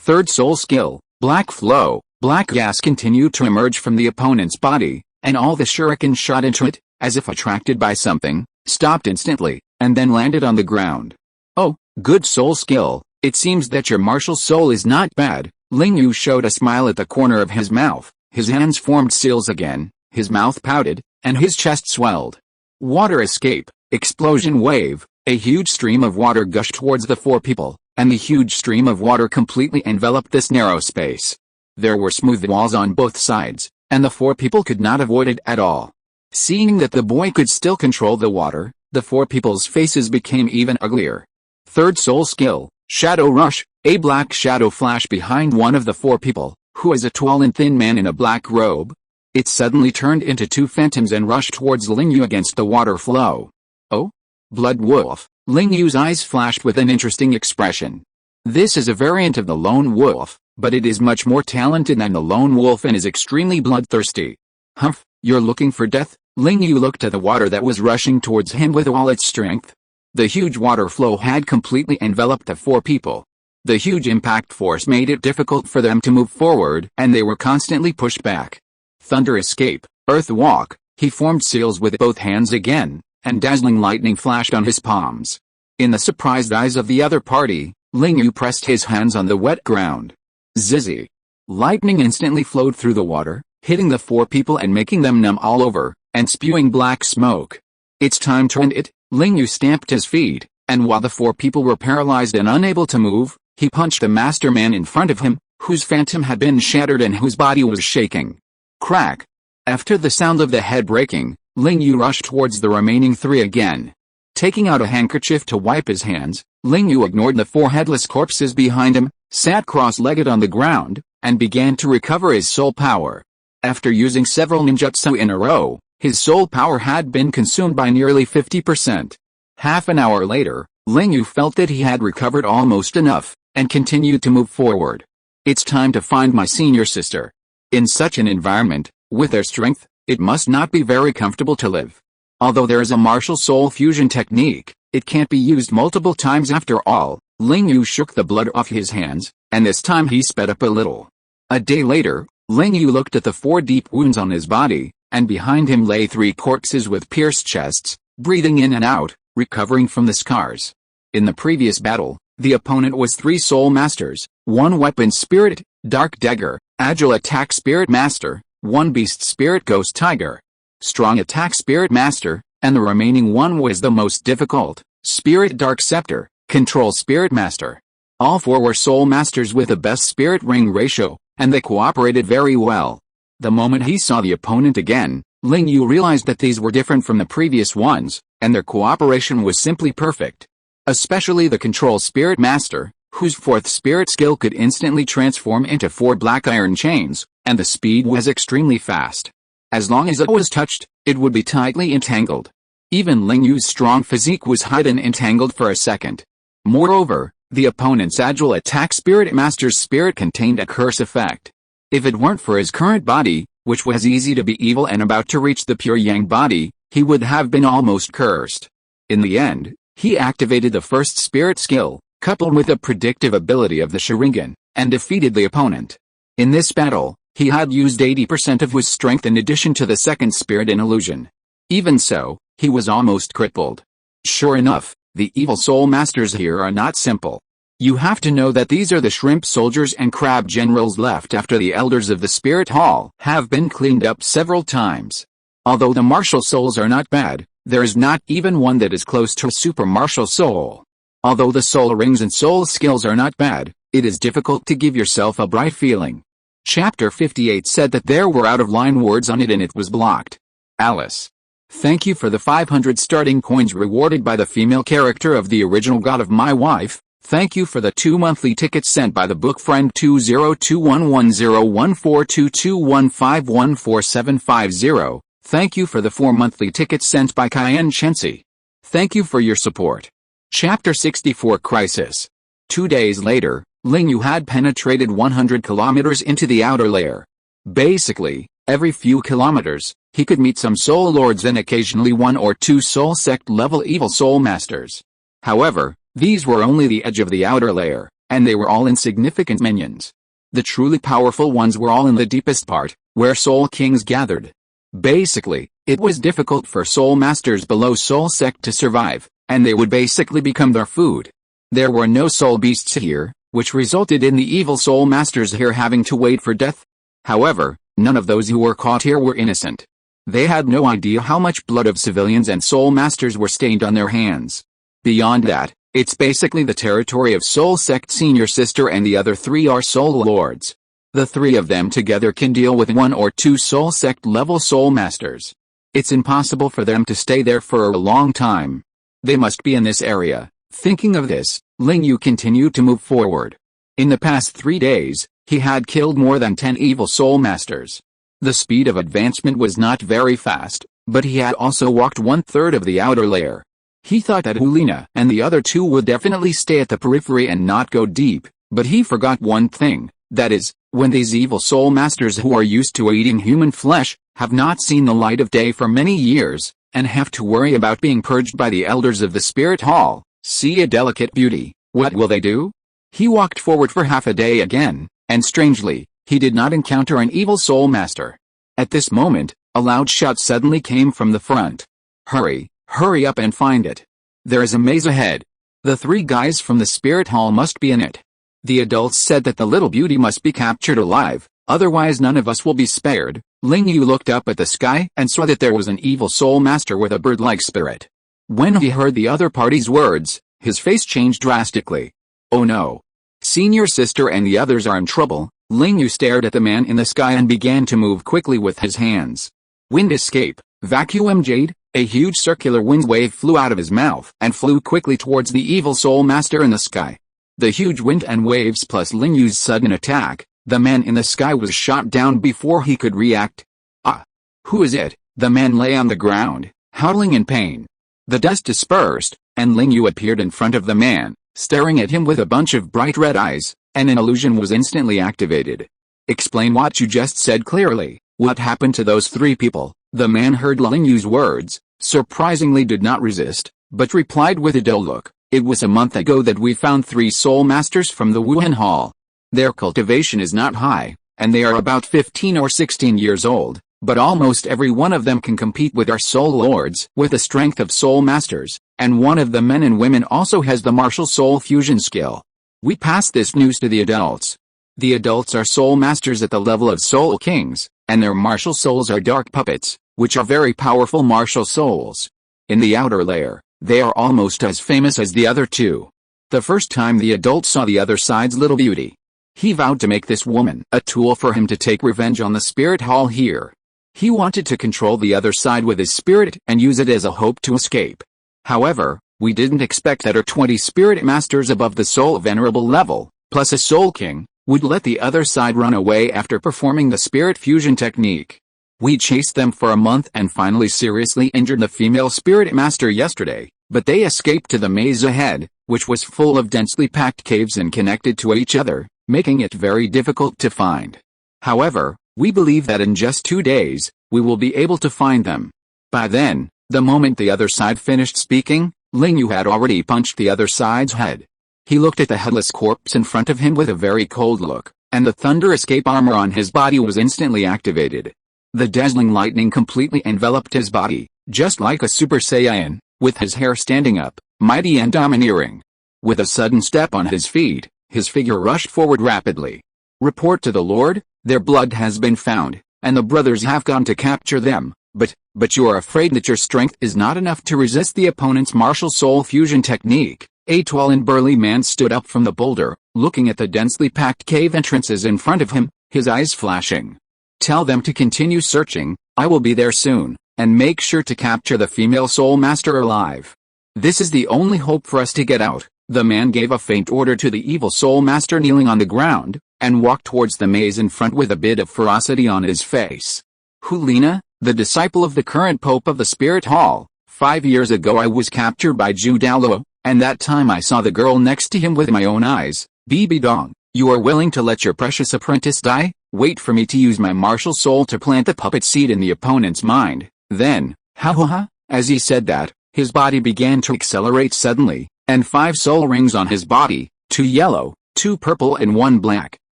Speaker 1: 3rd soul skill, Black Flow. Black gas continued to emerge from the opponent's body, and all the shurikens shot into it, as if attracted by something, stopped instantly, and then landed on the ground. Oh, good soul skill. It seems that your martial soul is not bad. Ling Yu showed a smile at the corner of his mouth, his hands formed seals again, his mouth pouted, and his chest swelled. Water escape, explosion wave. A huge stream of water gushed towards the 4 people, and the huge stream of water completely enveloped this narrow space. There were smooth walls on both sides, and the 4 people could not avoid it at all. Seeing that the boy could still control the water, the 4 people's faces became even uglier. 3rd soul skill, Shadow Rush. A black shadow flashed behind one of the 4 people, who was a tall and thin man in a black robe. It suddenly turned into 2 phantoms and rushed towards Ling Yu against the water flow. Oh? Blood Wolf. Ling Yu's eyes flashed with an interesting expression. This is a variant of the lone wolf, but it is much more talented than the lone wolf and is extremely bloodthirsty. Humph, you're looking for death? Ling Yu looked at the water that was rushing towards him with all its strength. The huge water flow had completely enveloped the 4 people. The huge impact force made it difficult for them to move forward, and they were constantly pushed back. Thunder escape, Earth walk. He formed seals with both hands again, and dazzling lightning flashed on his palms. In the surprised eyes of the other party, Ling Yu pressed his hands on the wet ground. Zizzy. Lightning instantly flowed through the water, hitting the 4 people and making them numb all over, and spewing black smoke. It's time to end it. Ling Yu stamped his feet, and while the 4 people were paralyzed and unable to move, he punched the master man in front of him, whose phantom had been shattered and whose body was shaking. Crack. After the sound of the head breaking, Ling Yu rushed towards the remaining 3 again. Taking out a handkerchief to wipe his hands, Ling Yu ignored the 4 headless corpses behind him, sat cross-legged on the ground, and began to recover his soul power. After using several ninjutsu in a row, his soul power had been consumed by nearly 50%. Half an hour later, Ling Yu felt that he had recovered almost enough, and continued to move forward. It's time to find my senior sister. In such an environment, with their strength, it must not be very comfortable to live. Although there is a martial soul fusion technique, it can't be used multiple times after all. Ling Yu shook the blood off his hands, and this time he sped up a little. A day later, Ling Yu looked at the 4 deep wounds on his body, and behind him lay 3 corpses with pierced chests, breathing in and out, recovering from the scars. In the previous battle, the opponent was 3 soul masters, 1 weapon spirit, dark dagger, agile attack spirit master, 1 beast spirit ghost tiger, strong attack spirit master, and the remaining 1 was the most difficult, spirit dark scepter, control spirit master. All 4 were soul masters with the best spirit ring ratio, and they cooperated very well. The moment he saw the opponent again, Ling Yu realized that these were different from the previous ones, and their cooperation was simply perfect. Especially the control spirit master, whose 4th spirit skill could instantly transform into 4 black iron chains, and the speed was extremely fast. As long as it was touched, it would be tightly entangled. Even Ling Yu's strong physique was hidden entangled for a second. Moreover, the opponent's agile attack spirit master's spirit contained a curse effect. If it weren't for his current body, which was easy to be evil and about to reach the pure yang body, he would have been almost cursed. In the end, he activated the 1st spirit skill, coupled with the predictive ability of the Sharingan, and defeated the opponent. In this battle, he had used 80% of his strength in addition to the 2nd spirit in illusion. Even so, he was almost crippled. Sure enough, The evil soul masters here are not simple. You have to know that these are the shrimp soldiers and crab generals left after the elders of the Spirit Hall have been cleaned up several times. Although the martial souls are not bad, there is not even one that is close to a super martial soul. Although the soul rings and soul skills are not bad, it is difficult to give yourself a bright feeling. Chapter 58 said that there were out-of-line words on it and it was blocked. Alice. Thank you for the 500 starting coins rewarded by the female character of the original God of My Wife. Thank you for the 2 monthly tickets sent by the book friend 20211014221514750. Thank you for the 4 monthly tickets sent by Cayenne Chensi. Thank you for your support. Chapter 64 Crisis. 2 days later, Ling Yu had penetrated 100 kilometers into the outer layer. Basically, every few kilometers, he could meet some soul lords and occasionally 1 or 2 soul sect level evil soul masters. However, these were only the edge of the outer layer, and they were all insignificant minions. The truly powerful ones were all in the deepest part, where soul kings gathered. Basically, it was difficult for soul masters below soul sect to survive, and they would basically become their food. There were no soul beasts here, which resulted in the evil soul masters here having to wait for death. However, none of those who were caught here were innocent. They had no idea how much blood of civilians and soul masters were stained on their hands. Beyond that, it's basically the territory of Soul Sect Senior Sister and the other 3 are Soul Lords. The 3 of them together can deal with 1 or 2 Soul Sect level Soul Masters. It's impossible for them to stay there for a long time. They must be in this area. Thinking of this, Ling Yu continued to move forward. In the past 3 days, he had killed more than 10 evil Soul Masters. The speed of advancement was not very fast, but he had also walked 1/3 of the outer layer. He thought that Hulina and the other 2 would definitely stay at the periphery and not go deep, but he forgot one thing, that is, when these evil soul masters who are used to eating human flesh, have not seen the light of day for many years, and have to worry about being purged by the elders of the Spirit Hall, see a delicate beauty, what will they do? He walked forward for half a day again, and strangely, he did not encounter an evil soul master. At this moment, a loud shout suddenly came from the front. Hurry! Hurry up and find it. There is a maze ahead. The 3 guys from the Spirit Hall must be in it. The adults said that the little beauty must be captured alive, otherwise none of us will be spared. Ling Yu looked up at the sky and saw that there was an evil soul master with a bird-like spirit. When he heard the other party's words, his face changed drastically. Oh no. Senior Sister and the others are in trouble. Ling Yu stared at the man in the sky and began to move quickly with his hands. Wind escape, vacuum jade. A huge circular wind wave flew out of his mouth and flew quickly towards the evil soul master in the sky. The huge wind and waves plus Ling Yu's sudden attack, the man in the sky was shot down before he could react. Ah! Who is it? The man lay on the ground, howling in pain. The dust dispersed, and Ling Yu appeared in front of the man, staring at him with a bunch of bright red eyes, and an illusion was instantly activated. Explain what you just said clearly. What happened to those 3 people? The man heard Ling Yu's words, surprisingly did not resist, but replied with a dull look. It was a month ago that we found 3 soul masters from the Wuhan Hall. Their cultivation is not high, and they are about 15 or 16 years old, but almost every one of them can compete with our soul lords with the strength of soul masters, and one of the men and women also has the martial soul fusion skill. We passed this news to the adults. The adults are soul masters at the level of soul kings, and their martial souls are dark puppets, which are very powerful martial souls. In the outer layer, they are almost as famous as the other 2. The first time the adult saw the other side's little beauty, he vowed to make this woman a tool for him to take revenge on the Spirit Hall here. He wanted to control the other side with his spirit and use it as a hope to escape. However, we didn't expect that our 20 spirit masters above the soul venerable level, plus a soul king, would let the other side run away after performing the spirit fusion technique. We chased them for a month and finally seriously injured the female spirit master yesterday, but they escaped to the maze ahead, which was full of densely packed caves and connected to each other, making it very difficult to find. However, we believe that in just 2 days, we will be able to find them. By then, the moment the other side finished speaking, Ling Yu had already punched the other side's head. He looked at the headless corpse in front of him with a very cold look, and the thunder escape armor on his body was instantly activated. The dazzling lightning completely enveloped his body, just like a Super Saiyan, with his hair standing up, mighty and domineering. With a sudden step on his feet, his figure rushed forward rapidly. "Report to the Lord, their blood has been found, and the brothers have gone to capture them, but you are afraid that your strength is not enough to resist the opponent's martial soul fusion technique." A tall and burly man stood up from the boulder, looking at the densely packed cave entrances in front of him, his eyes flashing. "Tell them to continue searching, I will be there soon, and make sure to capture the female soul master alive. This is the only hope for us to get out." The man gave a faint order to the evil soul master kneeling on the ground, and walked towards the maze in front with a bit of ferocity on his face. "Hulina, the disciple of the current pope of the Spirit Hall, 5 years ago I was captured by Douluo, and that time I saw the girl next to him with my own eyes. Bibi Dong, you are willing to let your precious apprentice die? Wait for me to use my martial soul to plant the puppet seed in the opponent's mind, then, ha ha ha." As he said that, his body began to accelerate suddenly, and 5 soul rings on his body, 2 yellow, 2 purple and 1 black,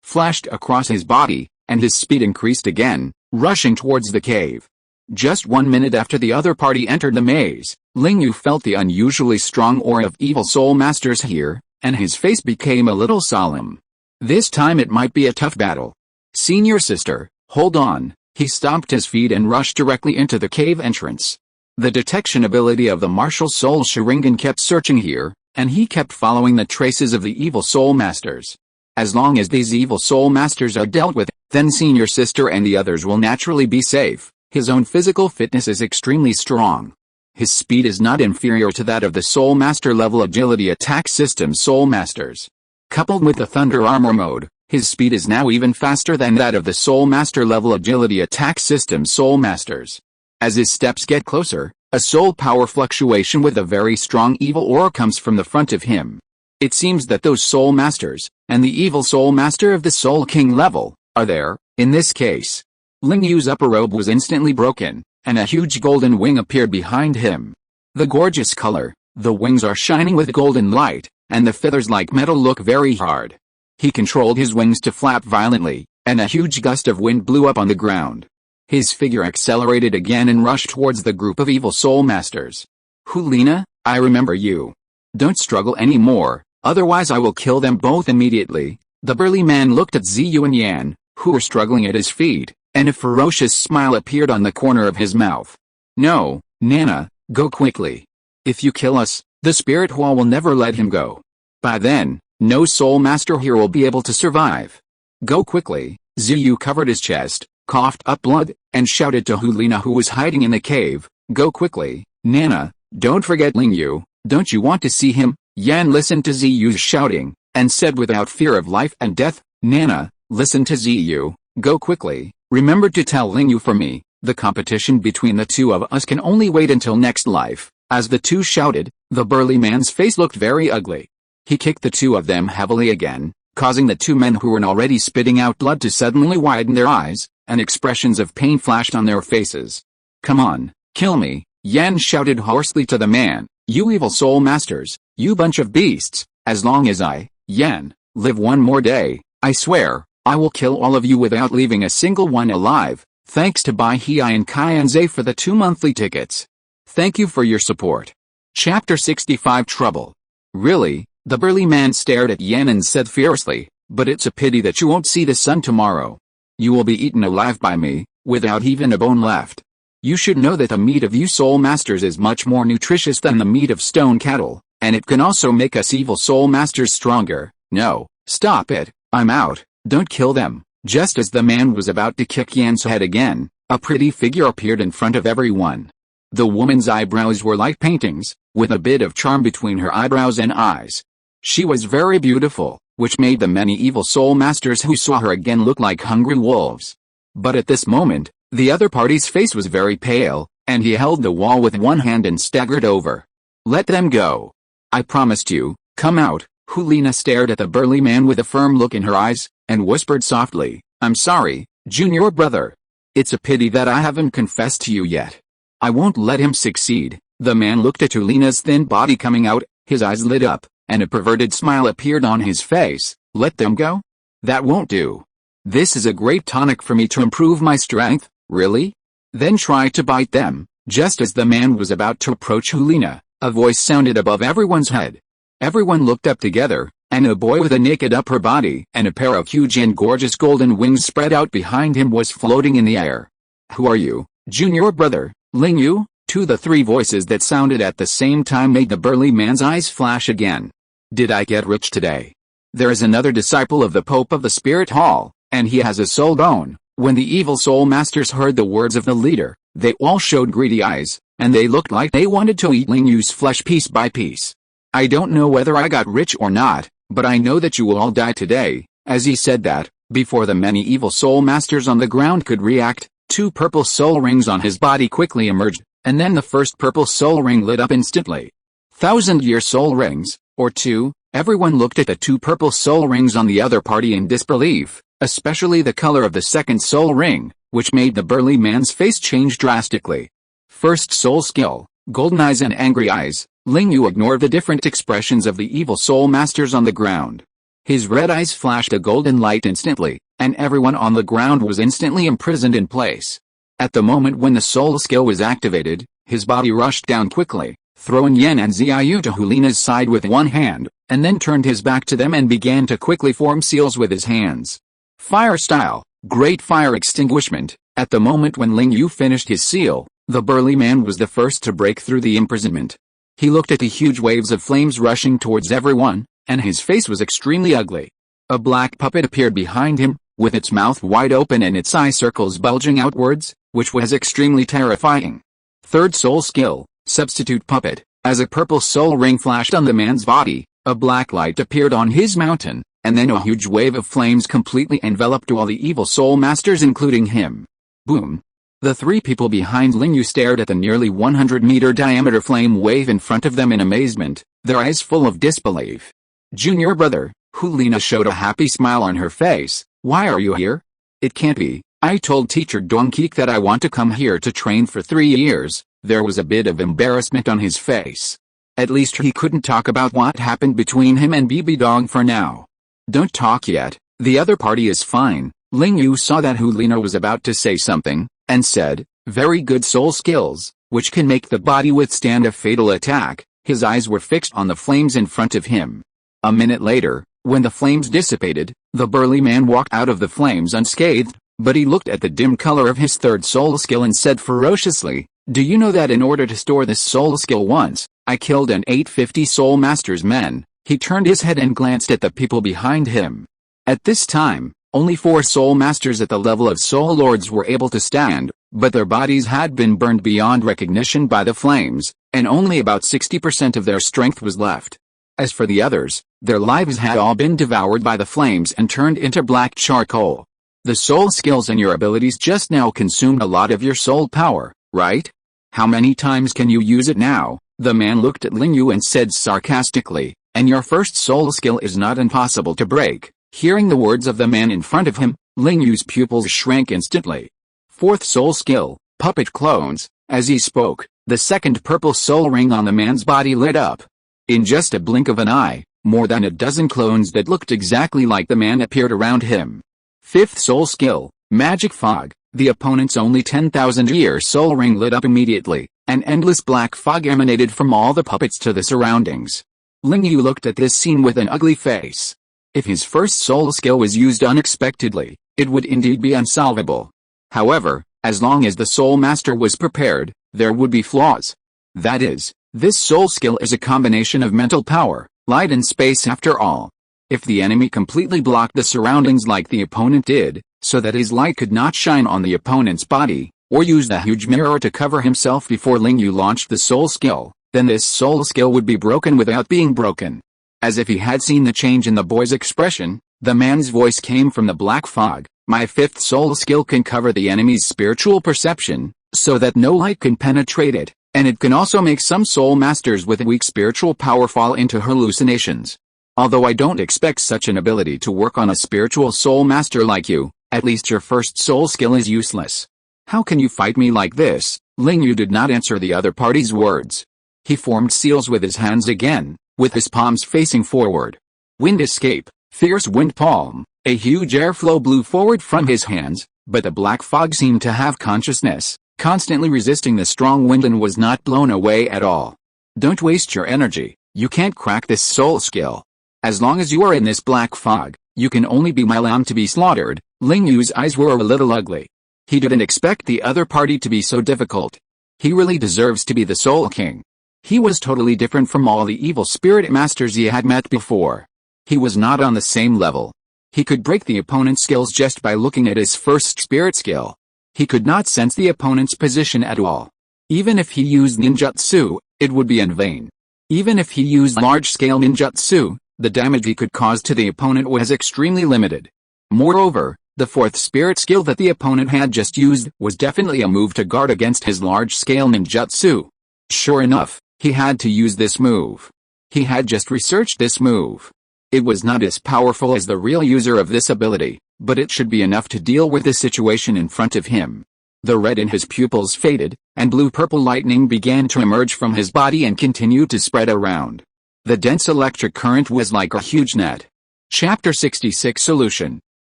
Speaker 1: flashed across his body, and his speed increased again, rushing towards the cave. Just 1 minute after the other party entered the maze, Ling Yu felt the unusually strong aura of evil soul masters here, and his face became a little solemn. This time it might be a tough battle. "Senior sister, hold on." He stomped his feet and rushed directly into the cave entrance. The detection ability of the martial soul Sharingan kept searching here, and he kept following the traces of the evil soul masters. As long as these evil soul masters are dealt with, then senior sister and the others will naturally be safe. His own physical fitness is extremely strong. His speed is not inferior to that of the Soul Master level agility attack system Soul Masters. Coupled with the Thunder Armor mode, his speed is now even faster than that of the Soul Master level agility attack system Soul Masters. As his steps get closer, a soul power fluctuation with a very strong evil aura comes from the front of him. It seems that those Soul Masters, and the evil Soul Master of the Soul King level, are there, in this case. Ling Yu's upper robe was instantly broken, and a huge golden wing appeared behind him. The gorgeous color, the wings are shining with golden light, and the feathers like metal look very hard. He controlled his wings to flap violently, and a huge gust of wind blew up on the ground. His figure accelerated again and rushed towards the group of evil soul masters. "Hulina, I remember you. Don't struggle anymore, otherwise I will kill them both immediately." The burly man looked at Ziyu and Yan, who were struggling at his feet, and a ferocious smile appeared on the corner of his mouth. "No, Nana, go quickly. If you kill us, the Spirit Hall will never let him go. By then, no Soul Master here will be able to survive. Go quickly." Ziyu covered his chest, coughed up blood, and shouted to Hulina who was hiding in the cave, "Go quickly, Nana, don't forget Ling Yu, don't you want to see him?" Yan listened to Ziyu's shouting, and said without fear of life and death, "Nana, listen to Ziyu, go quickly. Remember to tell Ling Yu for me, the competition between the two of us can only wait until next life." As the two shouted, the burly man's face looked very ugly. He kicked the two of them heavily again, causing the two men who were already spitting out blood to suddenly widen their eyes, and expressions of pain flashed on their faces. "Come on, kill me," Yan shouted hoarsely to the man. "You evil soul masters, you bunch of beasts, as long as I, Yan, live one more day, I swear, I will kill all of you without leaving a single one alive." Thanks to Bai Hiai and Kaianze for the 2 monthly tickets. Thank you for your support. Chapter 65 Trouble. "Really?" The burly man stared at Yan and said fiercely, "But it's a pity that you won't see the sun tomorrow. You will be eaten alive by me, without even a bone left. You should know that the meat of you soul masters is much more nutritious than the meat of stone cattle, and it can also make us evil soul masters stronger. No, stop it, I'm out. Don't kill them." Just as the man was about to kick Yan's head again, a pretty figure appeared in front of everyone. The woman's eyebrows were like paintings, with a bit of charm between her eyebrows and eyes. She was very beautiful, which made the many evil soul masters who saw her again look like hungry wolves. But at this moment, the other party's face was very pale, and he held the wall with one hand and staggered over. "Let them go. I promised you, come out." Hulina stared at the burly man with a firm look in her eyes, and whispered softly, "I'm sorry, junior brother. It's a pity that I haven't confessed to you yet. I won't let him succeed." The man looked at Hulina's thin body coming out, his eyes lit up, and a perverted smile appeared on his face. "Let them go? That won't do. This is a great tonic for me to improve my strength." "Really? Then try to bite them." Just as the man was about to approach Hulina, A voice sounded above everyone's head. Everyone looked up together, and a boy with a naked upper body and a pair of huge and gorgeous golden wings spread out behind him was floating in the air. "Who are you, junior brother, Ling Yu?" The three voices that sounded at the same time made the burly man's eyes flash again. "Did I get rich today? There is another disciple of the Pope of the Spirit Hall, and he has a soul bone." When the evil soul masters heard the words of the leader, they all showed greedy eyes, and they looked like they wanted to eat Ling Yu's flesh piece by piece. "I don't know whether I got rich or not, but I know that you will all die today." As he said that, before the many evil soul masters on the ground could react, 2 purple soul rings on his body quickly emerged, and then the first purple soul ring lit up instantly. 1,000-year soul rings, or 2, everyone looked at the 2 purple soul rings on the other party in disbelief, especially the color of the second soul ring, which made the burly man's face change drastically. First soul skill, golden eyes and angry eyes. Ling Yu ignored the different expressions of the evil soul masters on the ground. His red eyes flashed a golden light instantly, and everyone on the ground was instantly imprisoned in place. At the moment when the soul skill was activated, his body rushed down quickly, throwing Yen and Xiaoyu to Hulina's side with one hand, and then turned his back to them and began to quickly form seals with his hands. Fire style, great fire extinguishment. At the moment when Ling Yu finished his seal, the burly man was the first to break through the imprisonment. He looked at the huge waves of flames rushing towards everyone, and his face was extremely ugly. A black puppet appeared behind him, with its mouth wide open and its eye circles bulging outwards, which was extremely terrifying. Third soul skill, substitute puppet. As a purple soul ring flashed on the man's body, a black light appeared on his mountain, and then a huge wave of flames completely enveloped all the evil soul masters including him. Boom. The 3 people behind Ling Yu stared at the nearly 100-meter diameter flame wave in front of them in amazement, their eyes full of disbelief. "Junior brother," Hulina showed a happy smile on her face. "Why are you here?" "It can't be. I told teacher Dongkik that I want to come here to train for 3 years." There was a bit of embarrassment on his face. At least he couldn't talk about what happened between him and BB Dong for now. "Don't talk yet, the other party is fine." Ling Yu saw that Hulina was about to say something, and said, "Very good soul skills, which can make the body withstand a fatal attack." His eyes were fixed on the flames in front of him. A minute later, when the flames dissipated, the burly man walked out of the flames unscathed, but he looked at the dim color of his third soul skill and said ferociously, "Do you know that in order to store this soul skill once, I killed an 850 soul master's men?" He turned his head and glanced at the people behind him. At this time, only 4 soul masters at the level of soul lords were able to stand, but their bodies had been burned beyond recognition by the flames, and only about 60% of their strength was left. As for the others, their lives had all been devoured by the flames and turned into black charcoal. The soul skills and your abilities just now consumed a lot of your soul power, right? How many times can you use it now? The man looked at Ling Yu and said sarcastically, "And your first soul skill is not impossible to break." Hearing the words of the man in front of him, Ling Yu's pupils shrank instantly. Fourth soul skill, puppet clones. As he spoke, the second purple soul ring on the man's body lit up. In just a blink of an eye, more than a dozen clones that looked exactly like the man appeared around him. Fifth soul skill, magic fog. The opponent's only 10,000-year soul ring lit up immediately, and endless black fog emanated from all the puppets to the surroundings. Ling Yu looked at this scene with an ugly face. If his first soul skill was used unexpectedly, it would indeed be unsolvable. However, as long as the soul master was prepared, there would be flaws. That is, this soul skill is a combination of mental power, light and space after all. If the enemy completely blocked the surroundings like the opponent did, so that his light could not shine on the opponent's body, or use the huge mirror to cover himself before Ling Yu launched the soul skill, then this soul skill would be broken without being broken. As if he had seen the change in the boy's expression, the man's voice came from the black fog. "My fifth soul skill can cover the enemy's spiritual perception, so that no light can penetrate it, and it can also make some soul masters with weak spiritual power fall into hallucinations. Although I don't expect such an ability to work on a spiritual soul master like you, at least your first soul skill is useless. How can you fight me like this?" Ling Yu did not answer the other party's words. He formed seals with his hands again, with his palms facing forward. Wind escape, fierce wind palm. A huge airflow blew forward from his hands, but the black fog seemed to have consciousness, constantly resisting the strong wind and was not blown away at all. Don't waste your energy, you can't crack this soul skill. As long as you are in this black fog, you can only be my lamb to be slaughtered. Ling Yu's eyes were a little ugly. He didn't expect the other party to be so difficult. He really deserves to be the Soul King. He was totally different from all the evil spirit masters he had met before. He was not on the same level. He could break the opponent's skills just by looking at his first spirit skill. He could not sense the opponent's position at all. Even if he used ninjutsu, it would be in vain. Even if he used large-scale ninjutsu, the damage he could cause to the opponent was extremely limited. Moreover, the fourth spirit skill that the opponent had just used was definitely a move to guard against his large-scale ninjutsu. Sure enough, he had to use this move. He had just researched this move. It was not as powerful as the real user of this ability, but it should be enough to deal with the situation in front of him. The red in his pupils faded, and blue-purple lightning began to emerge from his body and continued to spread around. The dense electric current was like a huge net. Chapter 66 Solution.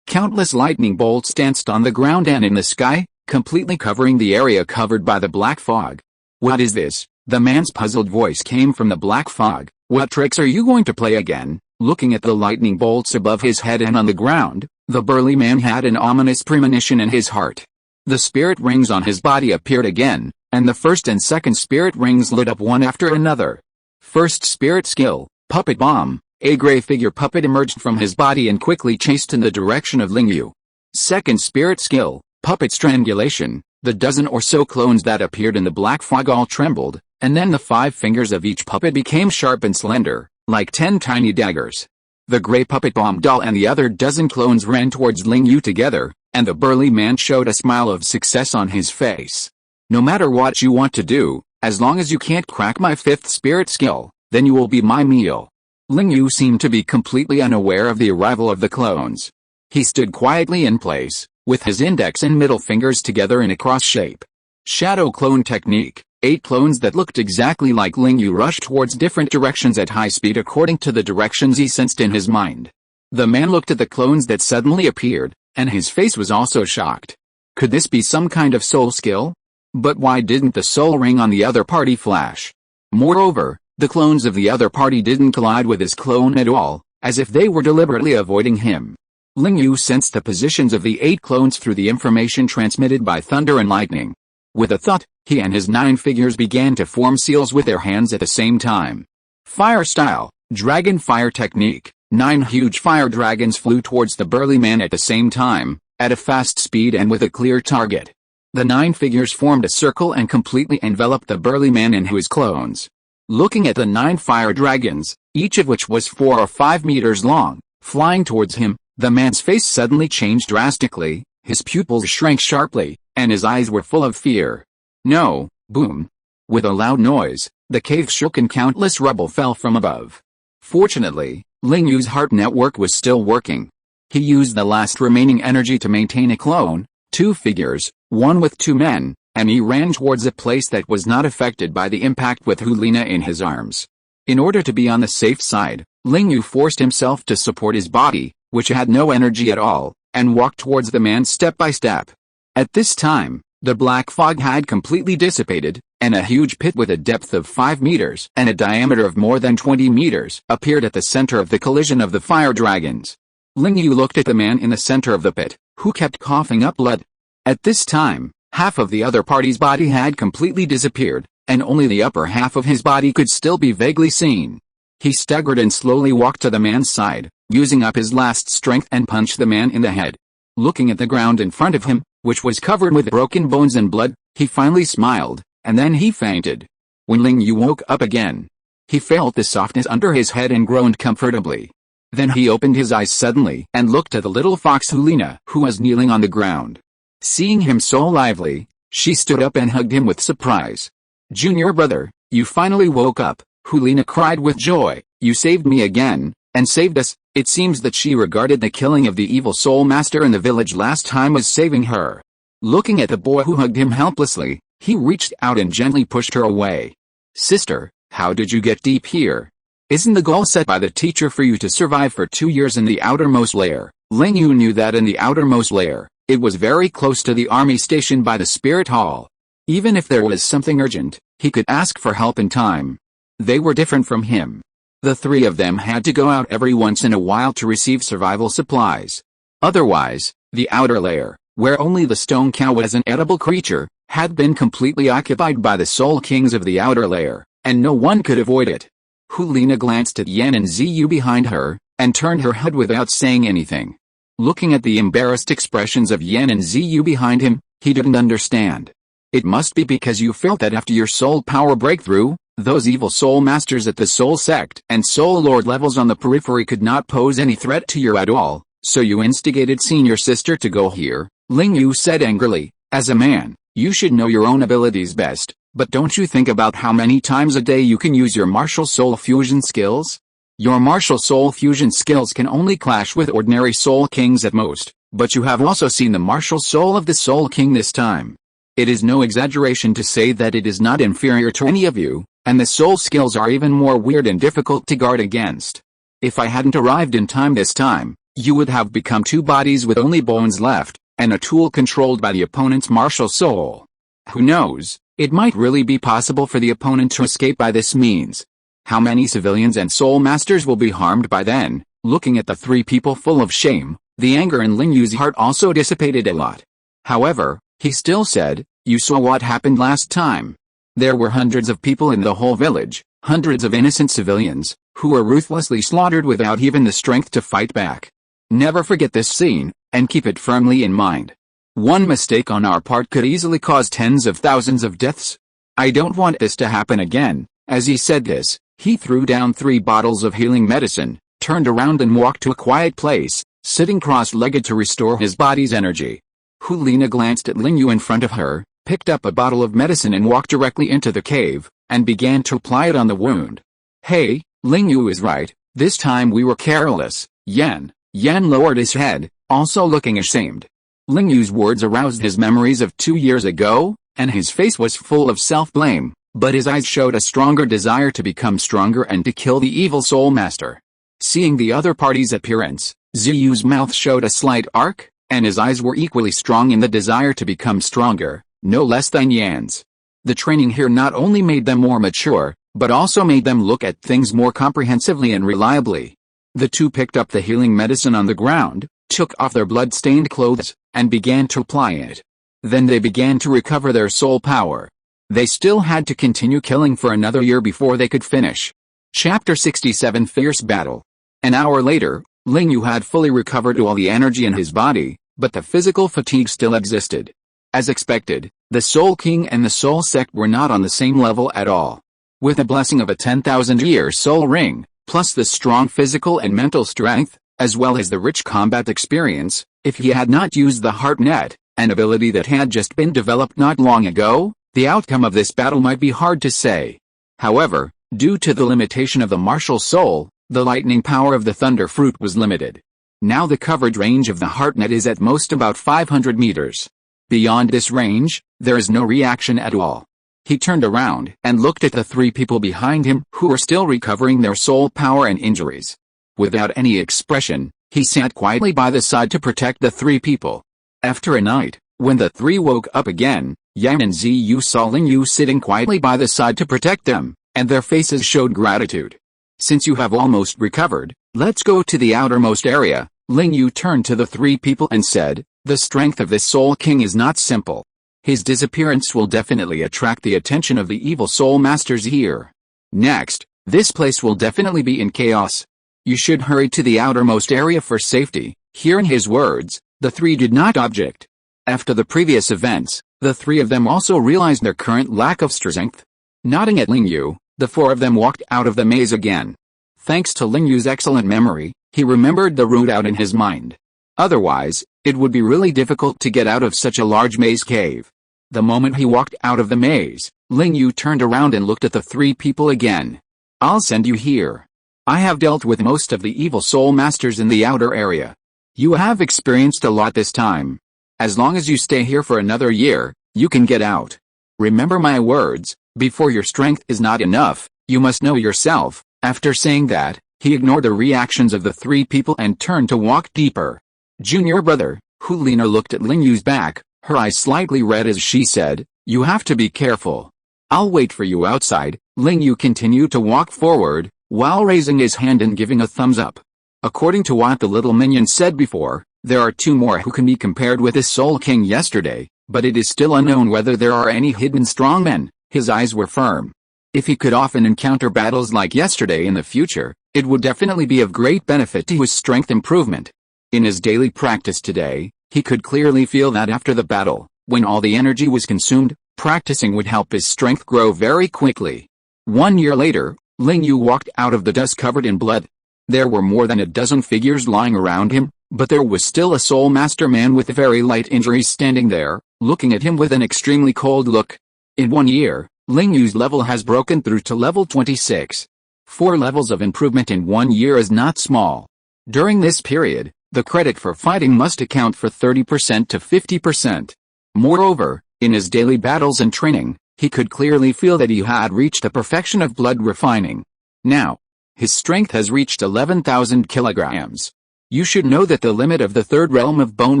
Speaker 1: Countless lightning bolts danced on the ground and in the sky, completely covering the area covered by the black fog. What is this? The man's puzzled voice came from the black fog. What tricks are you going to play again? Looking at the lightning bolts above his head and on the ground, the burly man had an ominous premonition in his heart. The spirit rings on his body appeared again, and the first and second spirit rings lit up one after another. First spirit skill, Puppet Bomb. A gray figure puppet emerged from his body and quickly chased in the direction of Ling Yu. Second spirit skill, Puppet Strangulation. The dozen or so clones that appeared in the black fog all trembled, and then the 5 fingers of each puppet became sharp and slender, like 10 tiny daggers. The gray puppet bomb doll and the other dozen clones ran towards Ling Yu together, and the burly man showed a smile of success on his face. No matter what you want to do, as long as you can't crack my 5th spirit skill, then you will be my meal. Ling Yu seemed to be completely unaware of the arrival of the clones. He stood quietly in place, with his index and middle fingers together in a cross shape. Shadow Clone Technique. 8 clones that looked exactly like Ling Yu rushed towards different directions at high speed according to the directions he sensed in his mind. The man looked at the clones that suddenly appeared, and his face was also shocked. Could this be some kind of soul skill? But why didn't the soul ring on the other party flash? Moreover, the clones of the other party didn't collide with his clone at all, as if they were deliberately avoiding him. Ling Yu sensed the positions of the 8 clones through the information transmitted by thunder and lightning. With a thought, he and his 9 figures began to form seals with their hands at the same time. Fire Style. Dragon Fire Technique. 9 huge fire dragons flew towards the burly man at the same time, at a fast speed and with a clear target. The 9 figures formed a circle and completely enveloped the burly man and his clones. Looking at the 9 fire dragons, each of which was 4 or 5 meters long, flying towards him, the man's face suddenly changed drastically, his pupils shrank sharply, and his eyes were full of fear. No, boom. With a loud noise, the cave shook and countless rubble fell from above. Fortunately, Ling Yu's heart network was still working. He used the last remaining energy to maintain a clone, 2 figures, one with 2 men, and he ran towards a place that was not affected by the impact with Hulina in his arms. In order to be on the safe side, Ling Yu forced himself to support his body, which had no energy at all, and walked towards the man step by step. At this time, the black fog had completely dissipated, and a huge pit with a depth of 5 meters and a diameter of more than 20 meters appeared at the center of the collision of the fire dragons. Ling Yu looked at the man in the center of the pit, who kept coughing up blood. At this time, half of the other party's body had completely disappeared, and only the upper half of his body could still be vaguely seen. He staggered and slowly walked to the man's side, using up his last strength and punched the man in the head. Looking at the ground in front of him, which was covered with broken bones and blood, he finally smiled, and then he fainted. When Ling Yu woke up again, he felt the softness under his head and groaned comfortably. Then he opened his eyes suddenly and looked at the little fox Hulina, who was kneeling on the ground. Seeing him so lively, she stood up and hugged him with surprise. "Junior brother, you finally woke up," Hulina cried with joy. "You saved me again, and saved us." It seems that she regarded the killing of the evil soul master in the village last time as saving her. Looking at the boy who hugged him helplessly, he reached out and gently pushed her away. "Sister, how did you get deep here? Isn't the goal set by the teacher for you to survive for 2 years in the outermost lair?" Ling Yu knew that in the outermost lair, it was very close to the army station by the spirit hall. Even if there was something urgent, he could ask for help in time. They were different from him. The three of them had to go out every once in a while to receive survival supplies. Otherwise, the outer layer, where only the stone cow was an edible creature, had been completely occupied by the soul kings of the outer layer, and no one could avoid it. Hulina glanced at Yan and Ziyu behind her, and turned her head without saying anything. Looking at the embarrassed expressions of Yan and Ziyu behind him, he didn't understand. It must be because you felt that after your soul power breakthrough, those evil soul masters at the soul sect and soul lord levels on the periphery could not pose any threat to you at all, so you instigated senior sister to go here, Ling Yu said angrily. As a man, you should know your own abilities best, but don't you think about how many times a day you can use your martial soul fusion skills? Your martial soul fusion skills can only clash with ordinary soul kings at most, but you have also seen the martial soul of the soul king this time. It is no exaggeration to say that it is not inferior to any of you, and the soul skills are even more weird and difficult to guard against. If I hadn't arrived in time this time, you would have become two bodies with only bones left, and a tool controlled by the opponent's martial soul. Who knows, it might really be possible for the opponent to escape by this means. How many civilians and soul masters will be harmed by then? Looking at the three people full of shame, the anger in Ling Yu's heart also dissipated a lot. However, he still said, you saw what happened last time. There were hundreds of people in the whole village, hundreds of innocent civilians, who were ruthlessly slaughtered without even the strength to fight back. Never forget this scene, and keep it firmly in mind. One mistake on our part could easily cause tens of thousands of deaths. I don't want this to happen again. As he said this, he threw down 3 bottles of healing medicine, turned around and walked to a quiet place, sitting cross-legged to restore his body's energy. Hulina glanced at Ling Yu in front of her, picked up a bottle of medicine and walked directly into the cave, and began to apply it on the wound. Hey, Ling Yu is right, this time we were careless. Yan lowered his head, also looking ashamed. Ling Yu's words aroused his memories of 2 years ago, and his face was full of self-blame, but his eyes showed a stronger desire to become stronger and to kill the evil soul master. Seeing the other party's appearance, Ziyu's mouth showed a slight arc, and his eyes were equally strong in the desire to become stronger, no less than Yan's. The training here not only made them more mature, but also made them look at things more comprehensively and reliably. The two picked up the healing medicine on the ground, took off their blood-stained clothes, and began to apply it. Then they began to recover their soul power. They still had to continue killing for another year before they could finish. Chapter 67 Fierce Battle. An hour later, Ling Yu had fully recovered all the energy in his body, but the physical fatigue still existed. As expected, the Soul King and the Soul Sect were not on the same level at all. With the blessing of a 10,000-year soul ring, plus the strong physical and mental strength, as well as the rich combat experience, if he had not used the Heart Net, an ability that had just been developed not long ago, the outcome of this battle might be hard to say. However, due to the limitation of the martial soul, the lightning power of the Thunder Fruit was limited. Now the coverage range of the Heart Net is at most about 500 meters. Beyond this range, there is no reaction at all. He turned around and looked at the 3 people behind him who were still recovering their soul power and injuries. Without any expression, he sat quietly by the side to protect the 3 people. After a night, when the 3 woke up again, Yang and Ziyu saw Ling Yu sitting quietly by the side to protect them, and their faces showed gratitude. Since you have almost recovered, let's go to the outermost area. Ling Yu turned to the 3 people and said, the strength of this Soul King is not simple. His disappearance will definitely attract the attention of the evil soul masters here. Next, this place will definitely be in chaos. You should hurry to the outermost area for safety. Hearing his words, the 3 did not object. After the previous events, the 3 of them also realized their current lack of strength. Nodding at Ling Yu, the 4 of them walked out of the maze again. Thanks to Ling Yu's excellent memory, he remembered the route out in his mind. Otherwise, it would be really difficult to get out of such a large maze cave. The moment he walked out of the maze, Ling Yu turned around and looked at the 3 people again. I'll send you here. I have dealt with most of the evil soul masters in the outer area. You have experienced a lot this time. As long as you stay here for another year, you can get out. Remember my words, before your strength is not enough, you must know yourself. After saying that, he ignored the reactions of the 3 people and turned to walk deeper. Junior brother, Hulina looked at Ling Yu's back, her eyes slightly red as she said, you have to be careful. I'll wait for you outside. Ling Yu continued to walk forward, while raising his hand and giving a thumbs up. According to what the little minion said before, there are two more who can be compared with the Soul King yesterday, but it is still unknown whether there are any hidden strongmen. His eyes were firm. If he could often encounter battles like yesterday in the future, it would definitely be of great benefit to his strength improvement. In his daily practice today, he could clearly feel that after the battle, when all the energy was consumed, practicing would help his strength grow very quickly. 1 year later, Ling Yu walked out of the dust covered in blood. There were more than a dozen figures lying around him, but there was still a Soul Master man with very light injuries standing there, looking at him with an extremely cold look. In 1 year, Ling Yu's level has broken through to level 26. 4 levels of improvement in 1 year is not small. During this period, the credit for fighting must account for 30% to 50%. Moreover, in his daily battles and training, he could clearly feel that he had reached the perfection of blood refining. Now, his strength has reached 11,000 kilograms. You should know that the limit of the third realm of bone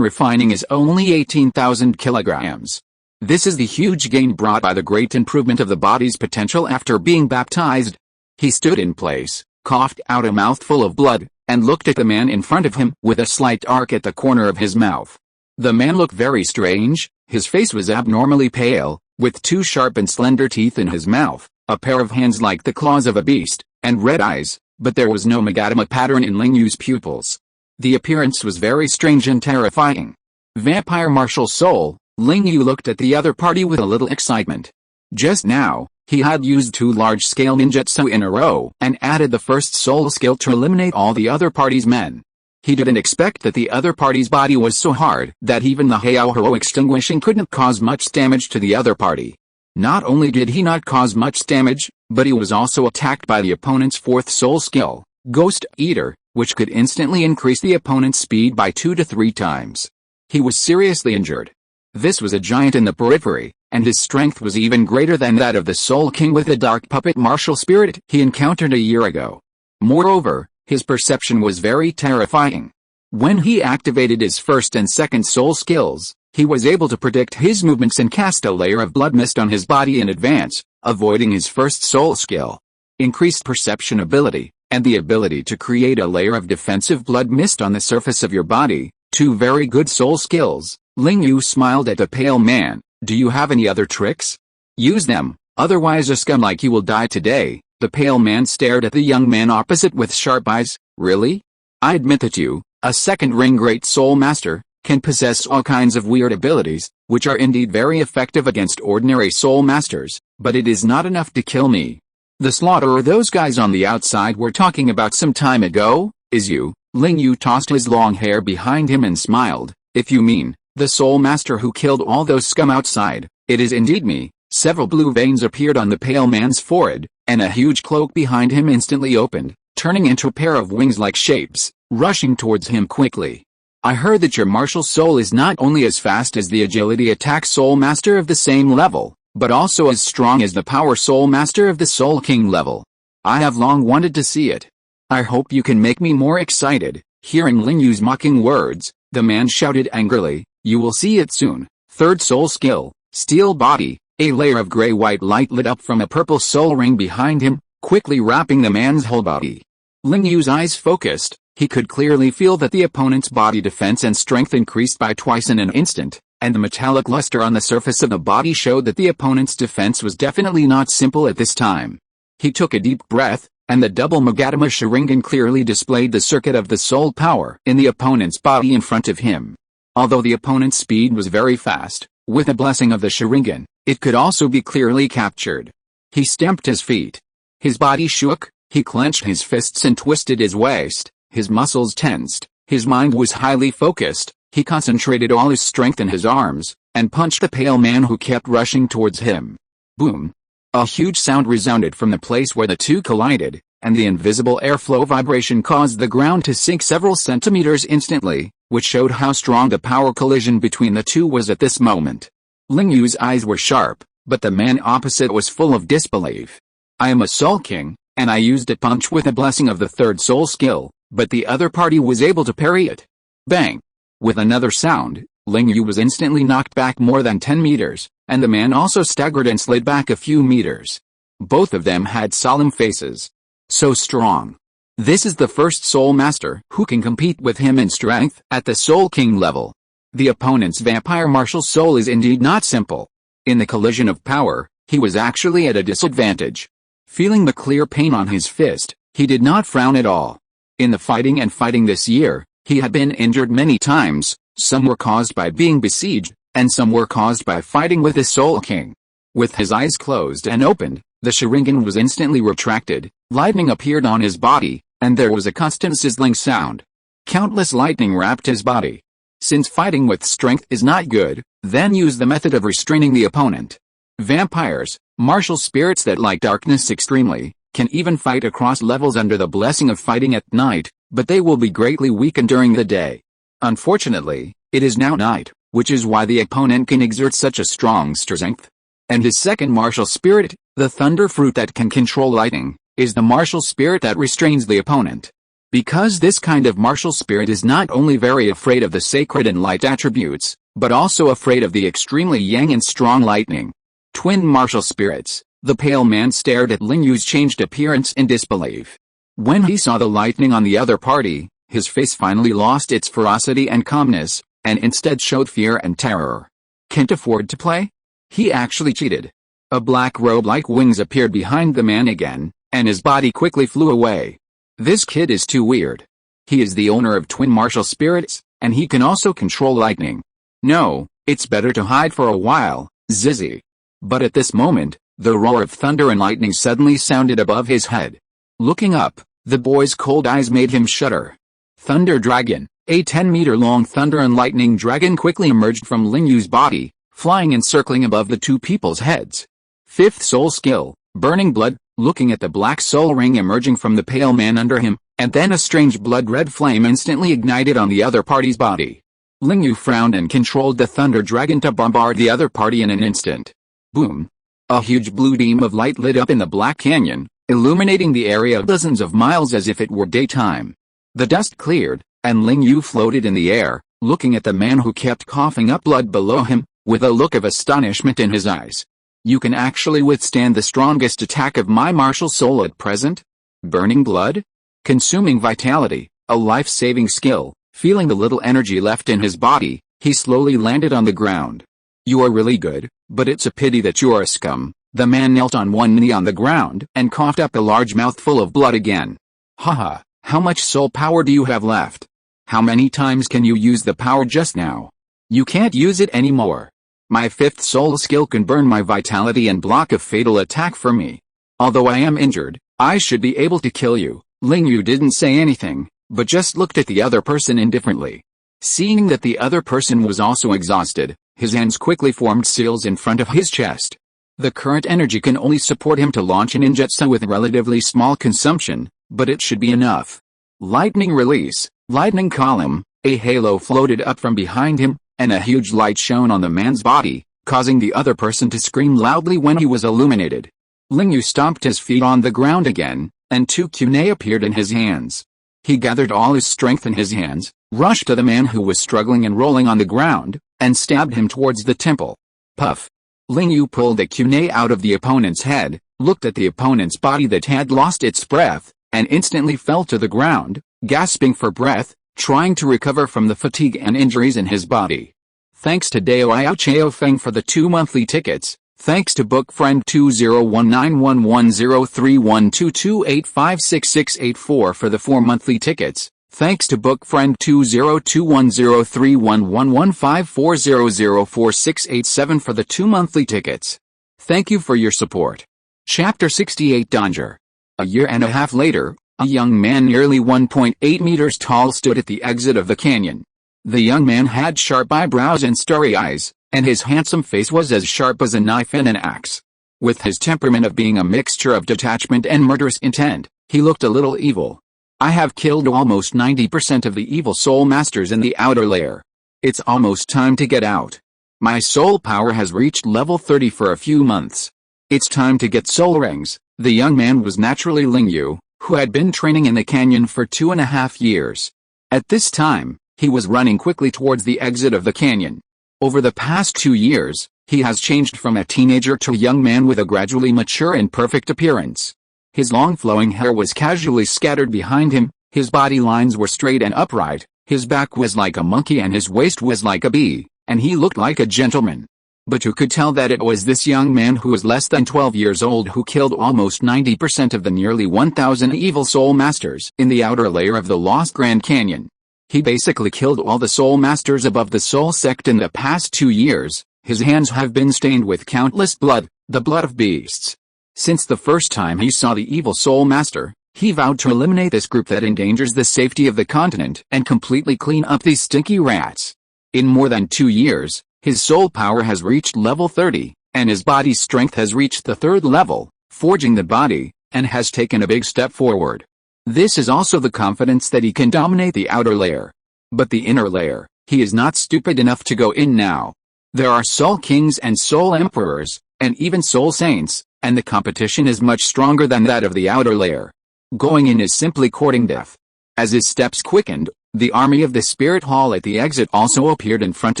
Speaker 1: refining is only 18,000 kilograms. This is the huge gain brought by the great improvement of the body's potential after being baptized. He stood in place, coughed out a mouthful of blood, and looked at the man in front of him with a slight arc at the corner of his mouth. The man looked very strange. His face was abnormally pale, with 2 sharp and slender teeth in his mouth, a pair of hands like the claws of a beast, and red eyes, but there was no Magatama pattern in Ling Yu's pupils. The appearance was very strange and terrifying. Vampire martial soul, Ling Yu looked at the other party with a little excitement. Just now, he had used 2 large-scale ninjutsu in a row and added the first soul skill to eliminate all the other party's men. He didn't expect that the other party's body was so hard that even the Heiao extinguishing couldn't cause much damage to the other party. Not only did he not cause much damage, but he was also attacked by the opponent's 4th soul skill, Ghost Eater, which could instantly increase the opponent's speed by 2 to 3 times. He was seriously injured. This was a giant in the periphery, and his strength was even greater than that of the Soul King with the dark puppet martial spirit he encountered a year ago. Moreover, his perception was very terrifying. When he activated his first and second soul skills, he was able to predict his movements and cast a layer of blood mist on his body in advance, avoiding his first soul skill. Increased perception ability, and the ability to create a layer of defensive blood mist on the surface of your body, 2 very good soul skills. Ling Yu smiled at the pale man. Do you have any other tricks? Use them, otherwise a scum like you will die today. The pale man stared at the young man opposite with sharp eyes. Really? I admit that you, a second ring great soul master, can possess all kinds of weird abilities, which are indeed very effective against ordinary soul masters, but it is not enough to kill me. The slaughterer those guys on the outside were talking about some time ago, is you. Ling Yu tossed his long hair behind him and smiled. If you mean the soul master who killed all those scum outside, it is indeed me. Several blue veins appeared on the pale man's forehead, and a huge cloak behind him instantly opened, turning into a pair of wings-like shapes, rushing towards him quickly. I heard that your martial soul is not only as fast as the agility attack soul master of the same level, but also as strong as the power soul master of the Soul King level. I have long wanted to see it. I hope you can make me more excited. Hearing Ling Yu's mocking words, the man shouted angrily, you will see it soon. 3rd soul skill, Steel Body. A layer of gray-white light lit up from a purple soul ring behind him, quickly wrapping the man's whole body. Ling Yu's eyes focused. He could clearly feel that the opponent's body defense and strength increased by twice in an instant, and the metallic luster on the surface of the body showed that the opponent's defense was definitely not simple at this time. He took a deep breath, and the double Magatama Sharingan clearly displayed the circuit of the soul power in the opponent's body in front of him. Although the opponent's speed was very fast, with the blessing of the Sharingan, it could also be clearly captured. He stamped his feet. His body shook, he clenched his fists and twisted his waist, his muscles tensed, his mind was highly focused, he concentrated all his strength in his arms, and punched the pale man who kept rushing towards him. Boom! A huge sound resounded from the place where the two collided, and the invisible airflow vibration caused the ground to sink several centimeters instantly, which showed how strong the power collision between the two was at this moment. Ling Yu's eyes were sharp, but the man opposite was full of disbelief. I am a Soul King, and I used a punch with a blessing of the 3rd soul skill, but the other party was able to parry it. Bang! With another sound, Ling Yu was instantly knocked back more than 10 meters, and the man also staggered and slid back a few meters. Both of them had solemn faces. So strong. This is the first Soul Master who can compete with him in strength at the Soul King level. The opponent's vampire martial soul is indeed not simple. In the collision of power, he was actually at a disadvantage. Feeling the clear pain on his fist, he did not frown at all. In the fighting this year, he had been injured many times. Some were caused by being besieged, and some were caused by fighting with the Soul King. With his eyes closed and opened, the Sharingan was instantly retracted, lightning appeared on his body, and there was a constant sizzling sound. Countless lightning wrapped his body. Since fighting with strength is not good, then use the method of restraining the opponent. Vampires, martial spirits that like darkness extremely, can even fight across levels under the blessing of fighting at night, but they will be greatly weakened during the day. Unfortunately, it is now night, which is why the opponent can exert such a strong strength. And his second martial spirit, the thunder fruit that can control lightning, is the martial spirit that restrains the opponent. Because this kind of martial spirit is not only very afraid of the sacred and light attributes, but also afraid of the extremely yang and strong lightning. Twin martial spirits. The pale man stared at Ling Yu's changed appearance in disbelief. When he saw the lightning on the other party, his face finally lost its ferocity and calmness, and instead showed fear and terror. Can't afford to play? He actually cheated. A black robe like wings appeared behind the man again, and his body quickly flew away. This kid is too weird. He is the owner of twin martial spirits, and he can also control lightning. No, it's better to hide for a while, Zizzy. But at this moment, the roar of thunder and lightning suddenly sounded above his head. Looking up, the boy's cold eyes made him shudder. Thunder Dragon, a 10-meter-long thunder and lightning dragon quickly emerged from Ling Yu's body, flying and circling above the two people's heads. Fifth soul skill, Burning Blood, looking at the black soul ring emerging from the pale man under him, and then a strange blood-red flame instantly ignited on the other party's body. Ling Yu frowned and controlled the thunder dragon to bombard the other party in an instant. Boom. A huge blue beam of light lit up in the Black Canyon, illuminating the area dozens of miles as if it were daytime. The dust cleared, and Ling Yu floated in the air, looking at the man who kept coughing up blood below him, with a look of astonishment in his eyes. You can actually withstand the strongest attack of my martial soul at present? Burning Blood? Consuming Vitality, a life-saving skill. Feeling the little energy left in his body, he slowly landed on the ground. You are really good, but it's a pity that you are a scum. The man knelt on one knee on the ground and coughed up a large mouthful of blood again. Haha, how much soul power do you have left? How many times can you use the power just now? You can't use it anymore. My fifth soul skill can burn my vitality and block a fatal attack for me. Although I am injured, I should be able to kill you. Ling Yu didn't say anything, but just looked at the other person indifferently. Seeing that the other person was also exhausted, his hands quickly formed seals in front of his chest. The current energy can only support him to launch an ninjutsu with relatively small consumption, but it should be enough. Lightning release, lightning column, a halo floated up from behind him, and a huge light shone on the man's body, causing the other person to scream loudly when he was illuminated. Ling Yu stomped his feet on the ground again, and two kunai appeared in his hands. He gathered all his strength in his hands, rushed to the man who was struggling and rolling on the ground, and stabbed him towards the temple. Puff. Ling Yu pulled the kunai out of the opponent's head, looked at the opponent's body that had lost its breath, and instantly fell to the ground, gasping for breath, trying to recover from the fatigue and injuries in his body. Thanks to Dao Iao Chao Feng for the 2 monthly tickets. Thanks to bookfriend 201911031228566684 for the 4 monthly tickets. Thanks to bookfriend 2021031115400468 for the 2 monthly tickets. Thank you for your support. Chapter 68 Danger. A year and a half later, a young man nearly 1.8 meters tall stood at the exit of the canyon. The young man had sharp eyebrows and starry eyes, and his handsome face was as sharp as a knife and an axe. With his temperament of being a mixture of detachment and murderous intent, he looked a little evil. I have killed almost 90% of the evil soul masters in the outer layer. It's almost time to get out. My soul power has reached level 30 for a few months. It's time to get soul rings. The young man was naturally Ling Yu, who had been training in the canyon for 2.5 years. At this time, he was running quickly towards the exit of the canyon. Over the past 2 years, He has changed from a teenager to a young man with a gradually mature and perfect appearance. His long flowing hair was casually scattered behind him, his body lines were straight and upright, his back was like a monkey and his waist was like a bee, and he looked like a gentleman. But who could tell that it was this young man who was less than 12 years old who killed almost 90% of the nearly 1,000 evil soul masters in the outer layer of the Lost Grand Canyon? He basically killed all the soul masters above the soul sect in the past 2 years. His hands have been stained with countless blood, the blood of beasts. Since the first time he saw the evil soul master, he vowed to eliminate this group that endangers the safety of the continent and completely clean up these stinky rats. In more than 2 years, his soul power has reached level 30, and his body's strength has reached the 3rd level, forging the body, and has taken a big step forward. This is also the confidence that he can dominate the outer layer. But the inner layer, he is not stupid enough to go in now. There are soul kings and soul emperors, and even soul saints, and the competition is much stronger than that of the outer layer. Going in is simply courting death. As his steps quickened, the army of the spirit hall at the exit also appeared in front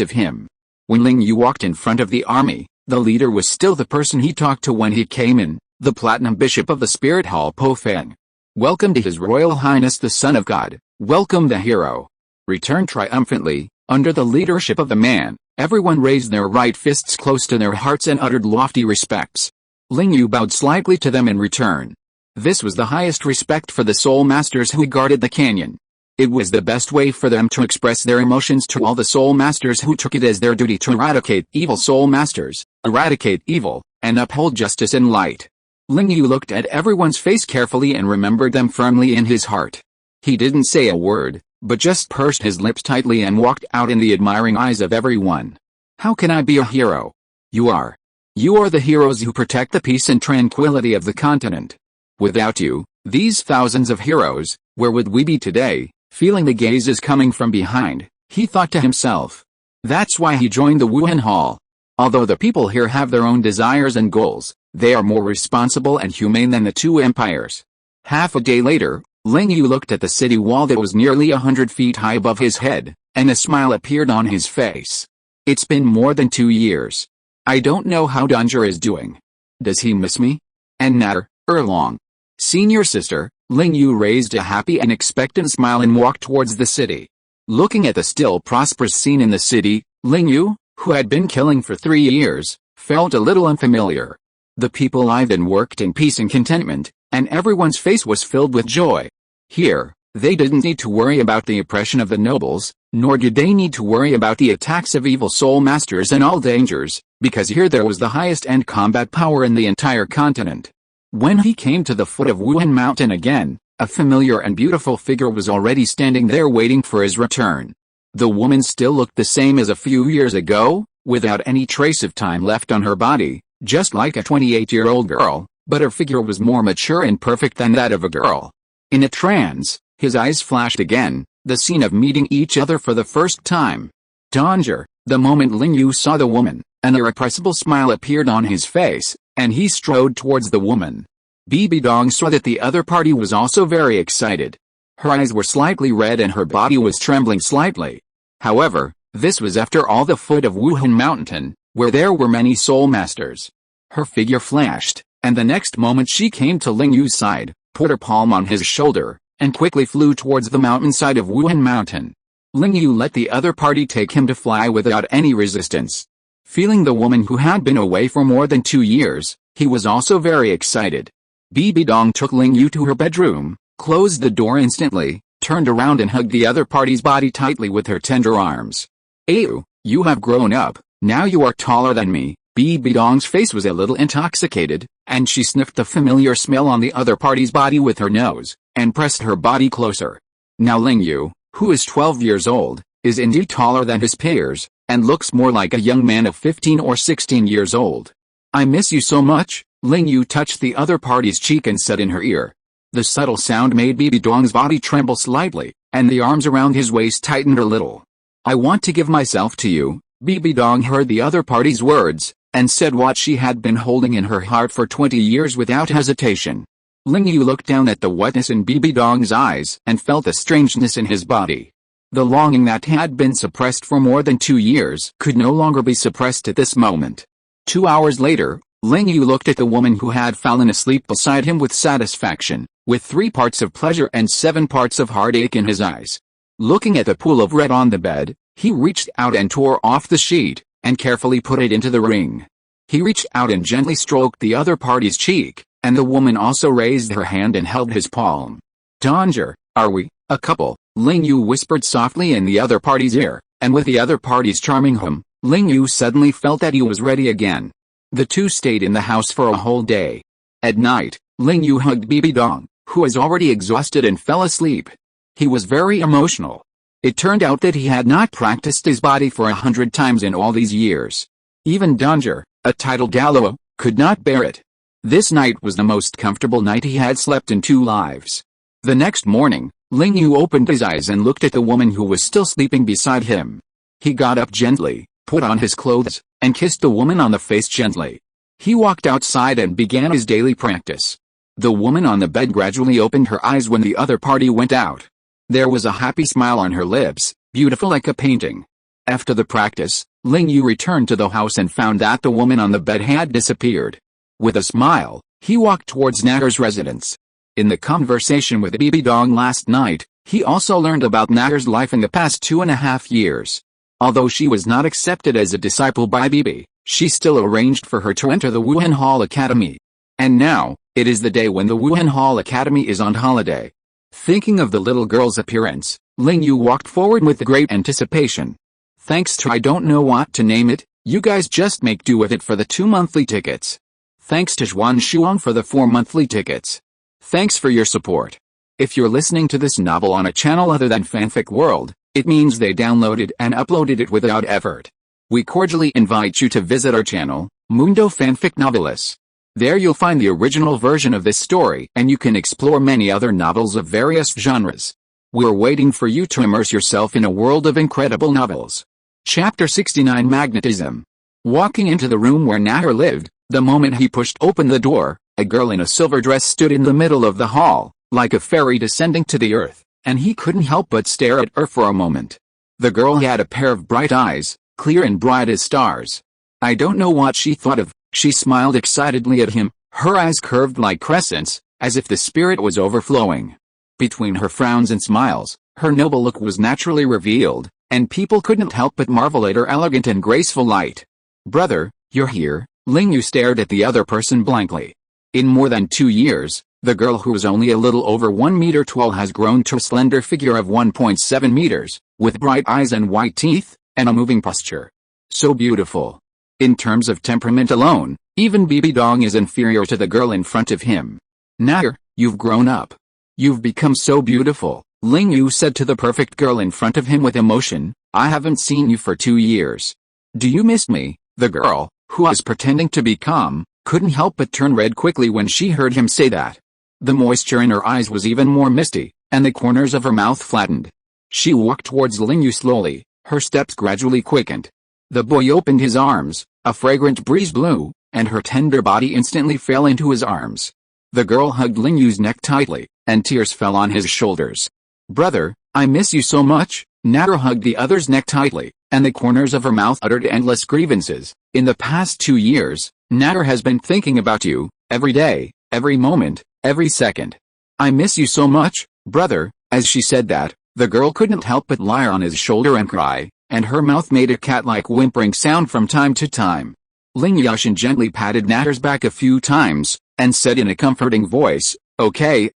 Speaker 1: of him. When Ling Yu walked in front of the army, the leader was still the person he talked to when he came in, the Platinum Bishop of the Spirit Hall Po Feng. Welcome to His Royal Highness the Son of God, welcome the hero. Returned triumphantly, under the leadership of the man, everyone raised their right fists close to their hearts and uttered lofty respects. Ling Yu bowed slightly to them in return. This was the highest respect for the soul masters who guarded the canyon. It was the best way for them to express their emotions to all the soul masters who took it as their duty to eradicate evil soul masters, eradicate evil, and uphold justice and light. Ling Yu looked at everyone's face carefully and remembered them firmly in his heart. He didn't say a word, but just pursed his lips tightly and walked out in the admiring eyes of everyone. How can I be a hero? You are. You are the heroes who protect the peace and tranquility of the continent. Without you, these thousands of heroes, where would we be today? Feeling the gazes coming from behind, he thought to himself. That's why he joined the Wuhan Hall. Although the people here have their own desires and goals, they are more responsible and humane than the two empires. Half a day later, Ling Yu looked at the city wall that was nearly 100 feet high above his head, and a smile appeared on his face. It's been more than 2 years. I don't know how Danger is doing. Does he miss me? And Natter, Erlong. Senior sister, Ling Yu raised a happy and expectant smile and walked towards the city. Looking at the still prosperous scene in the city, Ling Yu, who had been killing for 3 years, felt a little unfamiliar. The people lived and worked in peace and contentment, and everyone's face was filled with joy. Here, they didn't need to worry about the oppression of the nobles, nor did they need to worry about the attacks of evil soul masters and all dangers, because here there was the highest end combat power in the entire continent. When he came to the foot of Wuhan Mountain again, a familiar and beautiful figure was already standing there waiting for his return. The woman still looked the same as a few years ago, without any trace of time left on her body, just like a 28-year-old girl, but her figure was more mature and perfect than that of a girl. In a trance, his eyes flashed again, the scene of meeting each other for the first time. Danger. The moment Ling Yu saw the woman, an irrepressible smile appeared on his face, and he strode towards the woman. Bibi Dong saw that the other party was also very excited. Her eyes were slightly red and her body was trembling slightly. However, this was after all the foot of Wuhan Mountain, where there were many soul masters. Her figure flashed, and the next moment she came to Ling Yu's side, put her palm on his shoulder, and quickly flew towards the mountainside of Wuhan Mountain. Ling Yu let the other party take him to fly without any resistance. Feeling the woman who had been away for more than 2 years, he was also very excited. Bibi Dong took Ling Yu to her bedroom, closed the door instantly, turned around and hugged the other party's body tightly with her tender arms. Ayu, you have grown up, now you are taller than me. Bibi Dong's face was a little intoxicated, and she sniffed the familiar smell on the other party's body with her nose, and pressed her body closer. Now Ling Yu, who is 12 years old, is indeed taller than his peers, and looks more like a young man of 15 or 16 years old. I miss you so much. Ling Yu touched the other party's cheek and said in her ear. The subtle sound made Bibi Dong's body tremble slightly, and the arms around his waist tightened a little. I want to give myself to you. Bibi Dong heard the other party's words, and said what she had been holding in her heart for 20 years without hesitation. Ling Yu looked down at the wetness in Bibi Dong's eyes and felt a strangeness in his body. The longing that had been suppressed for more than 2 years could no longer be suppressed at this moment. 2 hours later, Ling Yu looked at the woman who had fallen asleep beside him with satisfaction, with 3 parts of pleasure and 7 parts of heartache in his eyes. Looking at the pool of red on the bed, he reached out and tore off the sheet, and carefully put it into the ring. He reached out and gently stroked the other party's cheek, and the woman also raised her hand and held his palm. "Danger, are we a couple?" Ling Yu whispered softly in the other party's ear, and with the other party's charming hum, Ling Yu suddenly felt that he was ready again. The two stayed in the house for a whole day. At night, Ling Yu hugged Bibi Dong, who was already exhausted and fell asleep. He was very emotional. It turned out that he had not practiced his body for 100 times in all these years. Even Danger, a titled Douluo, could not bear it. This night was the most comfortable night he had slept in 2 lives. The next morning, Ling Yu opened his eyes and looked at the woman who was still sleeping beside him. He got up gently, put on his clothes, and kissed the woman on the face gently. He walked outside and began his daily practice. The woman on the bed gradually opened her eyes when the other party went out. There was a happy smile on her lips, beautiful like a painting. After the practice, Ling Yu returned to the house and found that the woman on the bed had disappeared. With a smile, he walked towards Natter's residence. In the conversation with Bibi Dong last night, he also learned about Natter's life in the past 2.5 years. Although she was not accepted as a disciple by Bibi, she still arranged for her to enter the Wuhan Hall Academy. And now, it is the day when the Wuhan Hall Academy is on holiday. Thinking of the little girl's appearance, Ling Yu walked forward with great anticipation. Thanks to I don't know what to name it, you guys just make do with it for the 2 monthly tickets. Thanks to Xuan Shuang for the 4 monthly tickets. Thanks for your support. If you're listening to this novel on a channel other than Fanfic World, it means they downloaded and uploaded it without effort. We cordially invite you to visit our channel, Mundo Fanfic Novelis. There you'll find the original version of this story and you can explore many other novels of various genres. We're waiting for you to immerse yourself in a world of incredible novels. Chapter 69 Magnetism. Walking into the room where Natter lived, the moment he pushed open the door, a girl in a silver dress stood in the middle of the hall, like a fairy descending to the earth, and he couldn't help but stare at her for a moment. The girl had a pair of bright eyes, clear and bright as stars. I don't know what she thought of. She smiled excitedly at him, her eyes curved like crescents, as if the spirit was overflowing. Between her frowns and smiles, her noble look was naturally revealed, and people couldn't help but marvel at her elegant and graceful light. "Brother, you're here?" Ling Yu stared at the other person blankly. In more than 2 years, the girl who was only a little over 1 meter tall has grown to a slender figure of 1.7 meters, with bright eyes and white teeth, and a moving posture. So beautiful. In terms of temperament alone, even Bibi Dong is inferior to the girl in front of him. "Natter, you've grown up. You've become so beautiful," Ling Yu said to the perfect girl in front of him with emotion. "I haven't seen you for 2 years. Do you miss me?" The girl, who was pretending to be calm, couldn't help but turn red quickly when she heard him say that. The moisture in her eyes was even more misty, and the corners of her mouth flattened. She walked towards Ling Yu slowly, her steps gradually quickened. The boy opened his arms, a fragrant breeze blew, and her tender body instantly fell into his arms. The girl hugged Ling Yu's neck tightly, and tears fell on his shoulders. "Brother, I miss you so much." Natter hugged the other's neck tightly, and the corners of her mouth uttered endless grievances. "In the past 2 years, Natter has been thinking about you, every day, every moment, every second. I miss you so much, brother." As she said that, the girl couldn't help but lie on his shoulder and cry, and her mouth made a cat-like whimpering sound from time to time. Ling Yashin gently patted Natter's back a few times, and said in a comforting voice, Okay,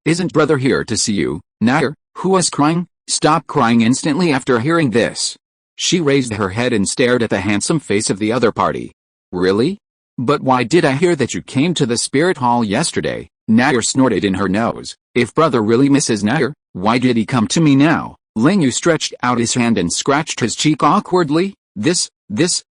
Speaker 1: isn't brother here to see you?" Natter, who was crying, stopped crying instantly after hearing this. She raised her head and stared at the handsome face of the other party. "Really? But why did I hear that you came to the spirit hall yesterday?" Natter snorted in her nose. If brother really misses Natter, why did he come to me now? Ling Yu stretched out his hand and scratched his cheek awkwardly. This,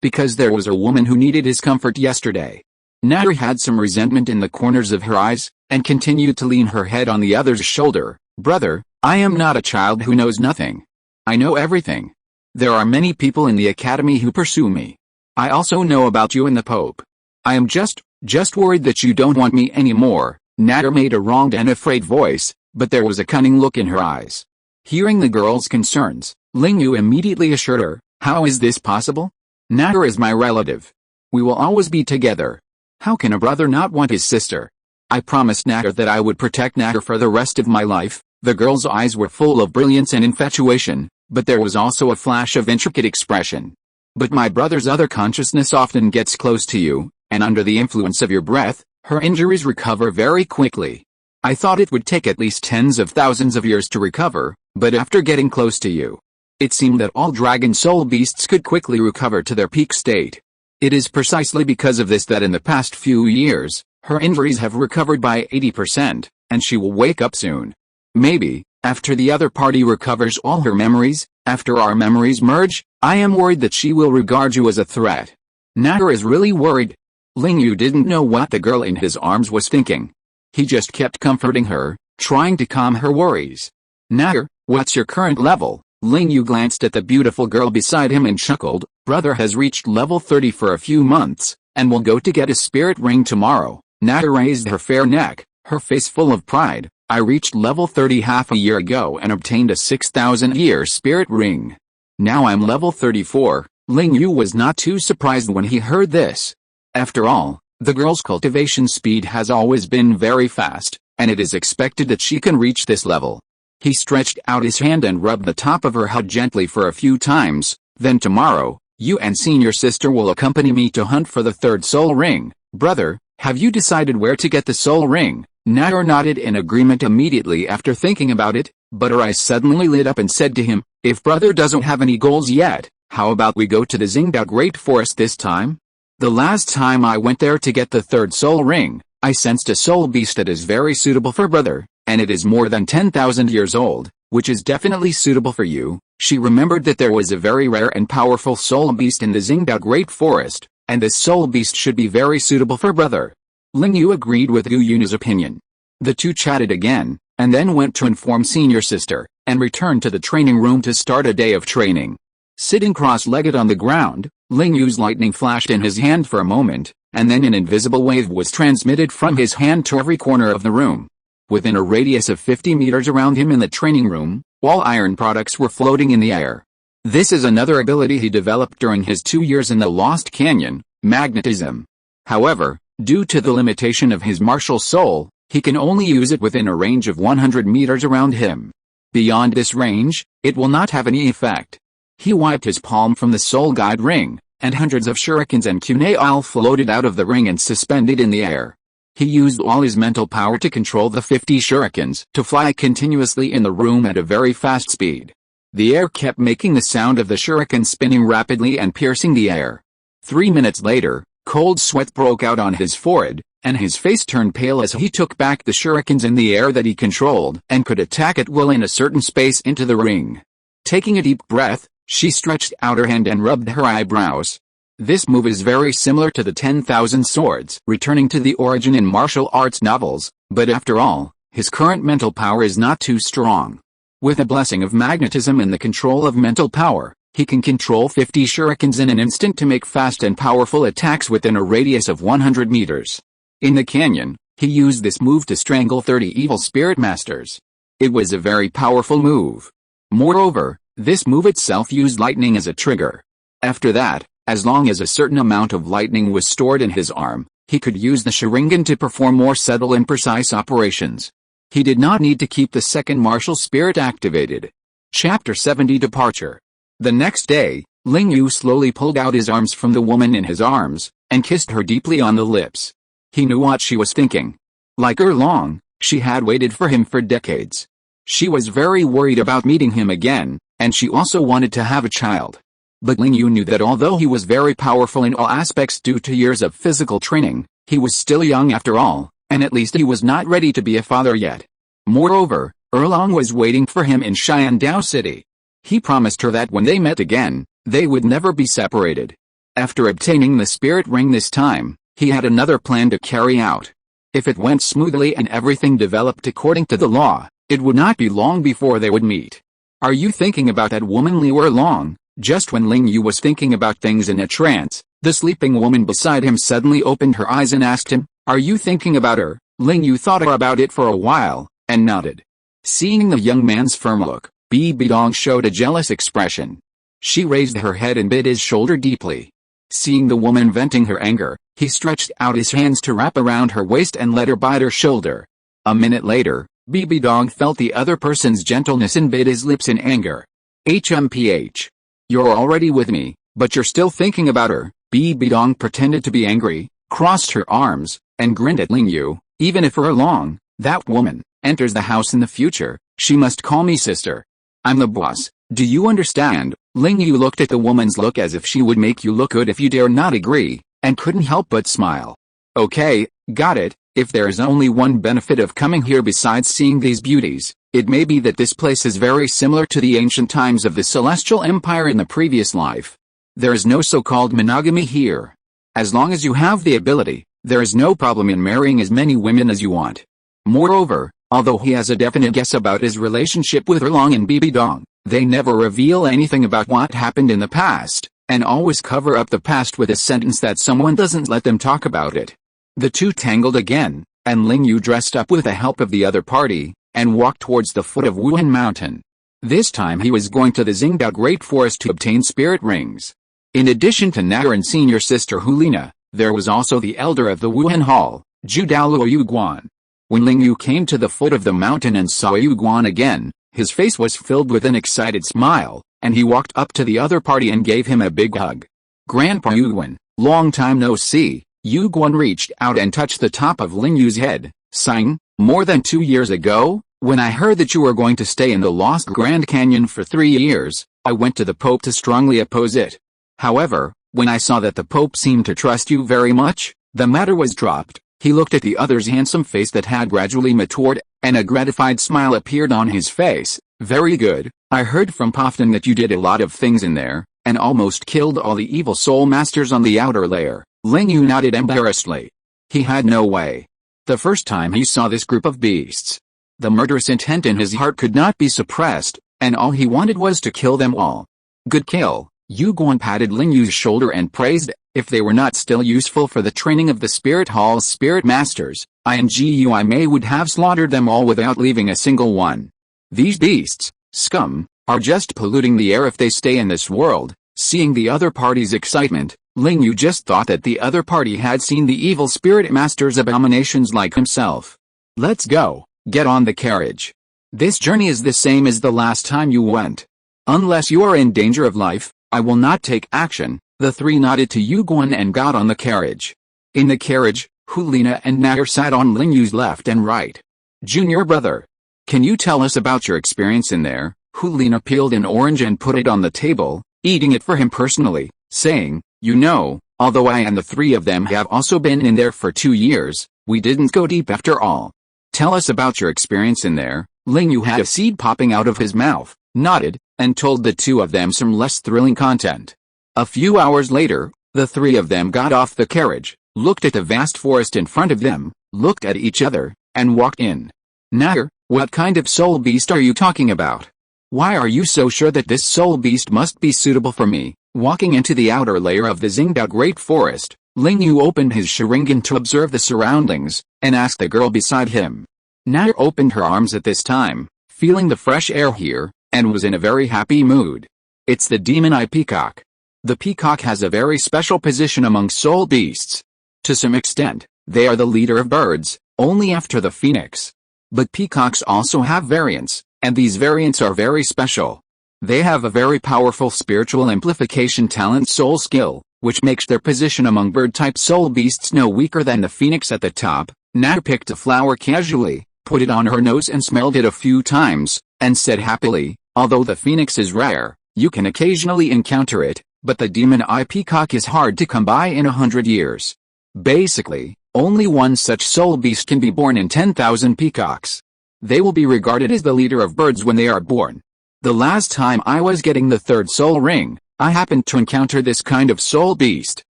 Speaker 1: because there was a woman who needed his comfort yesterday. Natter had some resentment in the corners of her eyes, and continued to lean her head on the other's shoulder. "Brother, I am not a child who knows nothing. I know everything. There are many people in the academy who pursue me. I also know about you and the Pope. I am just worried that you don't want me anymore." Natter made a wronged and afraid voice, but there was a cunning look in her eyes. Hearing the girl's concerns, Ling Yu immediately assured her, "How is this possible? Natter is my relative. We will always be together. How can a brother not want his sister? I promised Natter that I would protect Natter for the rest of my life. The girl's eyes were full of brilliance and infatuation, but there was also a flash of intricate expression. But my brother's other consciousness often gets close to you, and under the influence of your breath, her injuries recover very quickly. I thought it would take at least tens of thousands of years to recover, but after getting close to you, it seemed that all dragon soul beasts could quickly recover to their peak state. It is precisely because of this that in the past few years, her injuries have recovered by 80%, and she will wake up soon. Maybe, after the other party recovers all her memories, after our memories merge, I am worried that she will regard you as a threat. Natter is really worried. Ling Yu didn't know what the girl in his arms was thinking. He just kept comforting her, trying to calm her worries. Natter, what's your current level? Ling Yu glanced at the beautiful girl beside him and chuckled. Brother has reached level 30 for a few months, and will go to get his spirit ring tomorrow. Natter raised her fair neck, her face full of pride. I reached level 30 half a year ago and obtained a 6,000-year spirit ring. Now I'm level 34. Ling Yu was not too surprised when he heard this. After all, the girl's cultivation speed has always been very fast, and it is expected that she can reach this level. He stretched out his hand and rubbed the top of her head gently for a few times. Then tomorrow, you and senior sister will accompany me to hunt for the third soul ring. Brother, have you decided where to get the soul ring? Natter nodded in agreement immediately after thinking about it, but her eyes suddenly lit up and said to him, if brother doesn't have any goals yet, how about we go to the Xingdao Great Forest this time? The last time I went there to get the third soul ring, I sensed a soul beast that is very suitable for brother, and it is more than 10,000 years old, which is definitely suitable for you. She remembered that there was a very rare and powerful soul beast in the Xingdao Great Forest, and this soul beast should be very suitable for brother. Ling Yu agreed with Yu Yun's opinion. The two chatted again, and then went to inform senior sister, and returned to the training room to start a day of training. Sitting cross-legged on the ground, Ling Yu's lightning flashed in his hand for a moment, and then an invisible wave was transmitted from his hand to every corner of the room. Within a radius of 50 meters around him in the training room, all iron products were floating in the air. This is another ability he developed during his 2 years in the Lost Canyon, magnetism. However, due to the limitation of his martial soul, he can only use it within a range of 100 meters around him. Beyond this range, it will not have any effect. He wiped his palm from the soul guide ring, and hundreds of shurikens and kunai floated out of the ring and suspended in the air. He used all his mental power to control the 50 shurikens to fly continuously in the room at a very fast speed. The air kept making the sound of the shuriken spinning rapidly and piercing the air. 3 minutes later, cold sweat broke out on his forehead, and his face turned pale as he took back the shurikens in the air that he controlled and could attack at will in a certain space into the ring. Taking a deep breath, she stretched out her hand and rubbed her eyebrows. This move is very similar to the 10,000 swords returning to the origin in martial arts novels, but after all, his current mental power is not too strong. With a blessing of magnetism and the control of mental power, he can control 50 shurikens in an instant to make fast and powerful attacks within a radius of 100 meters. In the canyon, he used this move to strangle 30 evil spirit masters. It was a very powerful move. Moreover, this move itself used lightning as a trigger. After that, as long as a certain amount of lightning was stored in his arm, he could use the Sharingan to perform more subtle and precise operations. He did not need to keep the second martial spirit activated. Chapter 70 Departure. The next day, Ling Yu slowly pulled out his arms from the woman in his arms, and kissed her deeply on the lips. He knew what she was thinking. Like Erlong, she had waited for him for decades. She was very worried about meeting him again, and she also wanted to have a child. But Ling Yu knew that although he was very powerful in all aspects due to years of physical training, he was still young after all, and at least he was not ready to be a father yet. Moreover, Erlong was waiting for him in Xiandao City. He promised her that when they met again, they would never be separated. After obtaining the spirit ring this time, he had another plan to carry out. If it went smoothly and everything developed according to the law, it would not be long before they would meet. Are you thinking about that woman Liu Erlong? Just when Ling Yu was thinking about things in a trance, the sleeping woman beside him suddenly opened her eyes and asked him, "Are you thinking about her?" Ling Yu thought about it for a while, and nodded. Seeing the young man's firm look, Bi Bidong showed a jealous expression. She raised her head and bit his shoulder deeply. Seeing the woman venting her anger, he stretched out his hands to wrap around her waist and let her bite her shoulder. A minute later, BB Dong felt the other person's gentleness and bit his lips in anger. HMPH. You're already with me, but you're still thinking about her. BB Dong pretended to be angry, crossed her arms, and grinned at Ling Yu. Even if for long, that woman enters the house in the future, she must call me sister. I'm the boss, do you understand? Ling Yu looked at the woman's look as if she would make you look good if you dare not agree, and couldn't help but smile. Okay, got it. If there is only one benefit of coming here besides seeing these beauties, it may be that this place is very similar to the ancient times of the Celestial Empire in the previous life. There is no so-called monogamy here. As long as you have the ability, there is no problem in marrying as many women as you want. Moreover, although he has a definite guess about his relationship with Erlong and BB Dong, they never reveal anything about what happened in the past, and always cover up the past with a sentence that someone doesn't let them talk about it. The two tangled again, and Ling Yu dressed up with the help of the other party, and walked towards the foot of Wuhan Mountain. This time he was going to the Xingdao Great Forest to obtain spirit rings. In addition to Nair and senior sister Hulina, there was also the elder of the Wuhan Hall, Douluo Yu Guan. When Ling Yu came to the foot of the mountain and saw Yu Guan again, his face was filled with an excited smile, and he walked up to the other party and gave him a big hug. Grandpa Yu Guan, long time no see. Yu Guan reached out and touched the top of Ling Yu's head, sighing, more than 2 years ago, when I heard that you were going to stay in the Lost Grand Canyon for 3 years, I went to the Pope to strongly oppose it. However, when I saw that the Pope seemed to trust you very much, the matter was dropped. He looked at the other's handsome face that had gradually matured, and a gratified smile appeared on his face. Very good, I heard from Pofton that you did a lot of things in there, and almost killed all the evil soul masters on the outer layer. Ling Yu nodded embarrassedly. He had no way. The first time he saw this group of beasts, the murderous intent in his heart could not be suppressed, and all he wanted was to kill them all. Good kill. Yu Guan patted Ling Yu's shoulder and praised, if they were not still useful for the training of the Spirit Hall's spirit masters, I would have slaughtered them all without leaving a single one. These beasts, scum, are just polluting the air if they stay in this world. Seeing the other party's excitement, Ling Yu just thought that the other party had seen the evil spirit master's abominations like himself. Let's go, get on the carriage. This journey is the same as the last time you went. Unless you are in danger of life, I will not take action. The three nodded to Yu Guan and got on the carriage. In the carriage, Hulina and Nair sat on Ling Yu's left and right. Junior brother, can you tell us about your experience in there? Hulina peeled an orange and put it on the table, eating it for him personally, saying, you know, although I and the three of them have also been in there for 2 years, we didn't go deep after all. Tell us about your experience in there. Ling Yu had a seed popping out of his mouth, nodded, and told the two of them some less thrilling content. A few hours later, the three of them got off the carriage, looked at the vast forest in front of them, looked at each other, and walked in. Nair, what kind of soul beast are you talking about? Why are you so sure that this soul beast must be suitable for me? Walking into the outer layer of the Xingdao Great Forest, Ling Yu opened his Sharingan to observe the surroundings, and asked the girl beside him. Nair opened her arms at this time, feeling the fresh air here, and was in a very happy mood. It's the demon eye peacock. The peacock has a very special position among soul beasts. To some extent, they are the leader of birds, only after the phoenix. But peacocks also have variants, and these variants are very special. They have a very powerful spiritual amplification talent soul skill, which makes their position among bird-type soul beasts no weaker than the phoenix at the top. Nair picked a flower casually, put it on her nose and smelled it a few times, and said happily, although the phoenix is rare, you can occasionally encounter it, but the demon eye peacock is hard to come by in 100 years. Basically, only one such soul beast can be born in 10,000 peacocks. They will be regarded as the leader of birds when they are born. The last time I was getting the third soul ring, I happened to encounter this kind of soul beast.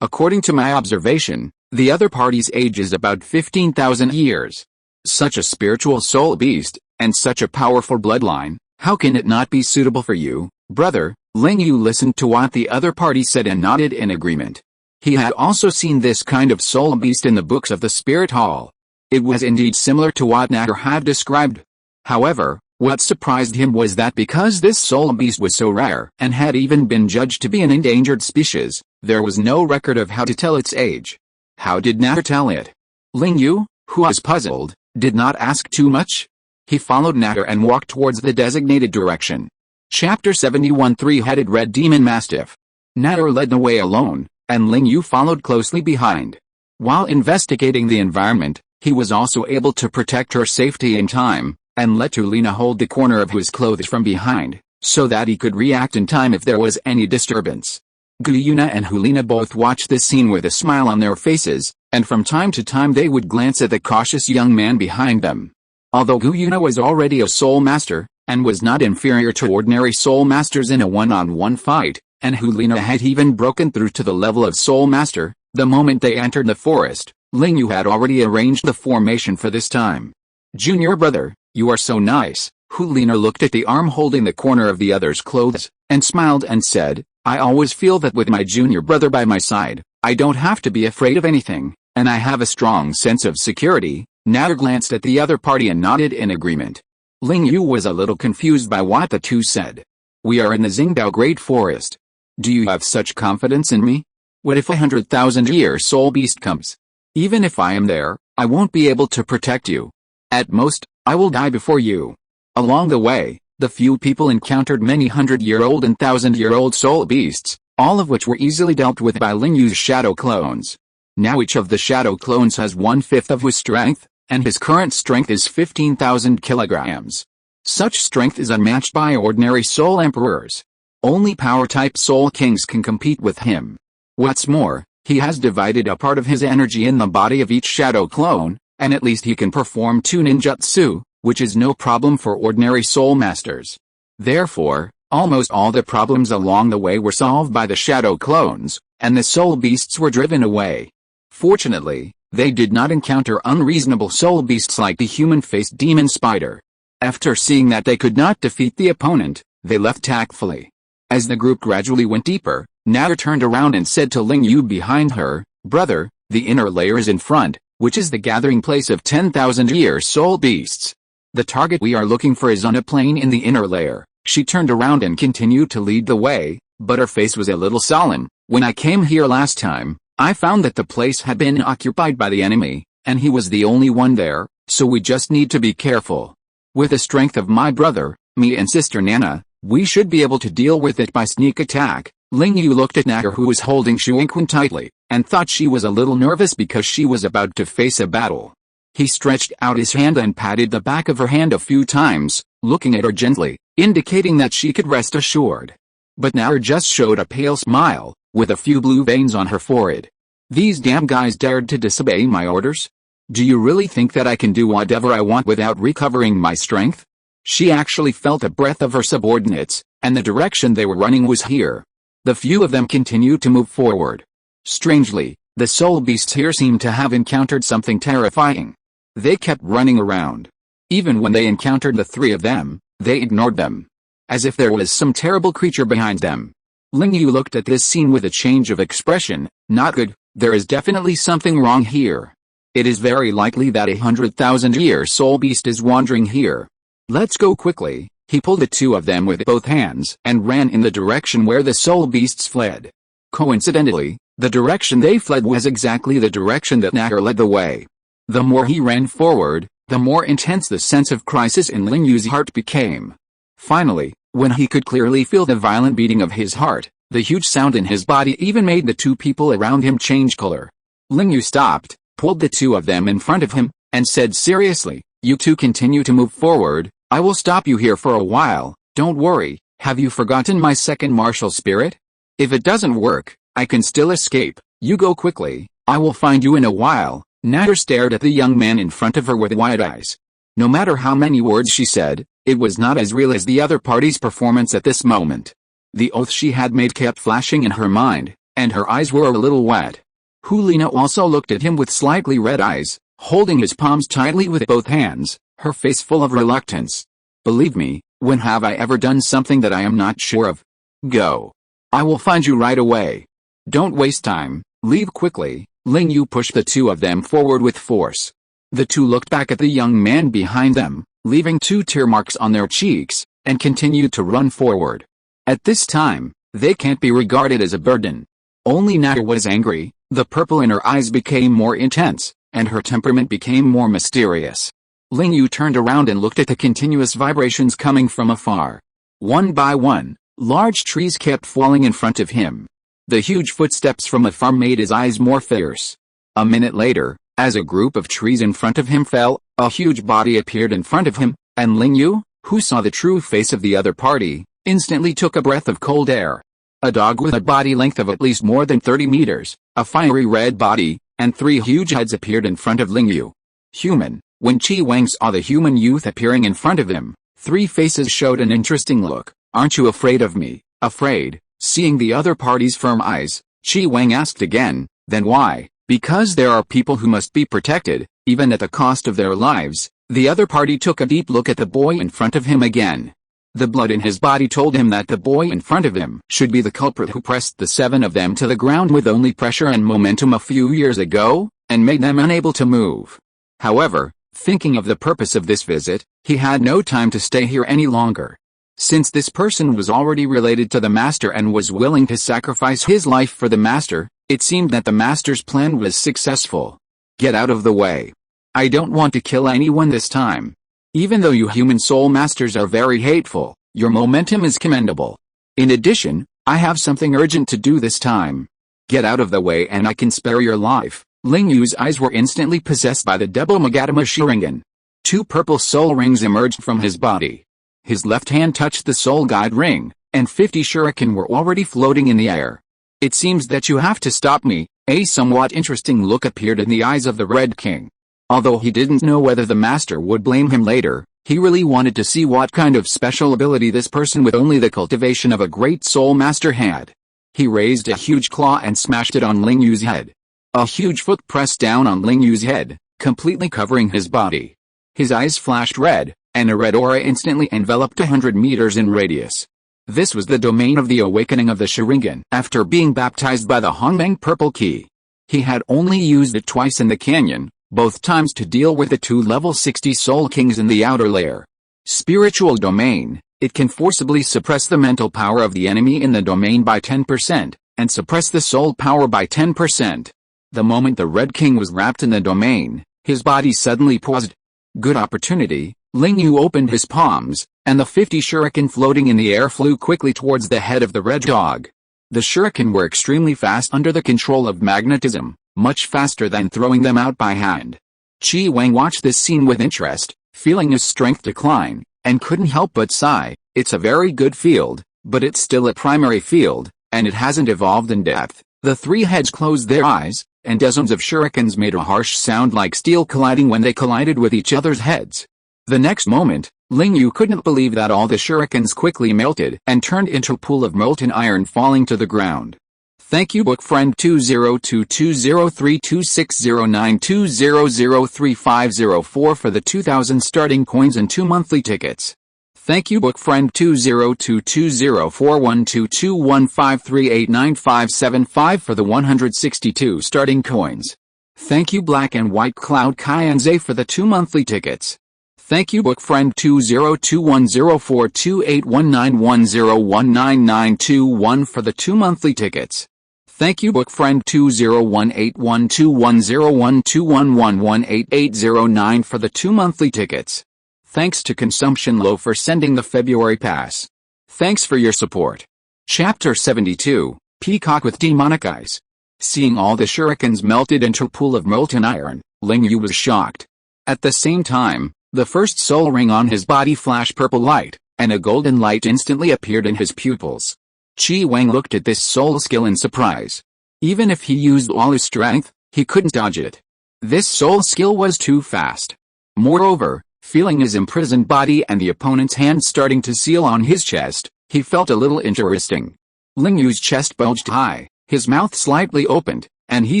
Speaker 1: According to my observation, the other party's age is about 15,000 years. Such a spiritual soul beast, and such a powerful bloodline, how can it not be suitable for you, brother? Ling Yu listened to what the other party said and nodded in agreement. He had also seen this kind of soul beast in the books of the Spirit Hall. It was indeed similar to what Nair had described. However, what surprised him was that because this soul beast was so rare and had even been judged to be an endangered species, There was no record of how to tell its age. How did Natter tell it? Ling Yu, who was puzzled, did not ask too much. He followed Natter and walked towards the designated direction. Chapter 71 Three-Headed Red Demon Mastiff. Natter led the way alone, and Ling Yu followed closely behind. While investigating the environment, he was also able to protect her safety in time, and let Tulina hold the corner of his clothes from behind, so that he could react in time if there was any disturbance. Guyuna and Hulina both watched this scene with a smile on their faces, and from time to time they would glance at the cautious young man behind them. Although Guyuna was already a soul master, and was not inferior to ordinary soul masters in a one-on-one fight, and Hulina had even broken through to the level of soul master, the moment they entered the forest, Ling Yu had already arranged the formation for this time. Junior brother, you are so nice. Hulina looked at the arm holding the corner of the other's clothes, and smiled and said, I always feel that with my junior brother by my side, I don't have to be afraid of anything, and I have a strong sense of security. Natter glanced at the other party and nodded in agreement. Ling Yu was a little confused by what the two said. We are in the Xingdao Great Forest. Do you have such confidence in me? What if 100,000-year soul beast comes? Even if I am there, I won't be able to protect you. At most, I will die before you. Along the way, the few people encountered many 100-year-old and 1,000-year-old soul beasts, all of which were easily dealt with by Ling Yu's shadow clones. Now each of the shadow clones has 1/5 of his strength, and his current strength is 15,000 kilograms. Such strength is unmatched by ordinary soul emperors. Only power-type soul kings can compete with him. What's more, he has divided a part of his energy in the body of each shadow clone, and at least he can perform 2 ninjutsu, which is no problem for ordinary soul masters. Therefore, almost all the problems along the way were solved by the shadow clones, and the soul beasts were driven away. Fortunately, they did not encounter unreasonable soul beasts like the human-faced demon spider. After seeing that they could not defeat the opponent, they left tactfully. As the group gradually went deeper, Natter turned around and said to Ling Yu behind her, Brother, the inner layer is in front, which is the gathering place of 10,000-year soul beasts. The target we are looking for is on a plain in the inner layer. She turned around and continued to lead the way, but her face was a little solemn. When I came here last time, I found that the place had been occupied by the enemy, and he was the only one there, so we just need to be careful. With the strength of my brother, me and sister Nana, we should be able to deal with it by sneak attack. Ling Yu looked at Natter, who was holding Shuinkun tightly, and thought she was a little nervous because she was about to face a battle. He stretched out his hand and patted the back of her hand a few times, looking at her gently, indicating that she could rest assured. But Natter just showed a pale smile, with a few blue veins on her forehead. These damn guys dared to disobey my orders? Do you really think that I can do whatever I want without recovering my strength? She actually felt the breath of her subordinates, and the direction they were running was here. The few of them continued to move forward. Strangely, the soul beasts here seemed to have encountered something terrifying. They kept running around. Even when they encountered the 3 of them, they ignored them. As if there was some terrible creature behind them. Ling Yu looked at this scene with a change of expression. Not good, there is definitely something wrong here. It is very likely that 100,000-year soul beast is wandering here. Let's go quickly. He pulled the 2 of them with both hands and ran in the direction where the soul beasts fled. Coincidentally, the direction they fled was exactly the direction that Natter led the way. The more he ran forward, the more intense the sense of crisis in Ling Yu's heart became. Finally, when he could clearly feel the violent beating of his heart, the huge sound in his body even made the 2 people around him change color. Ling Yu stopped, pulled the 2 of them in front of him, and said seriously, You 2 continue to move forward. I will stop you here for a while. Don't worry, have you forgotten my second martial spirit? If it doesn't work, I can still escape. You go quickly, I will find you in a while. Natter stared at the young man in front of her with wide eyes. No matter how many words she said, it was not as real as the other party's performance at this moment. The oath she had made kept flashing in her mind, and her eyes were a little wet. Hulina also looked at him with slightly red eyes, holding his palms tightly with both hands, her face full of reluctance. Believe me, when have I ever done something that I am not sure of? Go. I will find you right away. Don't waste time, leave quickly. Ling Yu pushed the 2 of them forward with force. The 2 looked back at the young man behind them, leaving 2 tear marks on their cheeks, and continued to run forward. At this time, they can't be regarded as a burden. Only Naru was angry. The purple in her eyes became more intense, and her temperament became more mysterious. Ling Yu turned around and looked at the continuous vibrations coming from afar. One by one, large trees kept falling in front of him. The huge footsteps from afar made his eyes more fierce. A minute later, as a group of trees in front of him fell, a huge body appeared in front of him, and Ling Yu, who saw the true face of the other party, instantly took a breath of cold air. A dog with a body length of at least more than 30 meters, a fiery red body, and 3 huge heads appeared in front of Ling Yu. Human. When Qi Wang saw the human youth appearing in front of him, 3 faces showed an interesting look. Aren't you afraid of me? Afraid? Seeing the other party's firm eyes, Qi Wang asked again, then why? Because there are people who must be protected, even at the cost of their lives. The other party took a deep look at the boy in front of him again. The blood in his body told him that the boy in front of him should be the culprit who pressed the 7 of them to the ground with only pressure and momentum a few years ago, and made them unable to move. However, thinking of the purpose of this visit, he had no time to stay here any longer. Since this person was already related to the master and was willing to sacrifice his life for the master, it seemed that the master's plan was successful. Get out of the way. I don't want to kill anyone this time. Even though you human soul masters are very hateful, your momentum is commendable. In addition, I have something urgent to do this time. Get out of the way and I can spare your life. Ling Yu's eyes were instantly possessed by the double Magatama Sharingan. 2 purple soul rings emerged from his body. His left hand touched the soul guide ring, and 50 shuriken were already floating in the air. It seems that you have to stop me. A somewhat interesting look appeared in the eyes of the Red King. Although he didn't know whether the master would blame him later, he really wanted to see what kind of special ability this person with only the cultivation of a great soul master had. He raised a huge claw and smashed it on Ling Yu's head. A huge foot pressed down on Ling Yu's head, completely covering his body. His eyes flashed red, and a red aura instantly enveloped 100 meters in radius. This was the domain of the awakening of the Sharingan. After being baptized by the Hongbang Purple Key, he had only used it twice in the canyon, both times to deal with the 2 level 60 Soul Kings in the outer layer. Spiritual domain. It can forcibly suppress the mental power of the enemy in the domain by 10%, and suppress the soul power by 10%. The moment the Red King was wrapped in the domain, his body suddenly paused. Good opportunity. Ling Yu opened his palms, and the 50 shuriken floating in the air flew quickly towards the head of the red dog. The shuriken were extremely fast under the control of magnetism, much faster than throwing them out by hand. Qi Wang watched this scene with interest, feeling his strength decline, and couldn't help but sigh. It's a very good field, but it's still a primary field, and it hasn't evolved in depth. The 3 heads closed their eyes, and dozens of shurikens made a harsh sound like steel colliding when they collided with each other's heads. The next moment, Ling Yu couldn't believe that all the shurikens quickly melted and turned into a pool of molten iron falling to the ground. Thank you book friend 20220326092003504 for the 2000 starting coins and 2 monthly tickets. Thank you book friend 20220412215389575 for the 162 starting coins. Thank you Black and White Cloud Kyanze for the 2 monthly tickets. Thank you book friend 20210428191019921 for the 2 monthly tickets. Thank you book friend 20181210121118809 for the 2 monthly tickets. Thanks to Consumption Low for sending the February pass. Thanks for your support. Chapter 72, Peacock with Demonic Eyes. Seeing all the shurikens melted into a pool of molten iron, Ling Yu was shocked. At the same time, the first soul ring on his body flashed purple light, and a golden light instantly appeared in his pupils. Qi Wang looked at this soul skill in surprise. Even if he used all his strength, he couldn't dodge it. This soul skill was too fast. Moreover, feeling his imprisoned body and the opponent's hand starting to seal on his chest, he felt a little interesting. Ling Yu's chest bulged high, his mouth slightly opened, and he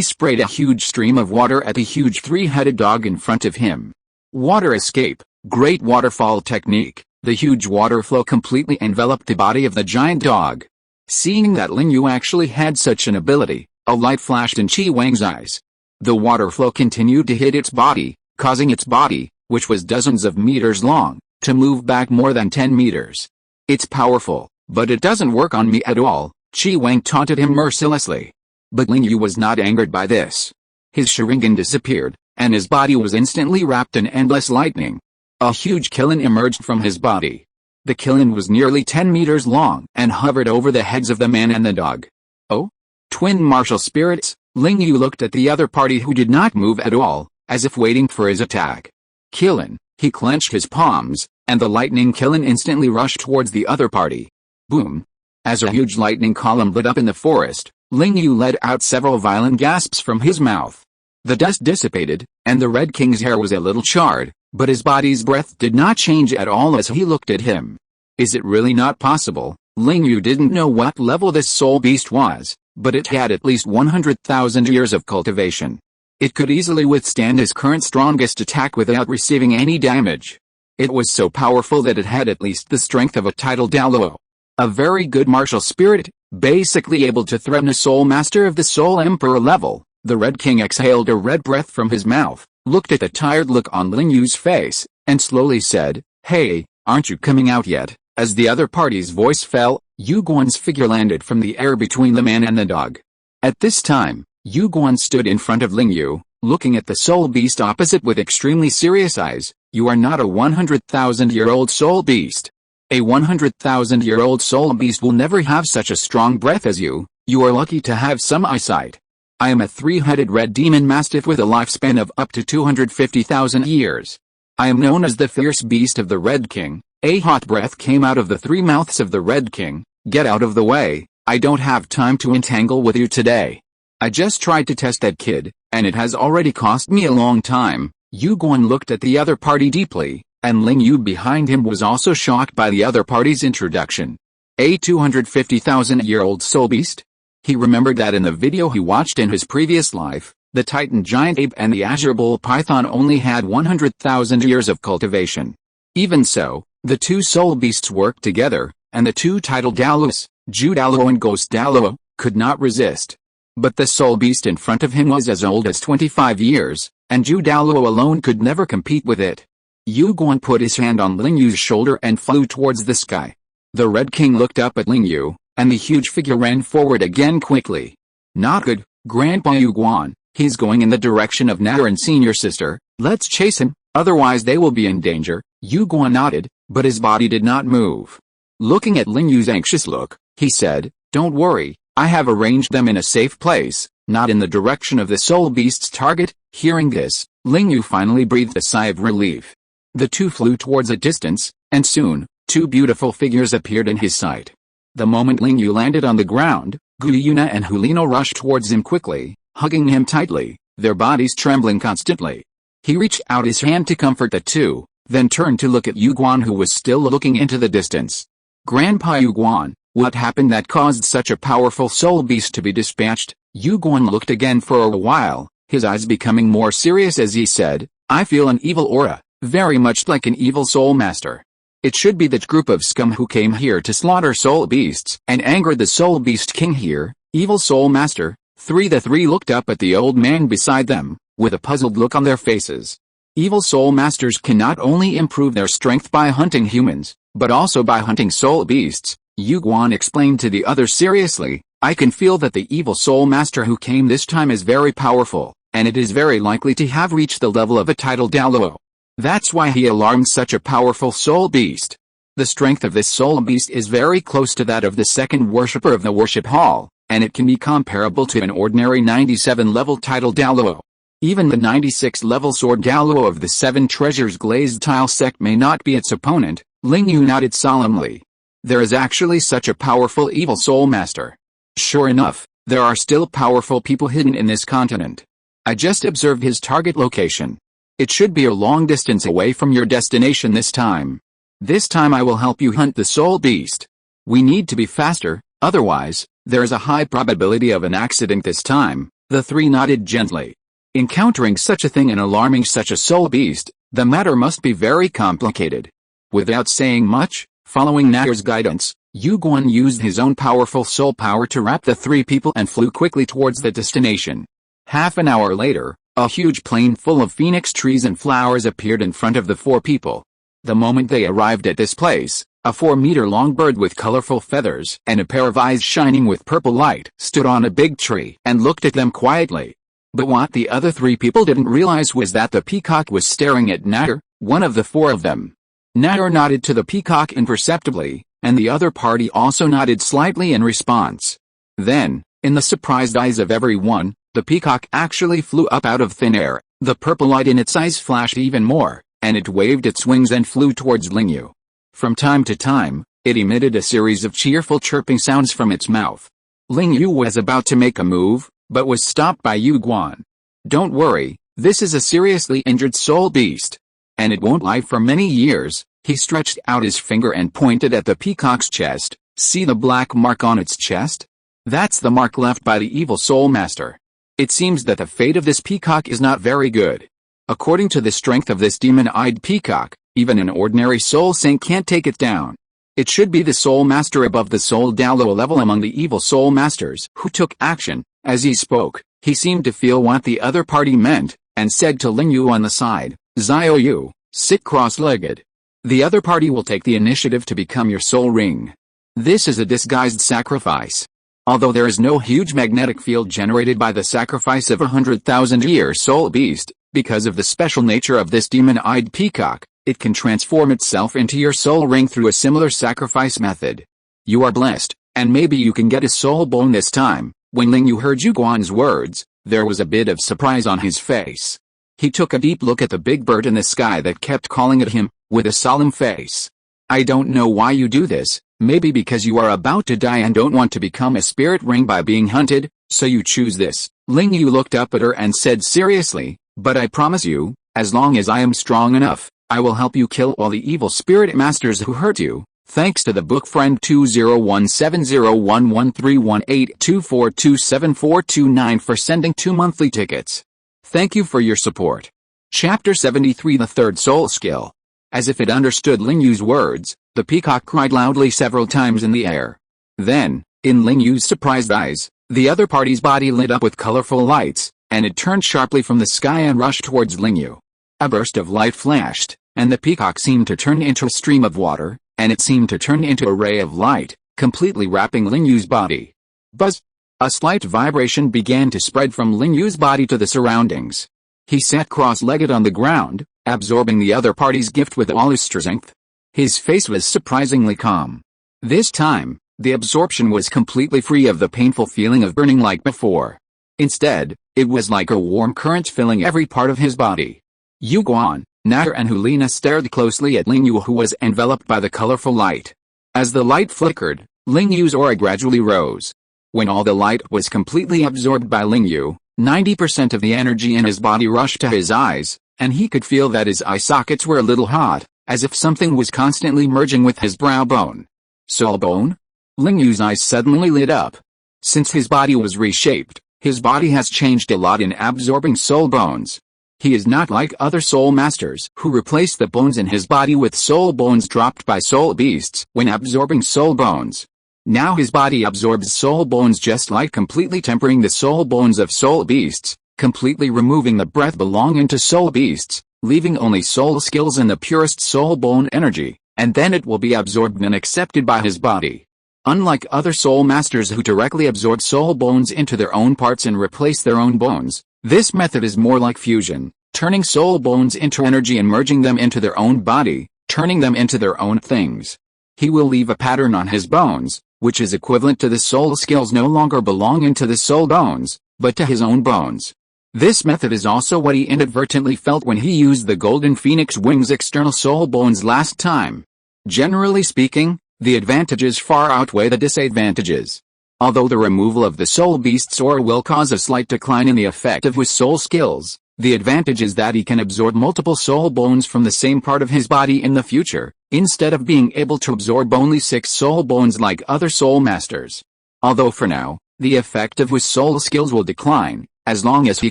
Speaker 1: sprayed a huge stream of water at the huge 3-headed dog in front of him. Water escape, great waterfall technique. The huge water flow completely enveloped the body of the giant dog. Seeing that Ling Yu actually had such an ability, a light flashed in Qi Wang's eyes. The water flow continued to hit its body, causing its body, which was dozens of meters long, to move back more than 10 meters. It's powerful, but it doesn't work on me at all, Qi Wang taunted him mercilessly. But Ling Yu was not angered by this. His Sharingan disappeared, and his body was instantly wrapped in endless lightning. A huge kiln emerged from his body. The kiln was nearly 10 meters long and hovered over the heads of the man and the dog. Oh? Twin martial spirits? Ling Yu looked at the other party who did not move at all, as if waiting for his attack. Kiln, he clenched his palms, and the lightning kiln instantly rushed towards the other party. Boom! As a huge lightning column lit up in the forest, Ling Yu let out several violent gasps from his mouth. The dust dissipated, and the Red King's hair was a little charred, but his body's breath did not change at all as he looked at him. Is it really not possible? Ling Yu didn't know what level this soul beast was, but it had at least 100,000 years of cultivation. It could easily withstand his current strongest attack without receiving any damage. It was so powerful that it had at least the strength of a tidal Douluo. A very good martial spirit, basically able to threaten a soul master of the Soul Emperor level. The Red King exhaled a red breath from his mouth, looked at the tired look on Ling Yu's face, and slowly said, "Hey, aren't you coming out yet?" As the other party's voice fell, Yu Guan's figure landed from the air between the man and the dog. At this time, Yu Guan stood in front of Ling Yu, looking at the soul beast opposite with extremely serious eyes. "You are not a 100,000-year-old soul beast. A 100,000-year-old soul beast will never have such a strong breath as you. You are lucky to have some eyesight. I am a three-headed red demon mastiff with a lifespan of up to 250,000 years. I am known as the fierce beast of the Red King." A hot breath came out of the three mouths of the Red King. "Get out of the way, I don't have time to entangle with you today. I just tried to test that kid, and it has already cost me a long time." Yu Guan looked at the other party deeply, and Ling Yu behind him was also shocked by the other party's introduction. A 250,000-year-old soul beast? He remembered that in the video he watched in his previous life, the Titan Giant Ape and the Azure Bull Python only had 100,000 years of cultivation. Even so, the two soul beasts worked together, and the two tidal Douluos, Ju Douluo and Ghost Douluo, could not resist. But the soul beast in front of him was as old as 25 years, and Ju Douluo alone could never compete with it. Yu Guan put his hand on Ling Yu's shoulder and flew towards the sky. The Red King looked up at Ling Yu, and the huge figure ran forward again quickly. "Not good, Grandpa Yu Guan, he's going in the direction of Naruto's senior sister. Let's chase him, otherwise they will be in danger." Yu Guan nodded, but his body did not move. Looking at Ling Yu's anxious look, he said, "Don't worry, I have arranged them in a safe place, not in the direction of the soul beast's target." Hearing this, Ling Yu finally breathed a sigh of relief. The two flew towards a distance, and soon, two beautiful figures appeared in his sight. The moment Ling Yu landed on the ground, Guyuna and Hulino rushed towards him quickly, hugging him tightly, their bodies trembling constantly. He reached out his hand to comfort the two, then turned to look at Yu Guan, who was still looking into the distance. "Grandpa Yu Guan, what happened that caused such a powerful soul beast to be dispatched?" Yu Guan looked again for a while, his eyes becoming more serious as he said, "I feel an evil aura, very much like an evil soul master. It should be that group of scum who came here to slaughter soul beasts and angered the soul beast king here, evil soul master." The three looked up at the old man beside them, with a puzzled look on their faces. Evil soul masters can not only improve their strength by hunting humans, but also by hunting soul beasts. Yu Guan explained to the others seriously, "I can feel that the evil soul master who came this time is very powerful, and it is very likely to have reached the level of a tidal Douluo. That's why he alarmed such a powerful soul beast. The strength of this soul beast is very close to that of the second worshipper of the worship hall, and it can be comparable to an ordinary 97-level tidal Douluo. Even the 96-level sword Douluo of the Seven Treasures glazed tile sect may not be its opponent." Ling Yu nodded solemnly. "There is actually such a powerful evil soul master. Sure enough, there are still powerful people hidden in this continent. I just observed his target location. It should be a long distance away from your destination this time. This time I will help you hunt the soul beast. We need to be faster, otherwise, there is a high probability of an accident this time." The three nodded gently. Encountering such a thing and alarming such a soul beast, the matter must be very complicated. Without saying much, following Naruto's guidance, Yu Guan used his own powerful soul power to wrap the three people and flew quickly towards the destination. Half an hour later, a huge plain full of phoenix trees and flowers appeared in front of the four people. The moment they arrived at this place, A 4-meter-long bird with colorful feathers and a pair of eyes shining with purple light stood on a big tree and looked at them quietly. But what the other 3 people didn't realize was that the peacock was staring at Natter, one of the 4 of them. Natter nodded to the peacock imperceptibly, and the other party also nodded slightly in response. Then, in the surprised eyes of everyone, the peacock actually flew up out of thin air. The purple light in its eyes flashed even more, and it waved its wings and flew towards Ling Yu. From time to time, it emitted a series of cheerful chirping sounds from its mouth. Ling Yu was about to make a move, but was stopped by Yu Guan. "Don't worry, this is a seriously injured soul beast. And it won't live for many years." He stretched out his finger and pointed at the peacock's chest. "See the black mark on its chest? That's the mark left by the evil soul master. It seems that the fate of this peacock is not very good. According to the strength of this demon-eyed peacock, even an ordinary soul saint can't take it down. It should be the soul master above the soul Douluo level among the evil soul masters who took action." As he spoke, he seemed to feel what the other party meant, and said to Ling Yu on the side, "Xiao Yu, sit cross-legged. The other party will take the initiative to become your soul ring. This is a disguised sacrifice. Although there is no huge magnetic field generated by the sacrifice of a 100,000-year soul beast, because of the special nature of this demon-eyed peacock, it can transform itself into your soul ring through a similar sacrifice method. You are blessed, and maybe you can get a soul bone this time." When Ling Yu heard Yu Guan's words, there was a bit of surprise on his face. He took a deep look at the big bird in the sky that kept calling at him, with a solemn face. "I don't know why you do this, maybe because you are about to die and don't want to become a spirit ring by being hunted, so you choose this." Ling Yu looked up at her and said seriously, "But I promise you, as long as I am strong enough, I will help you kill all the evil spirit masters who hurt you." Thanks to the book friend 20170113182427429 for sending 2 monthly tickets. Thank you for your support. Chapter 73, The Third Soul Skill. As if it understood Ling Yu's words, the peacock cried loudly several times in the air. Then, in Ling Yu's surprised eyes, the other party's body lit up with colorful lights, and it turned sharply from the sky and rushed towards Ling Yu. A burst of light flashed, and the peacock seemed to turn into a stream of water, and it seemed to turn into a ray of light, completely wrapping Ling Yu's body. Buzz! A slight vibration began to spread from Ling Yu's body to the surroundings. He sat cross-legged on the ground, absorbing the other party's gift with all his strength. His face was surprisingly calm. This time, the absorption was completely free of the painful feeling of burning like before. Instead, it was like a warm current filling every part of his body. Yu Guan, Natter and Hulina stared closely at Ling Yu, who was enveloped by the colorful light. As the light flickered, Ling Yu's aura gradually rose. When all the light was completely absorbed by Ling Yu, 90% of the energy in his body rushed to his eyes, and he could feel that his eye sockets were a little hot, as if something was constantly merging with his brow bone. Soul bone? Ling Yu's eyes suddenly lit up. Since his body was reshaped, his body has changed a lot in absorbing soul bones. He is not like other soul masters who replaced the bones in his body with soul bones dropped by soul beasts when absorbing soul bones. Now his body absorbs soul bones just like completely tempering the soul bones of soul beasts, completely removing the breath belonging to soul beasts, leaving only soul skills and the purest soul bone energy, and then it will be absorbed and accepted by his body. Unlike other soul masters who directly absorb soul bones into their own parts and replace their own bones, this method is more like fusion, turning soul bones into energy and merging them into their own body, turning them into their own things. He will leave a pattern on his bones, which is equivalent to the soul skills no longer belonging to the soul bones, but to his own bones. This method is also what he inadvertently felt when he used the Golden Phoenix Wings external soul bones last time. Generally speaking, the advantages far outweigh the disadvantages. Although the removal of the soul beast's aura will cause a slight decline in the effect of his soul skills, the advantage is that he can absorb multiple soul bones from the same part of his body in the future, instead of being able to absorb only 6 soul bones like other soul masters. Although for now, the effect of his soul skills will decline, as long as he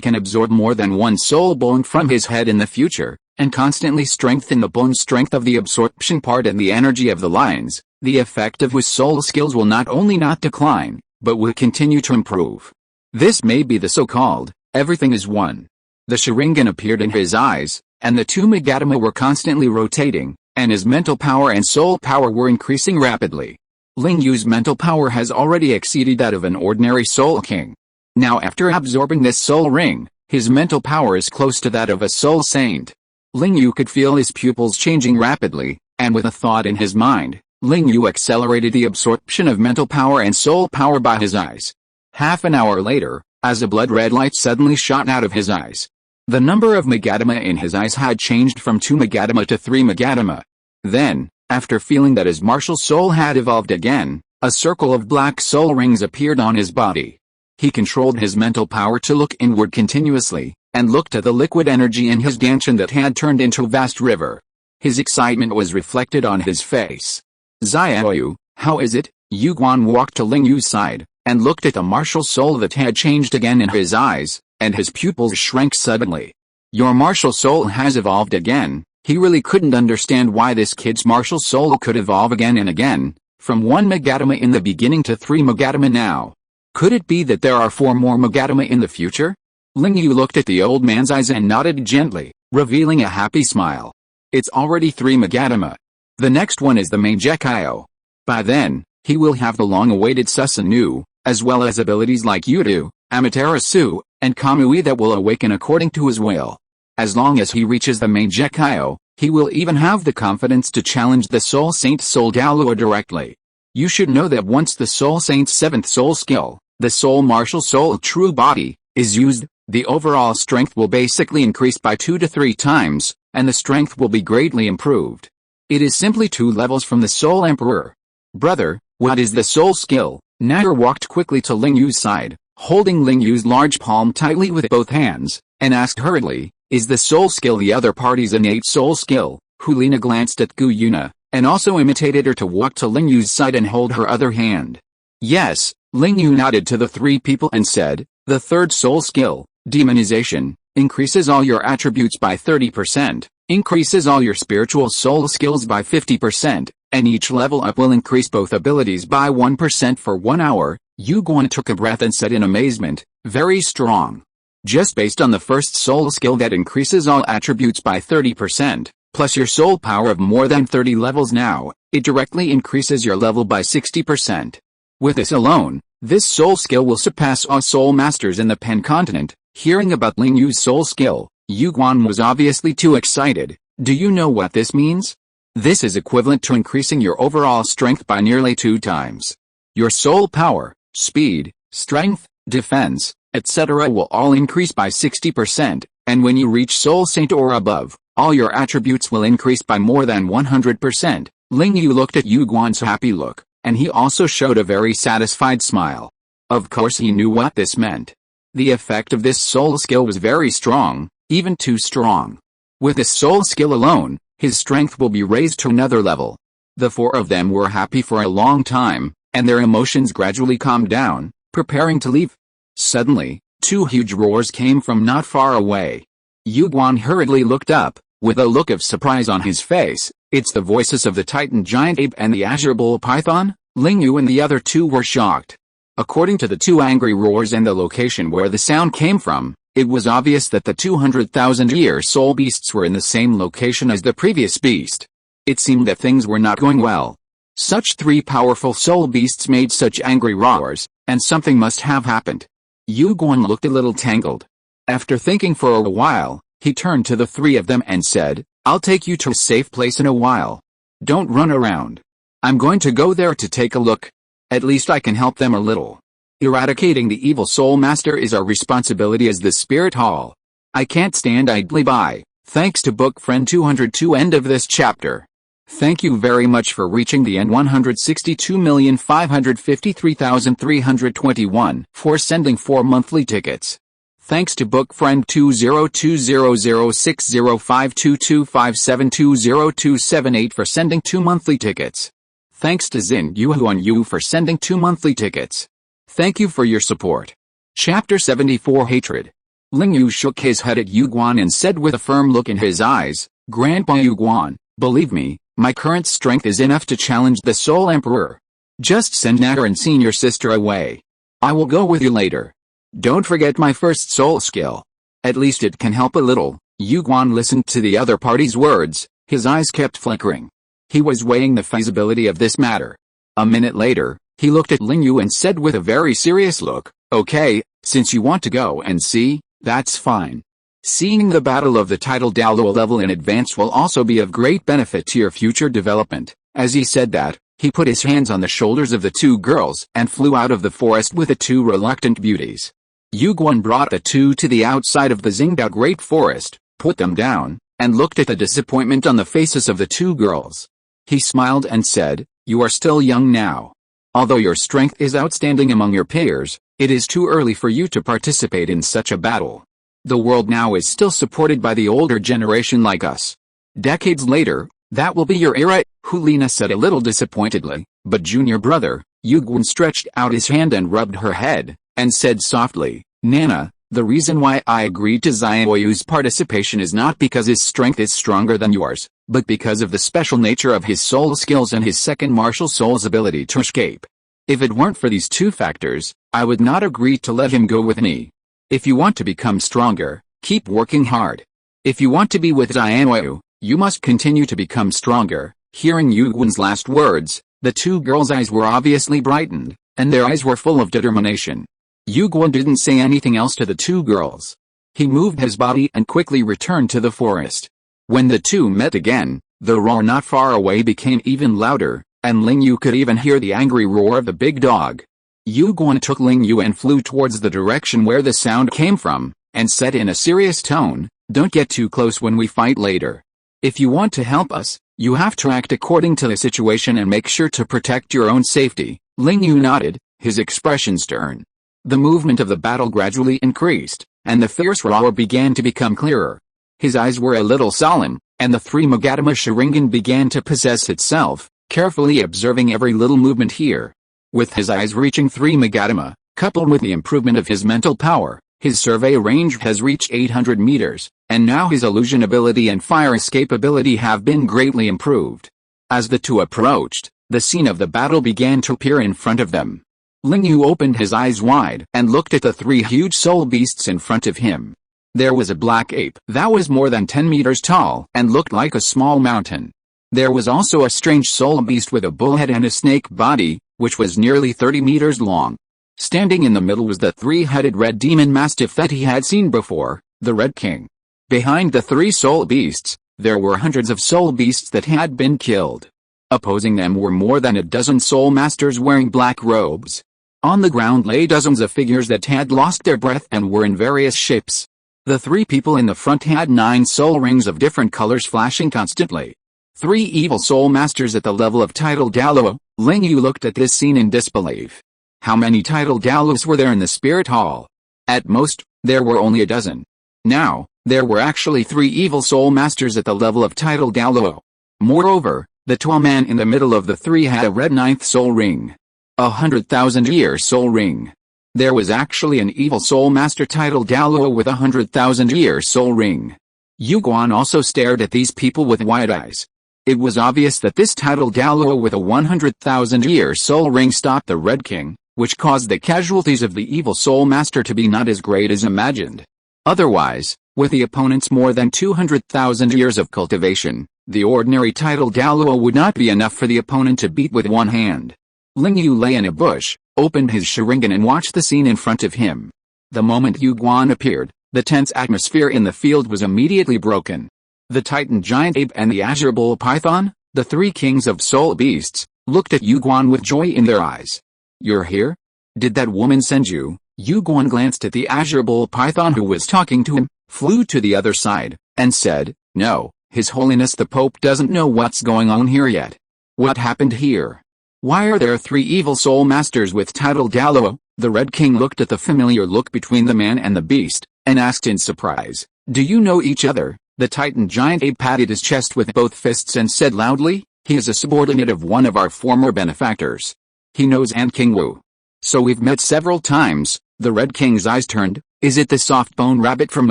Speaker 1: can absorb more than 1 soul bone from his head in the future, and constantly strengthen the bone strength of the absorption part and the energy of the lines. The effect of his soul skills will not only not decline, but will continue to improve. This may be the so-called, everything is one. The Sharingan appeared in his eyes, and the 2 Megatama were constantly rotating, and his mental power and soul power were increasing rapidly. Ling Yu's mental power has already exceeded that of an ordinary Soul King. Now after absorbing this soul ring, his mental power is close to that of a soul saint. Ling Yu could feel his pupils changing rapidly, and with a thought in his mind, Ling Yu accelerated the absorption of mental power and soul power by his eyes. Half an hour later, as a blood-red light suddenly shot out of his eyes, the number of Magatama in his eyes had changed from 2 Magatama to 3 Magatama. Then, after feeling that his martial soul had evolved again, a circle of black soul rings appeared on his body. He controlled his mental power to look inward continuously, and looked at the liquid energy in his Danshan that had turned into a vast river. His excitement was reflected on his face. Xiaoyu, how is it? Yu Guan walked to Ling Yu's side, and looked at the martial soul that had changed again in his eyes, and his pupils shrank suddenly. Your martial soul has evolved again. He really couldn't understand why this kid's martial soul could evolve again and again, from 1 Magatama in the beginning to 3 Magatama now. Could it be that there are 4 more Magatama in the future? Ling Yu looked at the old man's eyes and nodded gently, revealing a happy smile. It's already 3 Magatama. The next one is the Mangekyo. By then, he will have the long-awaited Susanoo, as well as abilities like Yudu, Amaterasu, and Kamui that will awaken according to his will. As long as he reaches the Mangekyo, he will even have the confidence to challenge the Soul Saint Soul Douluo directly. You should know that once the Soul Saint's 7th soul skill, the Soul Martial Soul True Body, is used, the overall strength will basically increase by 2 to 3 times, and the strength will be greatly improved. It is simply 2 levels from the Soul Emperor. Brother, what is the soul skill? Nair walked quickly to Ling Yu's side, holding Ling Yu's large palm tightly with both hands, and asked hurriedly, is the soul skill the other party's innate soul skill? Hulina glanced at Gu Yuna, and also imitated her to walk to Ling Yu's side and hold her other hand. Yes, Ling Yu nodded to the 3 people and said, the 3rd soul skill, demonization, increases all your attributes by 30%, increases all your spiritual soul skills by 50%, and each level up will increase both abilities by 1% for 1 hour. Yu Guan took a breath and said in amazement, very strong. Just based on the 1st soul skill that increases all attributes by 30%, plus your soul power of more than 30 levels now, it directly increases your level by 60%. With this alone, this soul skill will surpass all soul masters in the Pen continent. Hearing about Ling Yu's soul skill, Yu Guan was obviously too excited. Do you know what this means? This is equivalent to increasing your overall strength by nearly 2 times. Your soul power, speed, strength, defense, etc. will all increase by 60%, and when you reach Soul Saint or above, all your attributes will increase by more than 100%. Ling Yu looked at Yu Guan's happy look, and he also showed a very satisfied smile. Of course he knew what this meant. The effect of this soul skill was very strong, even too strong. With this soul skill alone, his strength will be raised to another level. The 4 of them were happy for a long time, and their emotions gradually calmed down, preparing to leave. Suddenly, 2 huge roars came from not far away. Yu Guan hurriedly looked up, with a look of surprise on his face. It's the voices of the Titan Giant Ape and the Azure Bull Python? Ling Yu and the other 2 were shocked. According to the 2 angry roars and the location where the sound came from, it was obvious that the 200,000-year soul beasts were in the same location as the previous beast. It seemed that things were not going well. Such 3 powerful soul beasts made such angry roars, and something must have happened. Yu Guan looked a little tangled. After thinking for a while, he turned to the 3 of them and said, I'll take you to a safe place in a while. Don't run around. I'm going to go there to take a look. At least I can help them a little. Eradicating the evil soul master is our responsibility as the Spirit Hall. I can't stand idly by. Thanks to book friend 202. End of this chapter. Thank you very much for reaching the end. 162,553,321 for sending 4 monthly tickets. Thanks to book friend 20200605225720278 for sending 2 monthly tickets. Thanks to Xin Yuhuan Yu for sending 2 monthly tickets. Thank you for your support. Chapter 74 Hatred. Ling Yu shook his head at Yu Guan and said with a firm look in his eyes, Grandpa Yu Guan, believe me, my current strength is enough to challenge the Soul Emperor. Just send Natter and senior sister away. I will go with you later. Don't forget my 1st soul skill. At least it can help a little. Yu Guan listened to the other party's words, His eyes kept flickering. He was weighing the feasibility of this matter. A minute later, he looked at Ling Yu and said with a very serious look, "Okay, since you want to go and see, that's fine. Seeing the battle of the title Douluo level in advance will also be of great benefit to your future development." As he said that, he put his hands on the shoulders of the two girls and flew out of the forest with the two reluctant beauties. Yu Guan brought the two to the outside of the Xingdao Great Forest, put them down, and looked at the disappointment on the faces of the two girls. He smiled and said, "You are still young now. Although your strength is outstanding among your peers, it is too early for you to participate in such a battle. The world now is still supported by the older generation like us. Decades later, that will be your era," Hulina said a little disappointedly, but junior brother, Yu Guan stretched out his hand and rubbed her head, and said softly, "Nana, the reason why I agreed to Xiaoyu's participation is not because his strength is stronger than yours, but because of the special nature of his soul skills and his second martial soul's ability to escape. If it weren't for these two factors, I would not agree to let him go with me. If you want to become stronger, keep working hard. If you want to be with Xiaoyu, you must continue to become stronger." Hearing Yu Guan's last words, the two girls' eyes were obviously brightened, and their eyes were full of determination. Yu Guan didn't say anything else to the two girls. He moved his body and quickly returned to the forest. When the two met again, the roar not far away became even louder, and Ling Yu could even hear the angry roar of the big dog. Yu Guan took Ling Yu and flew towards the direction where the sound came from, and said in a serious tone, "Don't get too close when we fight later. If you want to help us, you have to act according to the situation and make sure to protect your own safety." Ling Yu nodded, his expression stern. The movement of the battle gradually increased, and the fierce roar began to become clearer. His eyes were a little solemn, and the three Magatama Sharingan began to possess itself, carefully observing every little movement here. With his eyes reaching 3 Magatama, coupled with the improvement of his mental power, his survey range has reached 800 meters, and now his illusion ability and fire escape ability have been greatly improved. As the two approached, the scene of the battle began to appear in front of them. Ling Yu opened his eyes wide and looked at the three huge soul beasts in front of him. There was a black ape that was more than 10 meters tall and looked like a small mountain. There was also a strange soul beast with a bull head and a snake body, which was nearly 30 meters long. Standing in the middle was the three-headed red demon mastiff that he had seen before, the Red King. Behind the three soul beasts, there were hundreds of soul beasts that had been killed. Opposing them were more than a dozen soul masters wearing black robes. On the ground lay dozens of figures that had lost their breath and were in various shapes. The three people in the front had 9 soul rings of different colors flashing constantly. 3 evil soul masters at the level of title Douluo. Ling Yu looked at this scene in disbelief. How many title Douluos were there in the spirit hall? At most, there were only a dozen. Now, there were actually 3 evil soul masters at the level of title Douluo. Moreover, the tall man in the middle of the 3 had a red 9th soul ring. 100,000-year soul ring. There was actually an evil soul master title Douluo with 100,000-year soul ring. Yu Guan also stared at these people with wide eyes. It was obvious that this title Douluo with a 100,000-year soul ring stopped the Red King, which caused the casualties of the evil soul master to be not as great as imagined. Otherwise, with the opponent's more than 200,000 years of cultivation, the ordinary title Douluo would not be enough for the opponent to beat with one hand. Ling Yu lay in a bush, opened his Sharingan and watched the scene in front of him. The moment Yu Guan appeared, the tense atmosphere in the field was immediately broken. The Titan Giant Ape and the Azure Bull Python, the 3 kings of soul beasts, looked at Yu Guan with joy in their eyes. "You're here? Did that woman send you?" Yu Guan glanced at the Azure Bull Python who was talking to him, flew to the other side, and said, "No, His Holiness the Pope doesn't know what's going on here yet. What happened here? Why are there 3 evil soul masters with title Douluo?" The Red King looked at the familiar look between the man and the beast, and asked in surprise, "Do you know each other?" The Titan Giant Ape patted his chest with both fists and said loudly, "He is a subordinate of one of our former benefactors. He knows Ant King Wu. So we've met several times." The Red King's eyes turned. "Is it the soft-bone rabbit from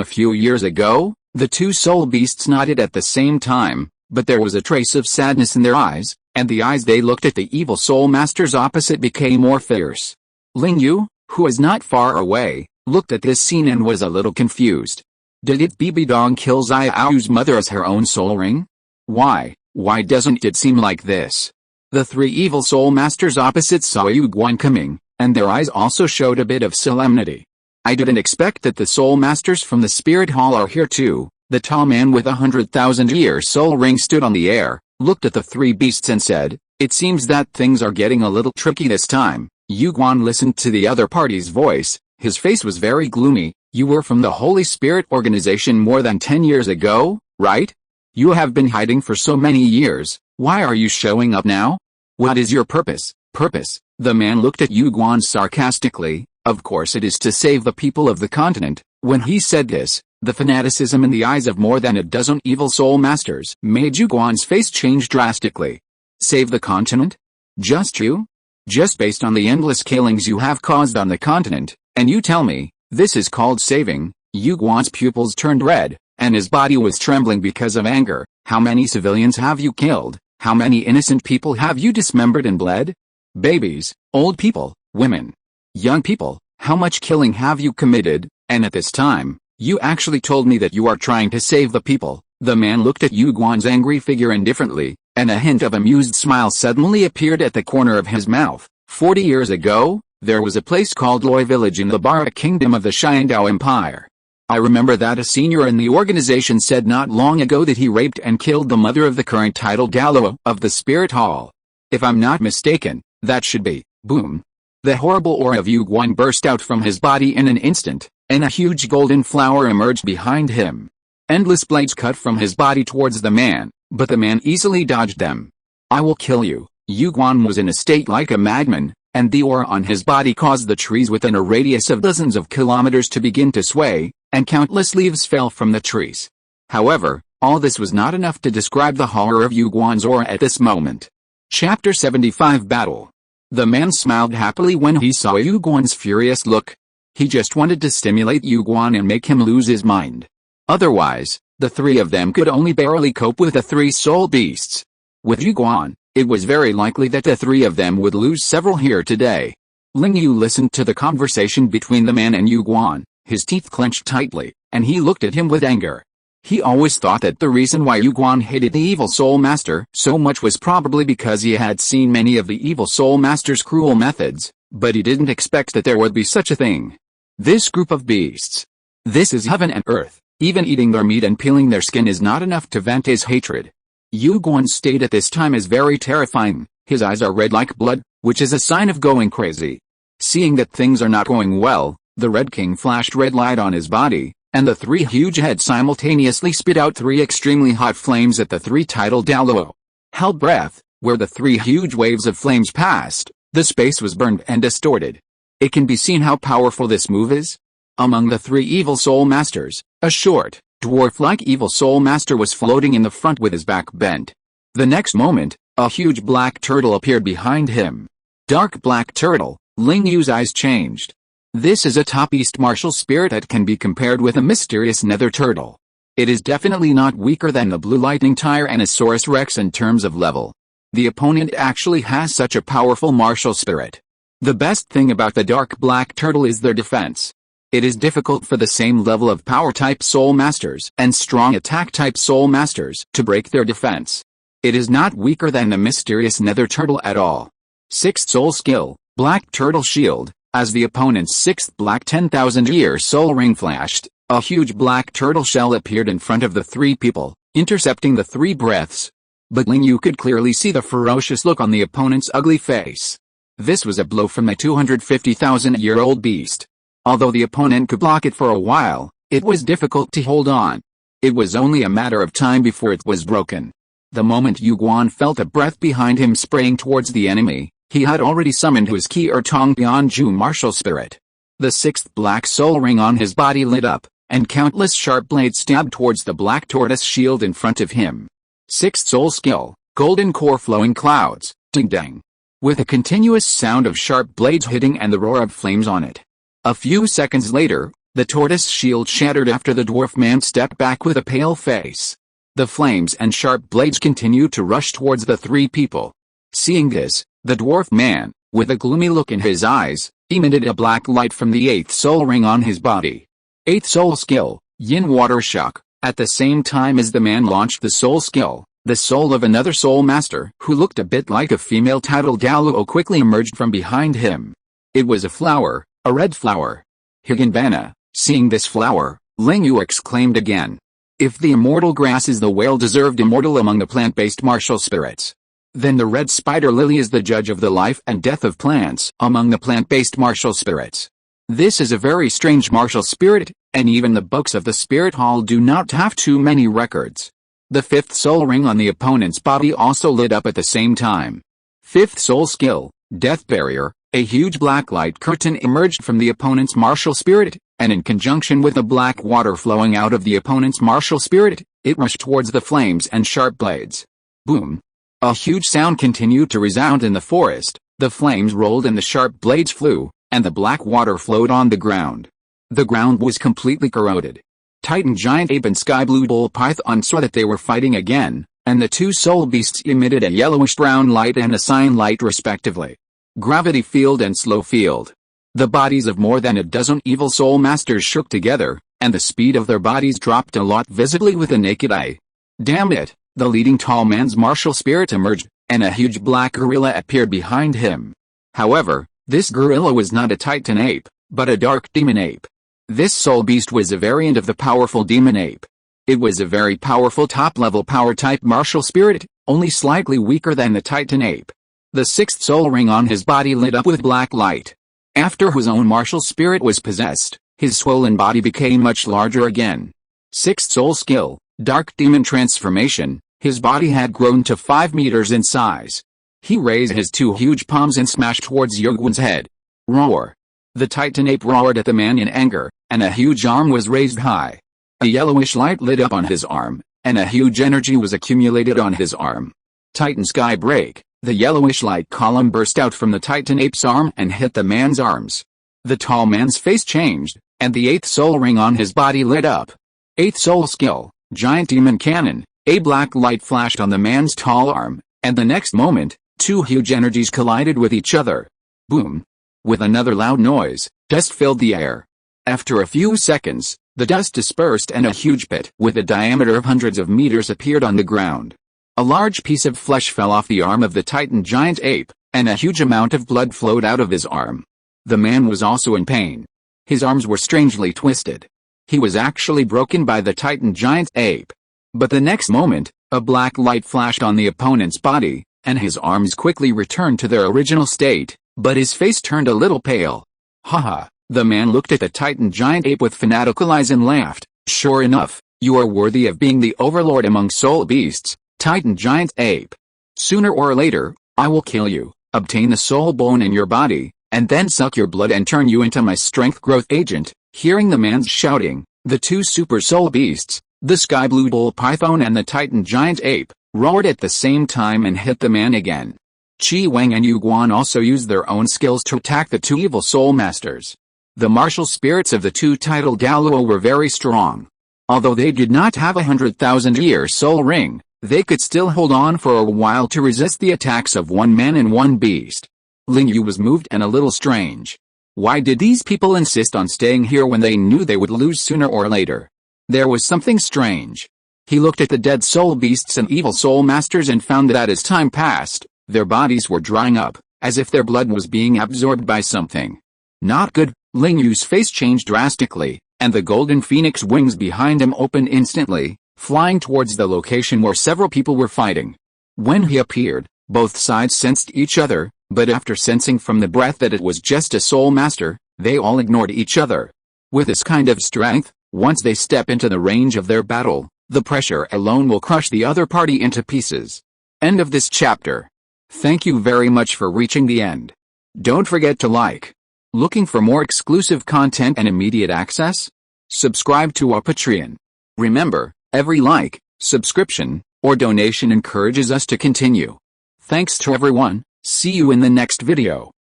Speaker 1: a few years ago?" The 2 soul beasts nodded at the same time, but there was a trace of sadness in their eyes, and the eyes they looked at the evil soul masters opposite became more fierce. Ling Yu, who was not far away, looked at this scene and was a little confused. Did it Bibi Dong kill Xiaoyu's mother as her own soul ring? Why doesn't it seem like this? The three evil soul masters opposite saw Yu Guan coming, and their eyes also showed a bit of solemnity. I didn't expect that the soul masters from the spirit hall are here too. The tall man with 100,000-year soul ring stood on the air, looked at the three beasts and said, "It seems that things are getting a little tricky this time." Yu Guan listened to the other party's voice. His face was very gloomy. "You were from the Holy Spirit organization more than 10 years ago, right? You have been hiding for so many years. Why are you showing up now? What is your purpose?" Purpose? The man looked at Yu Guan sarcastically. Of course it is to save the people of the continent. When he said this, the fanaticism in the eyes of more than a dozen evil soul masters made Yu Guan's face change drastically. Save the continent? Just you? Just based on the endless killings you have caused on the continent, and you tell me, this is called saving? Yu Guan's pupils turned red, and his body was trembling because of anger. How many civilians have you killed? How many innocent people have you dismembered and bled? Babies, old people, women, young people, how much killing have you committed? And at this time, you actually told me that you are trying to save the people. The man looked at Yu Guan's angry figure indifferently, and a hint of amused smile suddenly appeared at the corner of his mouth. 40 years ago, there was a place called Loi Village in the Bara Kingdom of the Xiandao Empire. I remember that a senior in the organization said not long ago that he raped and killed the mother of the current title Douluo of the Spirit Hall. If I'm not mistaken, that should be, boom. The horrible aura of Yu Guan burst out from his body in an instant, and a huge golden flower emerged behind him. Endless blades cut from his body towards the man, but the man easily dodged them. I will kill you. Yu Guan was in a state like a madman, and the aura on his body caused the trees within a radius of dozens of kilometers to begin to sway, and countless leaves fell from the trees. However, all this was not enough to describe the horror of Yu Guan's aura at this moment. Chapter 75 Battle. The man smiled happily when he saw Yu Guan's furious look. He just wanted to stimulate Yu Guan and make him lose his mind. Otherwise, the three of them could only barely cope with the three soul beasts. With Yu Guan, it was very likely that the three of them would lose several here today. Ling Yu listened to the conversation between the man and Yu Guan, his teeth clenched tightly, and he looked at him with anger. He always thought that the reason why Yu Guan hated the evil soul master so much was probably because he had seen many of the evil soul master's cruel methods, but he didn't expect that there would be such a thing. This group of beasts. This is heaven and earth. Even eating their meat and peeling their skin is not enough to vent his hatred. Yu Guan's state at this time is very terrifying. His eyes are red like blood, which is a sign of going crazy. Seeing that things are not going well, the Red King flashed red light on his body, and the three huge heads simultaneously spit out three extremely hot flames at the three-titled Douluo. Hell breath, where the three huge waves of flames passed, the space was burned and distorted. It can be seen how powerful this move is. Among the three evil soul masters, a short, dwarf-like evil soul master was floating in the front with his back bent. The next moment, a huge black turtle appeared behind him. Dark black turtle. Ling Yu's eyes changed. This is a top beast martial spirit that can be compared with a mysterious nether turtle. It is definitely not weaker than the blue lightning Tyrannosaurus Rex in terms of level. The opponent actually has such a powerful martial spirit. The best thing about the dark black turtle is their defense. It is difficult for the same level of power type soul masters and strong attack type soul masters to break their defense. It is not weaker than the mysterious nether turtle at all. Sixth soul skill, black turtle shield. As the opponent's sixth black 10,000-year soul ring flashed, a huge black turtle shell appeared in front of the three people, intercepting the three breaths. But Ling Yu could clearly see the ferocious look on the opponent's ugly face. This was a blow from the 250,000-year-old beast. Although the opponent could block it for a while, it was difficult to hold on. It was only a matter of time before it was broken. The moment Yu Guan felt a breath behind him spraying towards the enemy, he had already summoned his Qi or Tong Bianju martial spirit. The sixth black soul ring on his body lit up, and countless sharp blades stabbed towards the black tortoise shield in front of him. Sixth soul skill, golden core flowing clouds, ding-dang. With a continuous sound of sharp blades hitting and the roar of flames on it. A few seconds later, the tortoise shield shattered after the dwarf man stepped back with a pale face. The flames and sharp blades continued to rush towards the three people. Seeing this, the dwarf man, with a gloomy look in his eyes, emitted a black light from the eighth soul ring on his body. Eighth soul skill, Yin Water Shock. At the same time as the man launched the soul skill, The soul of another soul master, who looked a bit like a female titled Douluo, quickly emerged from behind him. It was a flower, a red flower. Higanbana. Seeing this flower, Ling Yu exclaimed again. If the immortal grass is the well-deserved immortal among the plant-based martial spirits, then the red spider lily is the judge of the life and death of plants among the plant-based martial spirits. This is a very strange martial spirit, and even the books of the spirit hall do not have too many records. The fifth soul ring on the opponent's body also lit up at the same time. Fifth soul skill, Death Barrier. A huge black light curtain emerged from the opponent's martial spirit, and in conjunction with the black water flowing out of the opponent's martial spirit, it rushed towards the flames and sharp blades. Boom! A huge sound continued to resound in the forest, the flames rolled and the sharp blades flew, and the black water flowed on the ground. The ground was completely corroded. Titan Giant Ape and Sky Blue Bull Python saw that they were fighting again, and the two soul beasts emitted a yellowish-brown light and a cyan light respectively. Gravity field and slow field. The bodies of more than a dozen evil soul masters shook together, and the speed of their bodies dropped a lot visibly with the naked eye. Damn it! The leading tall man's martial spirit emerged, and a huge black gorilla appeared behind him. However, this gorilla was not a Titan ape, but a dark demon ape. This soul beast was a variant of the powerful demon ape. It was a very powerful top-level power-type martial spirit, only slightly weaker than the Titan ape. The sixth soul ring on his body lit up with black light. After his own martial spirit was possessed, his swollen body became much larger again. Sixth soul skill, Dark Demon Transformation. His body had grown to 5 meters in size. He raised his two huge palms and smashed towards Yogwin's head. Roar! The Titan ape roared at the man in anger, and a huge arm was raised high. A yellowish light lit up on his arm, and a huge energy was accumulated on his arm. Titan Sky Break. The yellowish light column burst out from the Titan ape's arm and hit the man's arms. The tall man's face changed, and the eighth soul ring on his body lit up. Eighth soul skill, Giant Demon Cannon. A black light flashed on the man's tall arm, and the next moment, two huge energies collided with each other. Boom! With another loud noise, dust filled the air. After a few seconds, the dust dispersed and a huge pit with a diameter of hundreds of meters appeared on the ground. A large piece of flesh fell off the arm of the Titan Giant Ape, and a huge amount of blood flowed out of his arm. The man was also in pain. His arms were strangely twisted. He was actually broken by the Titan Giant Ape. But the next moment, a black light flashed on the opponent's body, and his arms quickly returned to their original state, but his face turned a little pale. Haha, the man looked at the Titan Giant Ape with fanatical eyes and laughed. Sure enough, you are worthy of being the overlord among soul beasts, Titan Giant Ape. Sooner or later, I will kill you, obtain the soul bone in your body, and then suck your blood and turn you into my strength growth agent. Hearing the man's shouting, the two super soul beasts, the Sky Blue Bull Python and the Titan Giant Ape, roared at the same time and hit the man again. Chi Wang and Yu Guan also used their own skills to attack the two evil soul masters. The martial spirits of the two titled Douluo were very strong. Although they did not have 100,000-year soul ring, they could still hold on for a while to resist the attacks of one man and one beast. Ling Yu was moved and a little strange. Why did these people insist on staying here when they knew they would lose sooner or later? There was something strange. He looked at the dead soul beasts and evil soul masters and found that as time passed, their bodies were drying up, as if their blood was being absorbed by something. Not good. Ling Yu's face changed drastically, and the golden phoenix wings behind him opened instantly, flying towards the location where several people were fighting. When he appeared, both sides sensed each other, but after sensing from the breath that it was just a soul master, they all ignored each other. With this kind of strength, once they step into the range of their battle, the pressure alone will crush the other party into pieces. End of this chapter. Thank you very much for reaching the end. Don't forget to like. Looking for more exclusive content and immediate access? Subscribe to our Patreon. Remember, every like, subscription, or donation encourages us to continue. Thanks to everyone. See you in the next video.